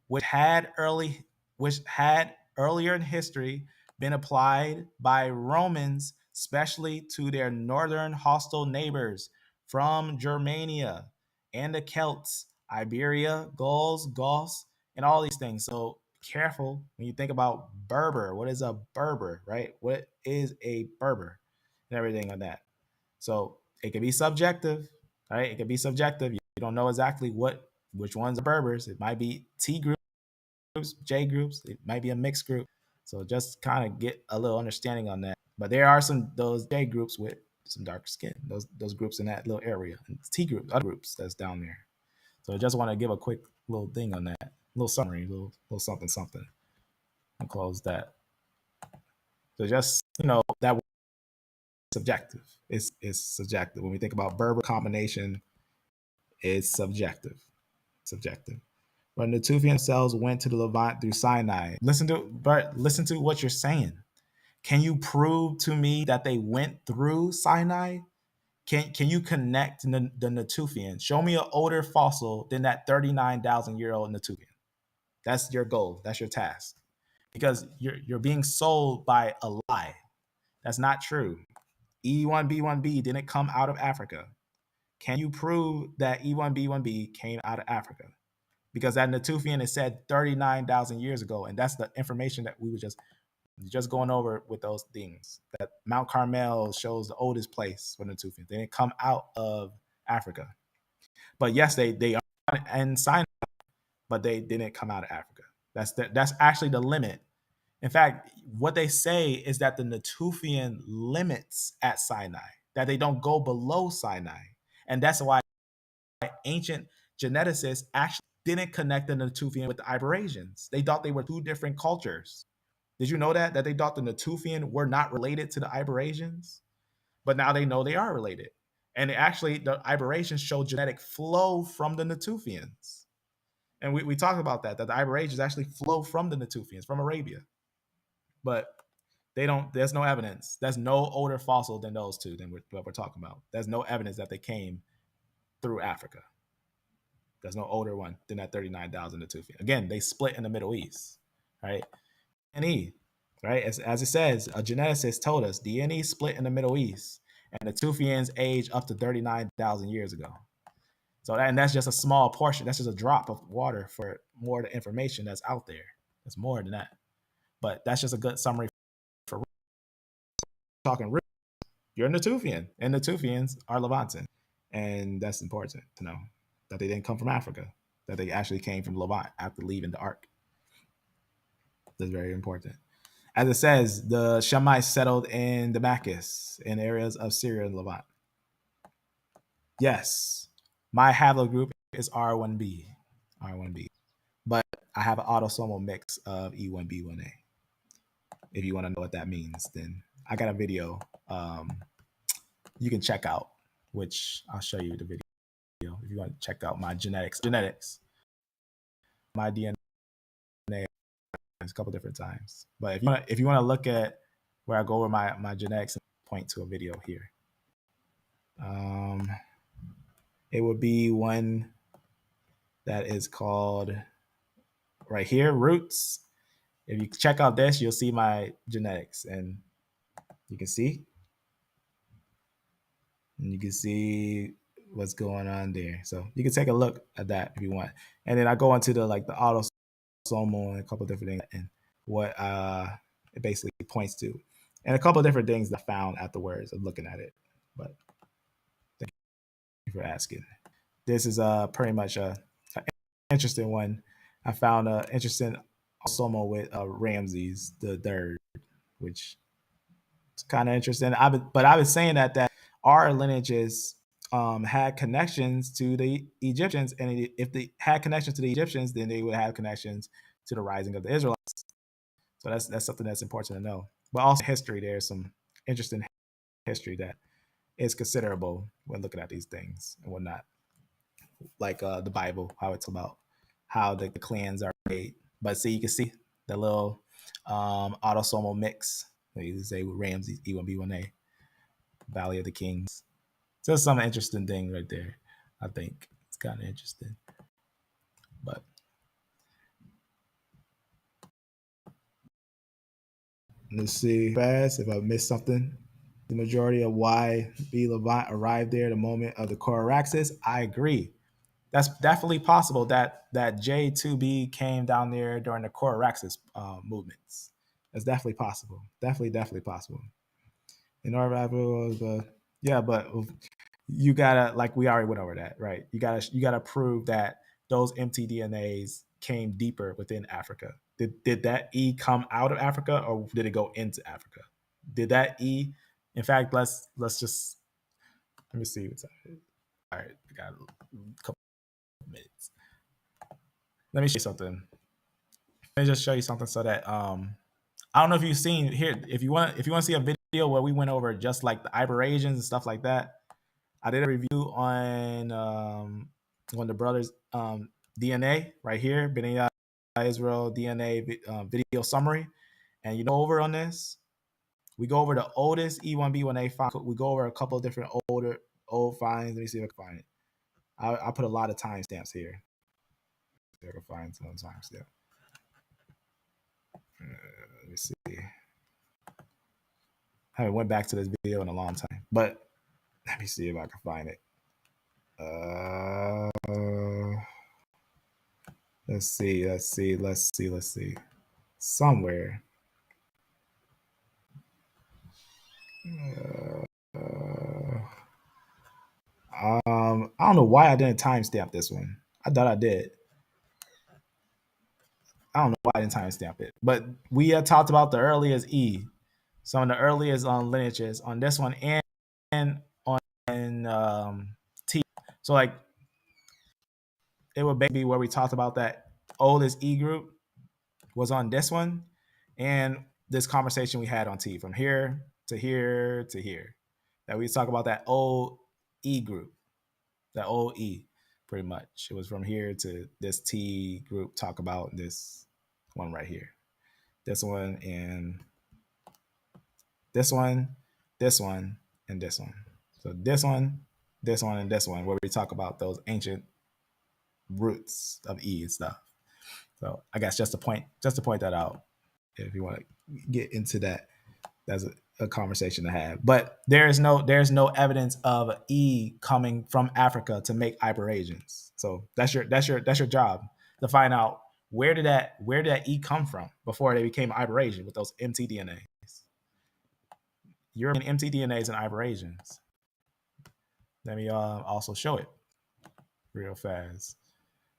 which had earlier in history been applied by Romans, especially to their northern hostile neighbors from Germania and the Celts, Iberia, Gauls, Goths, and all these things. So careful when you think about Berber. What is a Berber, right? What is a Berber and everything like that. So it can be subjective, right? It can be subjective. You don't know exactly which ones are Berbers. It might be T groups, J groups. It might be a mixed group. So just kind of get a little understanding on that. But there are those J groups with some darker skin. Those groups in that little area. And T groups, other groups that's down there. So I just want to give a quick little thing on that, a little summary, little something. And close that. So just that subjective. It's subjective. When we think about Berber combination, it's subjective. When the Natufian cells went to the Levant through Sinai, listen to what you're saying. Can you prove to me that they went through Sinai? Can you connect the Natufian? Show me an older fossil than that 39,000-year-old Natufian. That's your goal. That's your task. Because you're being sold by a lie. That's not true. E1B1B didn't come out of Africa. Can you prove that E1B1B came out of Africa? Because that Natufian is said 39,000 years ago, and that's the information that we were just going over with those things. That Mount Carmel shows the oldest place for Natufian. They didn't come out of Africa. But yes, they are in Sinai, but they didn't come out of Africa. That's actually the limit. In fact, what they say is that the Natufian limits at Sinai, that they don't go below Sinai. And that's why ancient geneticists actually didn't connect the Natufian with the Iberasians. They thought they were two different cultures. Did you know that they thought the Natufian were not related to the Iberasians? But now they know they are related. And actually, the Iberasians show genetic flow from the Natufians. And we talked about that the Iberasians actually flow from the Natufians, from Arabia. But there's no evidence. There's no older fossil than those two than what we're talking about. There's no evidence that they came through Africa. There's no older one than that 39,000 Natufian. Again, they split in the Middle East, right? DNA, right? As it says, a geneticist told us DNA split in the Middle East, and the Natufians age up to 39,000 years ago. So that's just a small portion. That's just a drop of water for more of the information that's out there. There's more than that. But that's just a good summary for talking real. You're a Natufian, and Natufians are Levantan. And that's important to know that they didn't come from Africa, that they actually came from Levant after leaving the Ark. That's very important. As it says, the Shemites settled in Damascus in areas of Syria and Levant. Yes, my haplogroup is R1b, but I have an autosomal mix of E1B1A. If you want to know what that means, then I got a video you can check out, which I'll show you the video if you want to check out my genetics, my DNA a couple different times. But if you want to look at where I go over my genetics, point to a video here. It would be one that is called right here, roots. If you check out this, you'll see my genetics, and you can see what's going on there. So you can take a look at that if you want. And then I go into the autosomal and a couple different things and what it basically points to, and a couple of different things that I found afterwards of looking at it. But thank you for asking. This is pretty much an interesting one. I found an interesting autosomal with Ramses the third, which is kind of interesting. But I've been saying that our lineages had connections to the Egyptians, and if they had connections to the Egyptians, then they would have connections to the rising of the Israelites. So that's something that's important to know. But also history, there's some interesting history that is considerable when looking at these things and whatnot, like the Bible, how it's about how the clans are made. But see, you can see the little autosomal mix. They say with Ramses, E1B1A, Valley of the Kings. So some interesting thing right there. I think it's kind of interesting. But let's see fast if I missed something. The majority of why B. Levant arrived there the moment of the Coraxis. I agree. That's definitely possible that J2B came down there during the Coraxis movements. That's definitely possible. Definitely possible. In order, yeah, but you gotta, like we already went over that, right? You gotta prove that those MTDNAs came deeper within Africa. Did that E come out of Africa or did it go into Africa? Did that E, in fact, let's just let me see what's up. All right, we got a couple minutes. Let me show you something. Let me just show you something so that I don't know if you've seen here. If you want to see a video where we went over just like the Iberasians and stuff like that, I did a review on the brothers DNA right here, Bnei Israel DNA video summary, and you know over on this, we go over the oldest E1B1A find. We go over a couple of different old finds. Let me see if I can find it. I put a lot of timestamps here. I can find some timestamp. Let me see. I haven't went back to this video in a long time, but let me see if I can find it. Let's see. Somewhere. I don't know why I didn't timestamp this one. I thought I did. I don't know why I didn't timestamp it. But we had talked about the earliest E, some of the earliest lineages on this one and on T. So like it would be where we talked about that oldest E group was on this one, and this conversation we had on T from here to here to here. That we talk about that old E group, that old E, pretty much. It was from here to this T group. Talk about this one right here, this one and this one, this one and this one. So this one, and this one, where we talk about those ancient roots of E and stuff. So I guess just to point that out, if you want to get into that, that's a conversation to have. But there's no evidence of E coming from Africa to make Iberasians. So that's your job to find out where did that E come from before they became Iberasian with those mtDNAs. European mtDNAs and Iberasians. Let me also show it real fast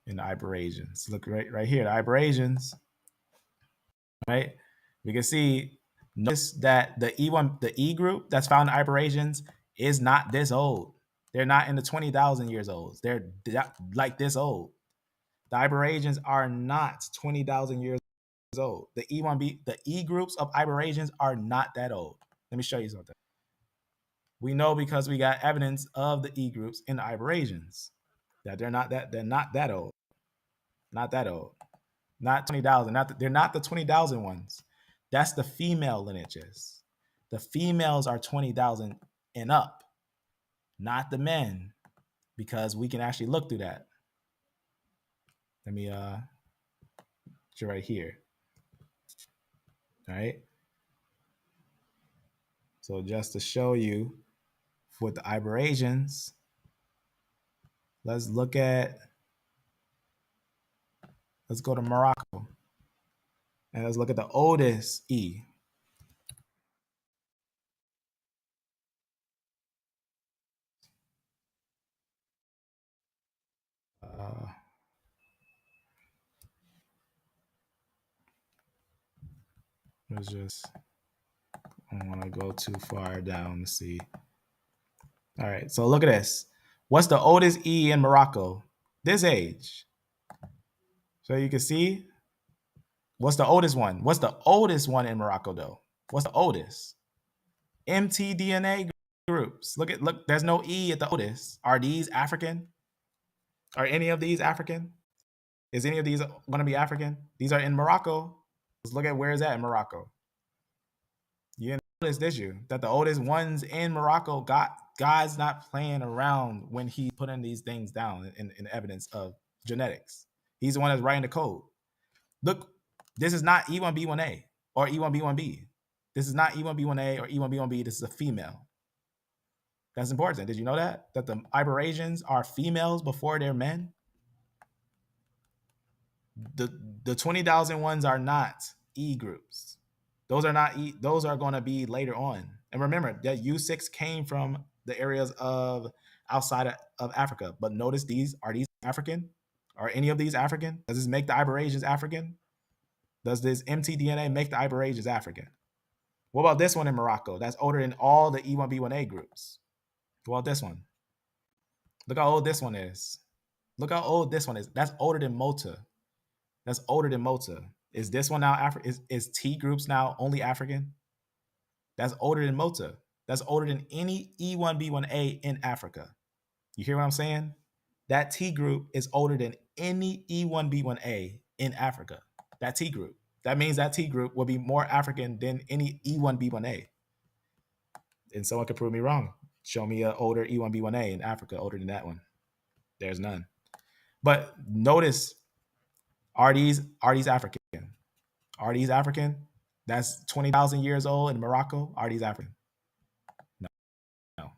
in the Iberasians. Look right here, the Iberasians. Right, we can see. Notice that the E group that's found in Iberasians is not this old. They're not in the 20,000 years old. They're like this old. The Iberasians are not 20,000 years old. The E groups of Iberasians are not that old. Let me show you something. We know because we got evidence of the E groups in the Iberasians that they're not that old. Not that old. Not 20,000. They're not the 20,000 ones. That's the female lineages. The females are 20,000 and up, not the men, because we can actually look through that. Let me right here. All right. So just to show you with the Iberasians, let's go to Morocco. And let's look at the oldest E. Let's just, I don't want to go too far down to see. All right, so look at this. What's the oldest E in Morocco? This age. So you can see, what's the oldest one? What's the oldest one in Morocco though? What's the oldest? MTDNA groups. Look, there's no E at the oldest. Are these African? Are any of these African? Is any of these going to be African? These are in Morocco. Let's look at where is that in Morocco. You didn't notice, did you? That the oldest ones in Morocco God's not playing around when he's putting these things down in evidence of genetics. He's the one that's writing the code. Look, this is not E1B1A or E1B1B. This is not E1B1A or E1B1B. This is a female. That's important. Did you know that? That the Iberasians are females before they're men? The 20,000 ones are not E groups. Those are not E. Those are going to be later on. And remember that U6 came from the areas of outside of Africa. But notice are these African? Are any of these African? Does this make the Iberasians African? Does this mtDNA make the Iberasians African? What about this one in Morocco? That's older than all the E1B1A groups. What about this one? Look how old this one is. Look how old this one is. That's older than Mota. That's older than Mota. Is this one now African? Is T groups now only African? That's older than Mota. That's older than any E1B1A in Africa. You hear what I'm saying? That T group is older than any E1B1A in Africa. That T group. That means that T group will be more African than any E1B1A. And someone could prove me wrong. Show me an older E1B1A in Africa older than that one. There's none. But notice, are these African? Are these African? That's 20,000 years old in Morocco. Are these African? No,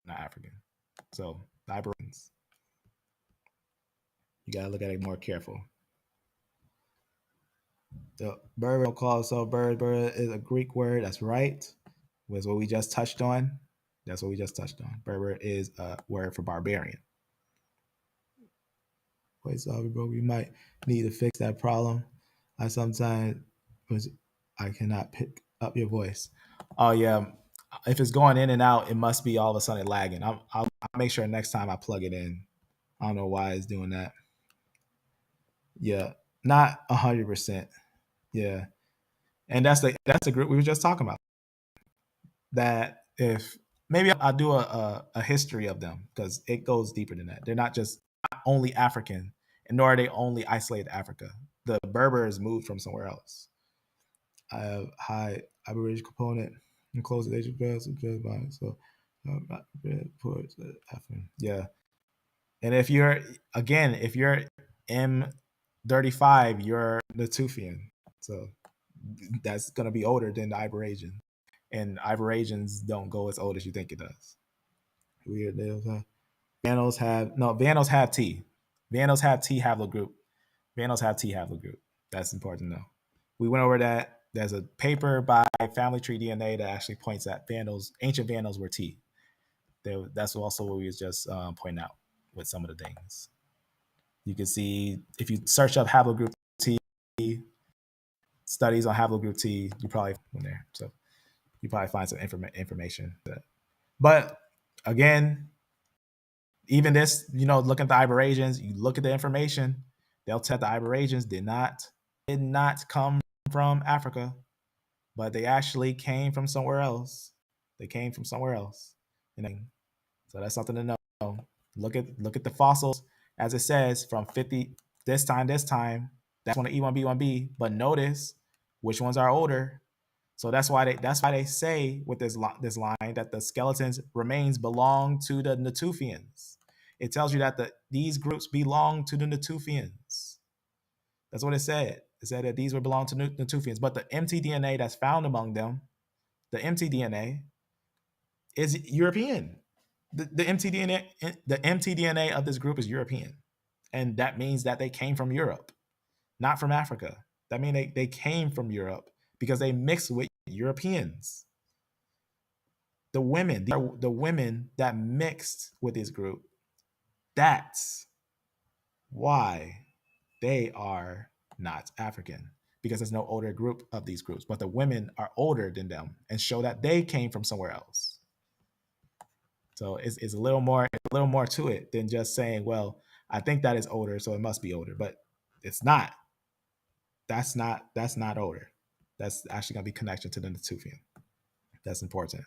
not African. So the Iberasians. You gotta look at it more careful. The Berber call so Berber is a Greek word. That's right. Was what we just touched on. That's what we just touched on. Berber is a word for barbarian. Wait, sorry, bro. We might need to fix that problem. I cannot pick up your voice. Oh yeah. If it's going in and out, it must be all of a sudden lagging. I'll make sure next time I plug it in. I don't know why it's doing that. Yeah, not 100%. Yeah, and that's the group we were just talking about. That if maybe I'll do a history of them because it goes deeper than that. They're not only African, and nor are they only isolated Africa. The Berbers moved from somewhere else. I have high Aboriginal component and close age of bells by so yeah. And if you're M35, you're Natufian. So that's gonna be older than the Iberasian. And Iberasians don't go as old as you think it does. Weird. Vanos have T. Vanos have T haplogroup. Vanos have T haplogroup. That's important to know. We went over that. There's a paper by Family Tree DNA that actually points at ancient Vanos were T. That's also what we was just pointing out with some of the things. You can see if you search up haplogroup T, studies on haplogroup T, you probably in there. So you probably find some information. But again, even this, look at the Iberasians, you look at the information, they'll tell the Iberasians did not come from Africa, but they actually came from somewhere else. They came from somewhere else. So that's something to know. Look at the fossils, as it says, from 50 this time. That's one of E1B1B. But notice which ones are older. So that's why they say with this line that the skeletons remains belong to the Natufians. It tells you that these groups belong to the Natufians. That's what it said. It said that these would belong to Natufians. But the mtDNA that's found among them, the mtDNA is European. The mtDNA of this group is European. And that means that they came from Europe, not from Africa. That means they came from Europe because they mixed with Europeans. The women that mixed with this group, that's why they are not African, because there's no older group of these groups, but the women are older than them and show that they came from somewhere else. So it's a little more to it than just saying, well, I think that is older, so it must be older, but it's not. That's not older. That's actually gonna be connection to the Natufian. That's important.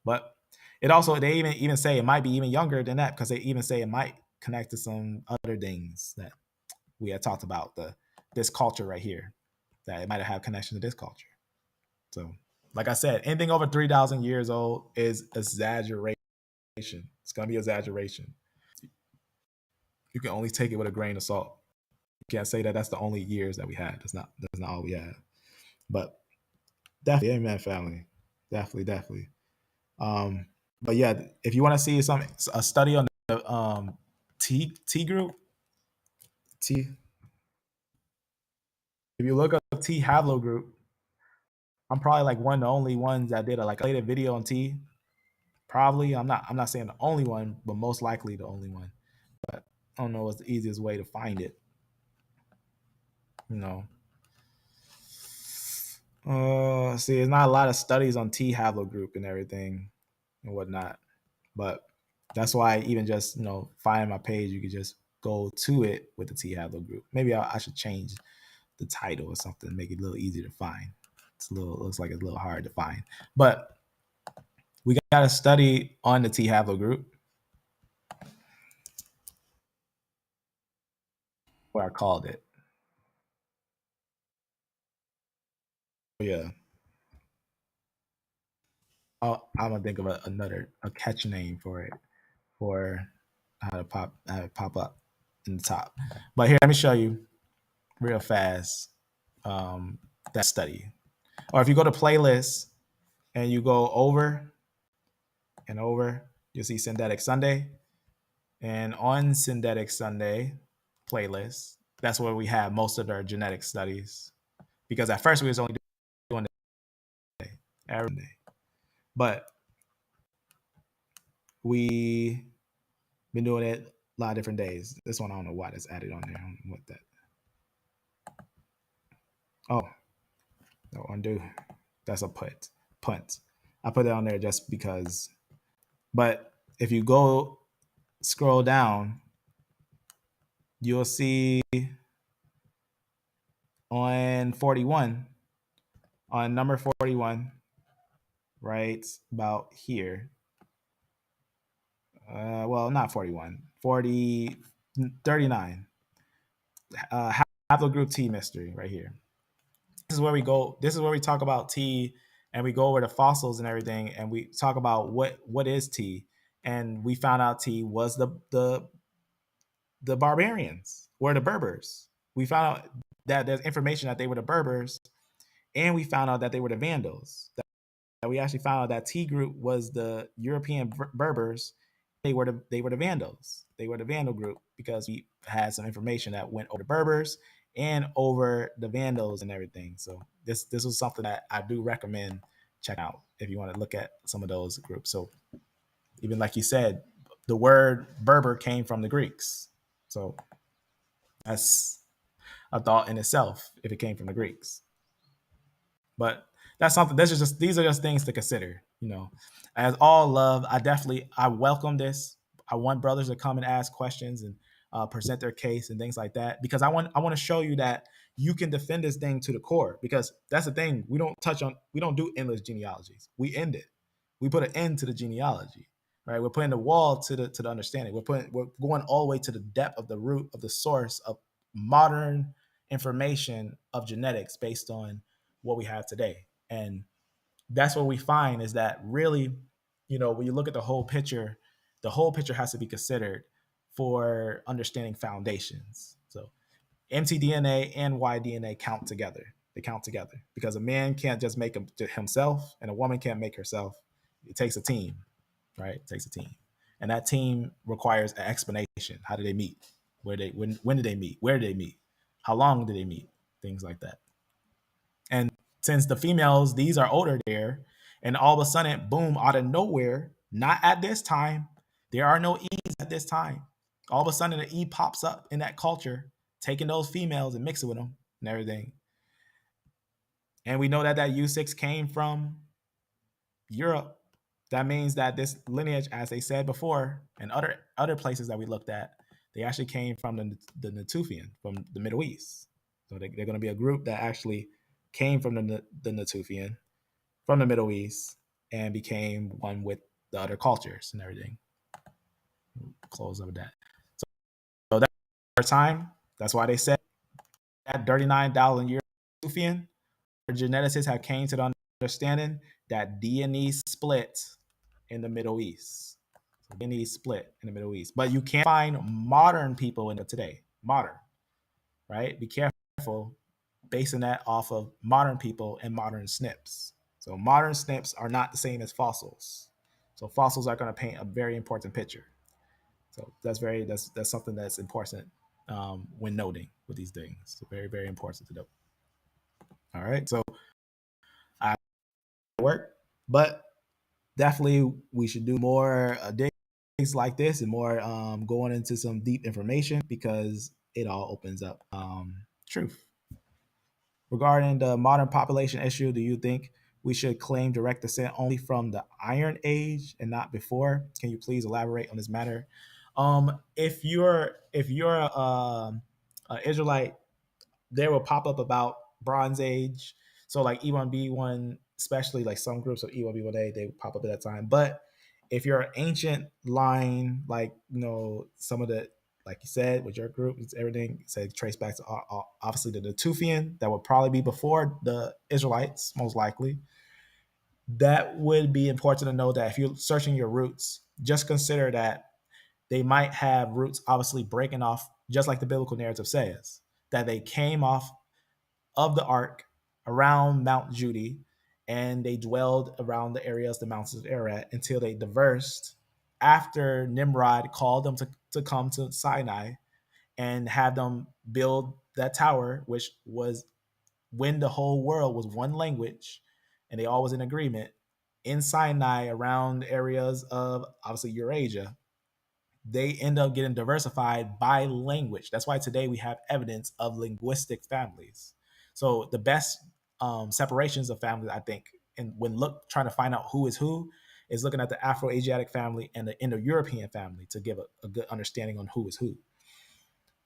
But it also, they even say it might be even younger than that, because they even say it might connect to some other things that we had talked about, this culture right here, that it might have connection to this culture. So, like I said, anything over 3,000 years old is exaggeration. It's gonna be exaggeration. You can only take it with a grain of salt. You can't say that that's the only years that we had. That's not all we had. But definitely, amen, family. Definitely. But yeah, if you want to see a study on the T group, T. If you look up T haplogroup, I'm probably like one of the only ones that did a video on T. Probably, I'm not saying the only one, but most likely the only one. But I don't know what's the easiest way to find it. You know. See, there's not a lot of studies on T haplogroup and everything and whatnot. But that's why even just, finding my page, you could just go to it with the T haplogroup. Maybe I should change the title or something, make it a little easier to find. Looks like it's a little hard to find. But we got a study on the T haplogroup where I called it. Yeah. I'm gonna think of a catch name for it, for how to pop up in the top. But here, let me show you real fast that study. Or if you go to playlists and you go over and over, you'll see Synthetic Sunday. And on Synthetic Sunday playlist, that's where we have most of our genetic studies. Because at first we was only doing it every day. But we been doing it a lot of different days. This one, I don't know why that's added on there. I don't know what that. Oh, no, undo. That's a punt. I put it on there just because. But if you go scroll down, you'll see on number 41, right about here. Well, not 41, 39. Haplogroup T mystery right here. This is where we go. This is where we talk about T, and we go over the fossils and everything, and we talk about what is T. And we found out T was the barbarians, were the Berbers. We found out that there's information that they were the Berbers, and we found out that they were the Vandals. That we actually found out that T group was the European Berbers. They were the Vandals. They were the Vandal group, because we had some information that went over the Berbers and over the Vandals and everything. So this was something that I do recommend check out if you want to look at some of those groups. So even like you said, the word Berber came from the Greeks. So that's a thought in itself if it came from the Greeks. But that's something. These are just things to consider. As all love, I welcome this. I want brothers to come and ask questions and present their case and things like that, because I want to show you that you can defend this thing to the core. Because that's the thing, we don't do endless genealogies. We end it. We put an end to the genealogy, right? We're putting the wall to the understanding. We're going all the way to the depth of the root of the source of modern information of genetics based on what we have today. And that's what we find is that really, when you look at the whole picture has to be considered for understanding foundations. So mtDNA and yDNA count together. They count together because a man can't just make himself and a woman can't make herself. It takes a team, right? It takes a team. And that team requires an explanation. How did they meet? When did they meet? Where did they meet? How long did they meet? Things like that. And since the females, these are older there, and all of a sudden, boom, out of nowhere, not at this time, there are no E's at this time. All of a sudden, an E pops up in that culture, taking those females and mixing with them and everything. And we know that U6 came from Europe, That means that this lineage, as they said before, and other places that we looked at, they actually came from the Natufian, from the Middle East. So they're going to be a group that actually came from the Natufian, from the Middle East, and became one with the other cultures and everything. Close up with that. So that's our time. That's why they said that 39,000 years Natufian, geneticists have came to the understanding that DNA split in the Middle East. So DNA split in the Middle East. But you can't find modern people in it today. Modern, right? Be careful basing that off of modern people and modern SNPs. So modern SNPs are not the same as fossils. So fossils are going to paint a very important picture. So that's something that's important when noting with these things. So very, very important to note. All right. So I work, but definitely we should do more things like this and more going into some deep information, because it all opens up truth. Regarding the modern population issue, do you think we should claim direct descent only from the Iron Age and not before? Can you please elaborate on this matter? If you're a Israelite, there will pop up about Bronze Age. So like E1B1, especially like some groups of E1B1A, they pop up at that time. But if you're an ancient line, like some of the, like you said with your group, it's everything say trace back to obviously the Natufian, that would probably be before the Israelites, most likely. That would be important to know, that if you're searching your roots, just consider that they might have roots obviously breaking off, just like the biblical narrative says, that they came off of the ark around Mount Judy, and they dwelled around the areas, the mountains of Ararat, until they diversed after Nimrod called them to come to Sinai and have them build that tower, which was when the whole world was one language and they all was in agreement in Sinai around areas of obviously Eurasia. They end up getting diversified by language. That's why today we have evidence of linguistic families. So the best separations of families, I think, and when trying to find out who is looking at the Afro-Asiatic family and the Indo-European family to give a good understanding on who is who.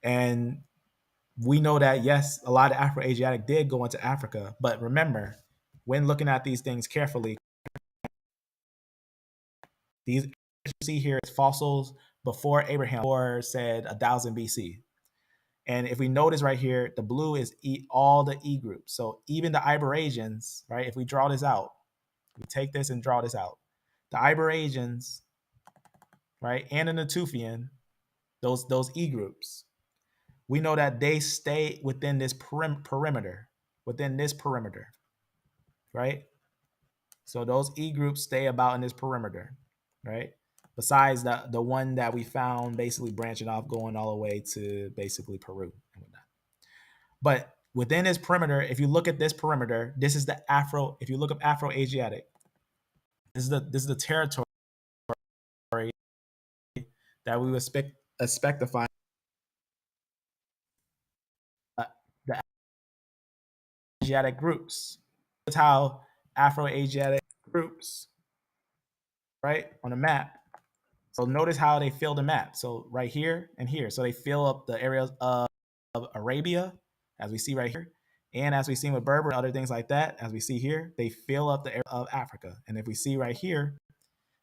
And we know that, yes, a lot of Afro-Asiatic did go into Africa, but remember, when looking at these things carefully, these you see here is fossils before Abraham, or said 1000 BC. And if we notice right here, the blue is all the E groups. So even the Iberasians, right? If we draw this out, we take this and draw this out. The Iberasians, right, and the Natufian, those E groups, we know that they stay within this perimeter, right? So those E groups stay about in this perimeter, right? Besides the one that we found basically branching off, going all the way to basically Peru and whatnot. But within this perimeter, if you look at this perimeter, this is the Afro. If you look up Afro-Asiatic, this is the territory that we would expect to find the Asiatic groups. That's how Afro-Asiatic groups, right, on the map. So notice how they fill the map. So right here and here. So they fill up the areas of Arabia, as we see right here. And as we see with Berber and other things like that, as we see here, they fill up the area of Africa. And if we see right here,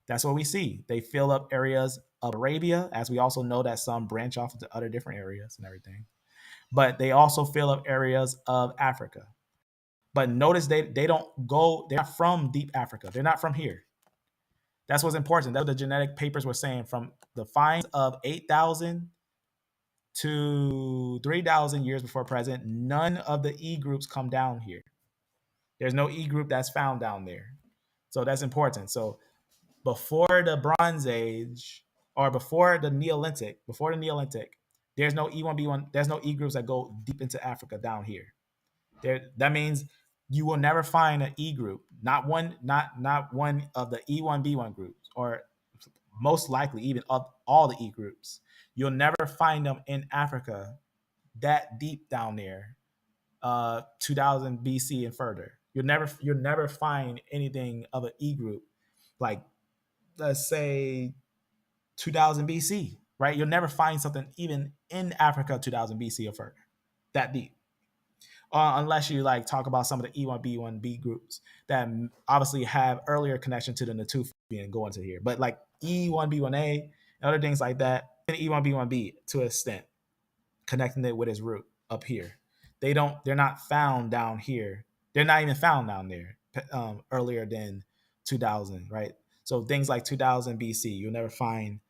that's what we see. They fill up areas of Arabia, as we also know that some branch off into other different areas and everything. But they also fill up areas of Africa. But notice they don't go, they're not from deep Africa. They're not from here. That's what's important. That's what the genetic papers were saying. From the finds of 8,000 to 3,000 years before present, none of the E groups come down here. There's no E group that's found down there. So that's important. So before the Bronze Age, or before the Neolithic, there's no E1B1, there's no E groups that go deep into Africa down here. That means you will never find an E group, not one of the E1B1 groups, or most likely even of all the E groups. You'll never find them in Africa that deep down there, 2000 BC and further. You'll never find anything of an E group like let's say 2000 BC, right? You'll never find something even in Africa 2000 BC or further, that deep. Unless you like talk about some of the E1B1B groups that obviously have earlier connection to the Natufian going to here. But like E1B1A and other things like that, and E1B1B to an extent, connecting it with its root up here. They're not found down here. They're not even found down there earlier than 2000, right? So things like 2000 BC, you'll never find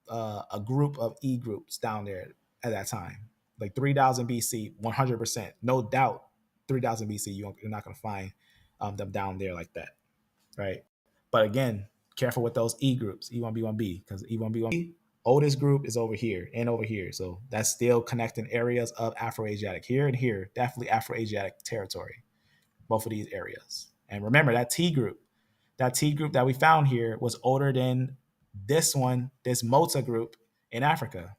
a group of E groups down there at that time. Like 3000 BC, 100%, no doubt, 3000 BC, you're not going to find them down there like that, right? But again, careful with those E groups, E1B1B, because E1B1B, oldest group is over here and over here. So that's still connecting areas of Afroasiatic here and here, definitely Afroasiatic territory, both of these areas. And remember that T group that we found here was older than this one, this Mota group in Africa.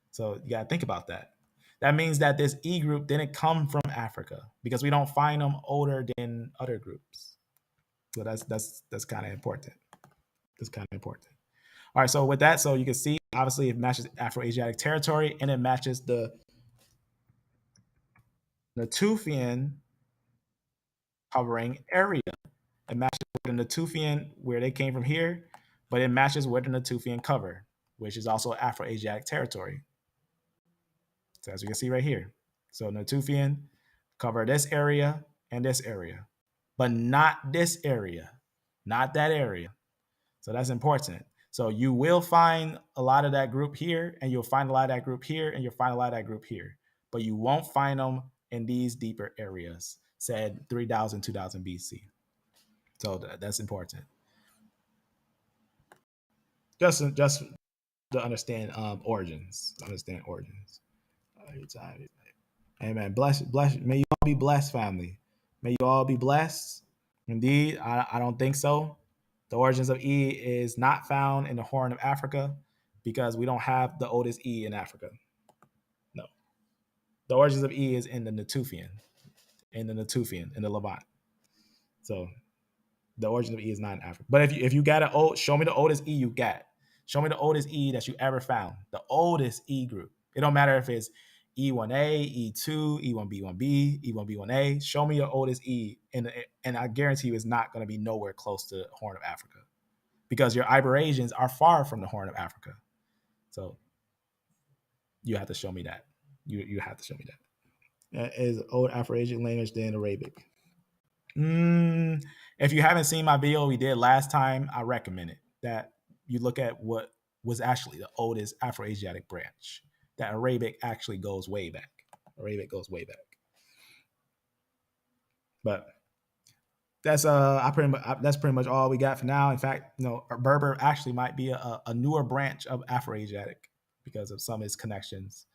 So you got to think about that. That means that this E group didn't come from Africa because we don't find them older than other groups. So that's kind of important. That's kind of important. All right, so with that, so you can see, obviously it matches Afroasiatic territory and it matches the Natufian covering area. It matches with the Natufian where they came from here, but it matches with the Natufian cover, which is also Afroasiatic territory. So as you can see right here. So Natufian cover this area and this area, but not this area, not that area. So that's important. So you will find a lot of that group here, and you'll find a lot of that group here, and you'll find a lot of that group here, but you won't find them in these deeper areas, said 3000, 2000 BC. So that's important. Just to understand origins. Understand origins. Amen. Bless. May you all be blessed, family. May you all be blessed. Indeed, I don't think so. The origins of E is not found in the Horn of Africa because we don't have the oldest E in Africa. No. The origins of E is in the Natufian, in the Levant. So the origin of E is not in Africa. But if you got show me the oldest E you got. Show me the oldest E that you ever found. The oldest E group. It don't matter if it's E1A, E2, E1B1B, E1B1A. Show me your oldest E, and I guarantee you it's not going to be nowhere close to the Horn of Africa because your Iberasians are far from the Horn of Africa. So you have to show me that. You have to show me that. Is old Afro-Asian language than Arabic? If you haven't seen my video we did last time, I recommend it. That you look at what was actually the oldest Afro-Asiatic branch. That Arabic actually goes way back. Arabic goes way back. But that's that's pretty much all we got for now. In fact, Berber actually might be a newer branch of Afro-Asiatic because of some of its connections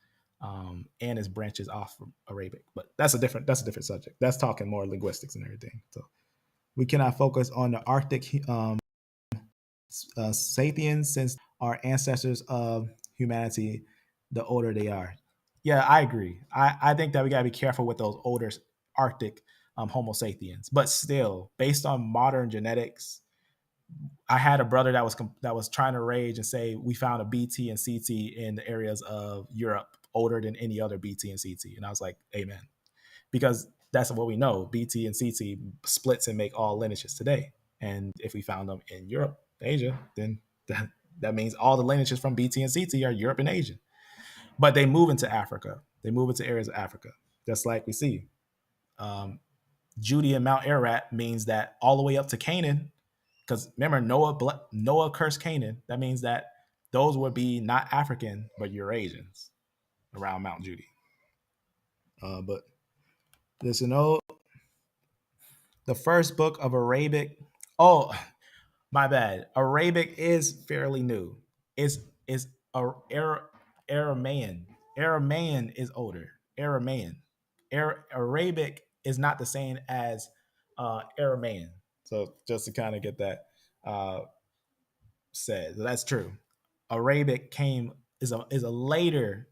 and its branches off from Arabic. But that's a different subject. That's talking more linguistics and everything. So we cannot focus on the Arctic sapiens since our ancestors of humanity, the older they are. Yeah, I agree. I think that we got to be careful with those older Arctic Homo sapiens. But still, based on modern genetics, I had a brother that was trying to rage and say we found a BT and CT in the areas of Europe older than any other BT and CT. And I was like, amen. Because that's what we know. BT and CT splits and make all lineages today. And if we found them in Europe, Asia, then that means all the lineages from BT and CT are Europe and Asia. But they move into Africa. They move into areas of Africa, just like we see. Judea and Mount Ararat means that all the way up to Canaan, because remember, Noah cursed Canaan. That means that those would be not African, but Eurasians around Mount Judy. But listen, the first book of Arabic. Oh, my bad. Arabic is fairly new. It's Aramaean. Aramaean is older. Aramaean. Arabic is not the same as Aramaean. So just to kind of get that said, so that's true. Arabic is a later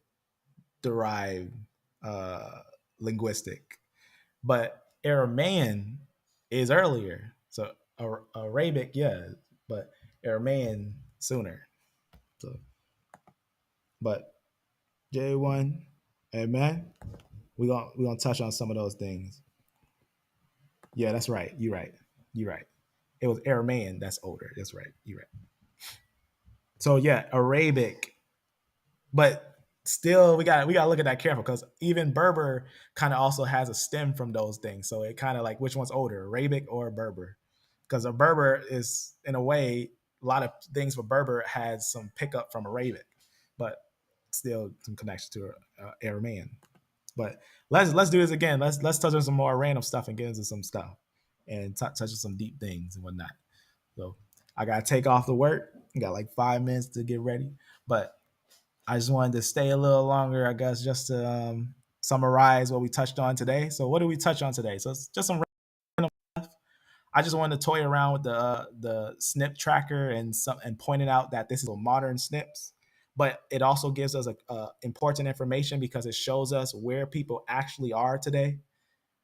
derived linguistic, but Aramaean is earlier. So Arabic, yeah, but Aramean sooner. So, but J1, amen. We're gonna touch on some of those things. Yeah, that's right. You're right. You're right. It was Aramean that's older. That's right. You're right. So yeah, Arabic, but still we gotta look at that careful because even Berber kind of also has a stem from those things. So it kind of like which one's older, Arabic or Berber? Because a Berber is in a way a lot of things for Berber has some pickup from Arabic, but still some connection to Aramean. But let's do this again. Let's touch on some more random stuff and get into some stuff and touch on some deep things and whatnot. So I gotta take off the work. I got like 5 minutes to get ready, but I just wanted to stay a little longer, I guess, just to summarize what we touched on today. So what did we touch on today? So it's just some random stuff. I just wanted to toy around with the snip tracker and pointed out that this is a modern snips, but it also gives us a important information because it shows us where people actually are today,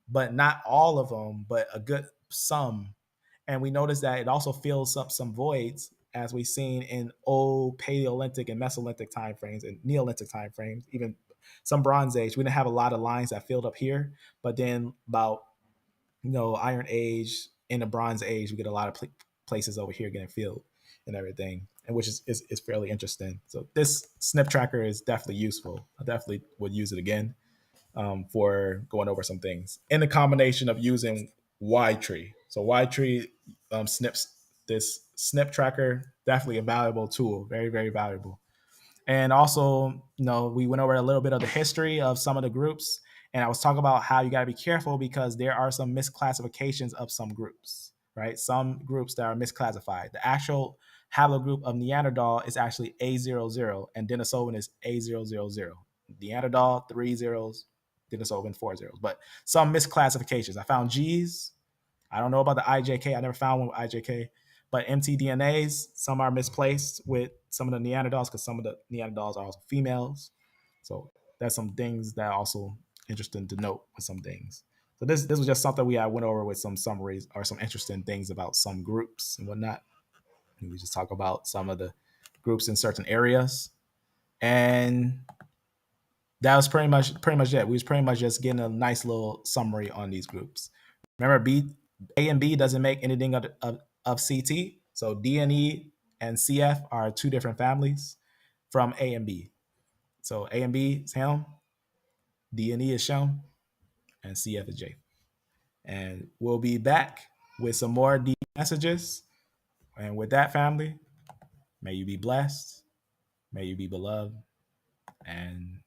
but not all of them, but a good some. And we notice that it also fills up some voids as we've seen in old Paleolithic and Mesolithic time frames and Neolithic time frames, even some Bronze Age. We didn't have a lot of lines that filled up here, but then about Iron Age in the Bronze Age, we get a lot of places over here getting filled and everything, and which is fairly interesting. So this snip tracker is definitely useful. I definitely would use it again for going over some things in the combination of using Y-tree. So Y-tree snips this snip tracker, definitely a valuable tool, very, very valuable. And also, we went over a little bit of the history of some of the groups. And I was talking about how you got to be careful because there are some misclassifications of some groups, right? Some groups that are misclassified. The actual haplogroup of Neanderthal is actually A00 and Denisovan is A000. Neanderthal, 3 zeros, Denisovan, 4 zeros. But some misclassifications. I found G's. I don't know about the IJK. I never found one with IJK. But MTDNAs, some are misplaced with some of the Neanderthals because some of the Neanderthals are also females. So that's some things that are also interesting to note with some things. So this was just something we went over with some summaries or some interesting things about some groups and whatnot. And we just talk about some of the groups in certain areas. And that was pretty much it. We was pretty much just getting a nice little summary on these groups. Remember, A and B doesn't make anything of CT. So DNE and CF are two different families from A and B. So A and B is Helm, DNE is shown, and CF is J. And we'll be back with some more deep messages. And with that, family, may you be blessed, may you be beloved, and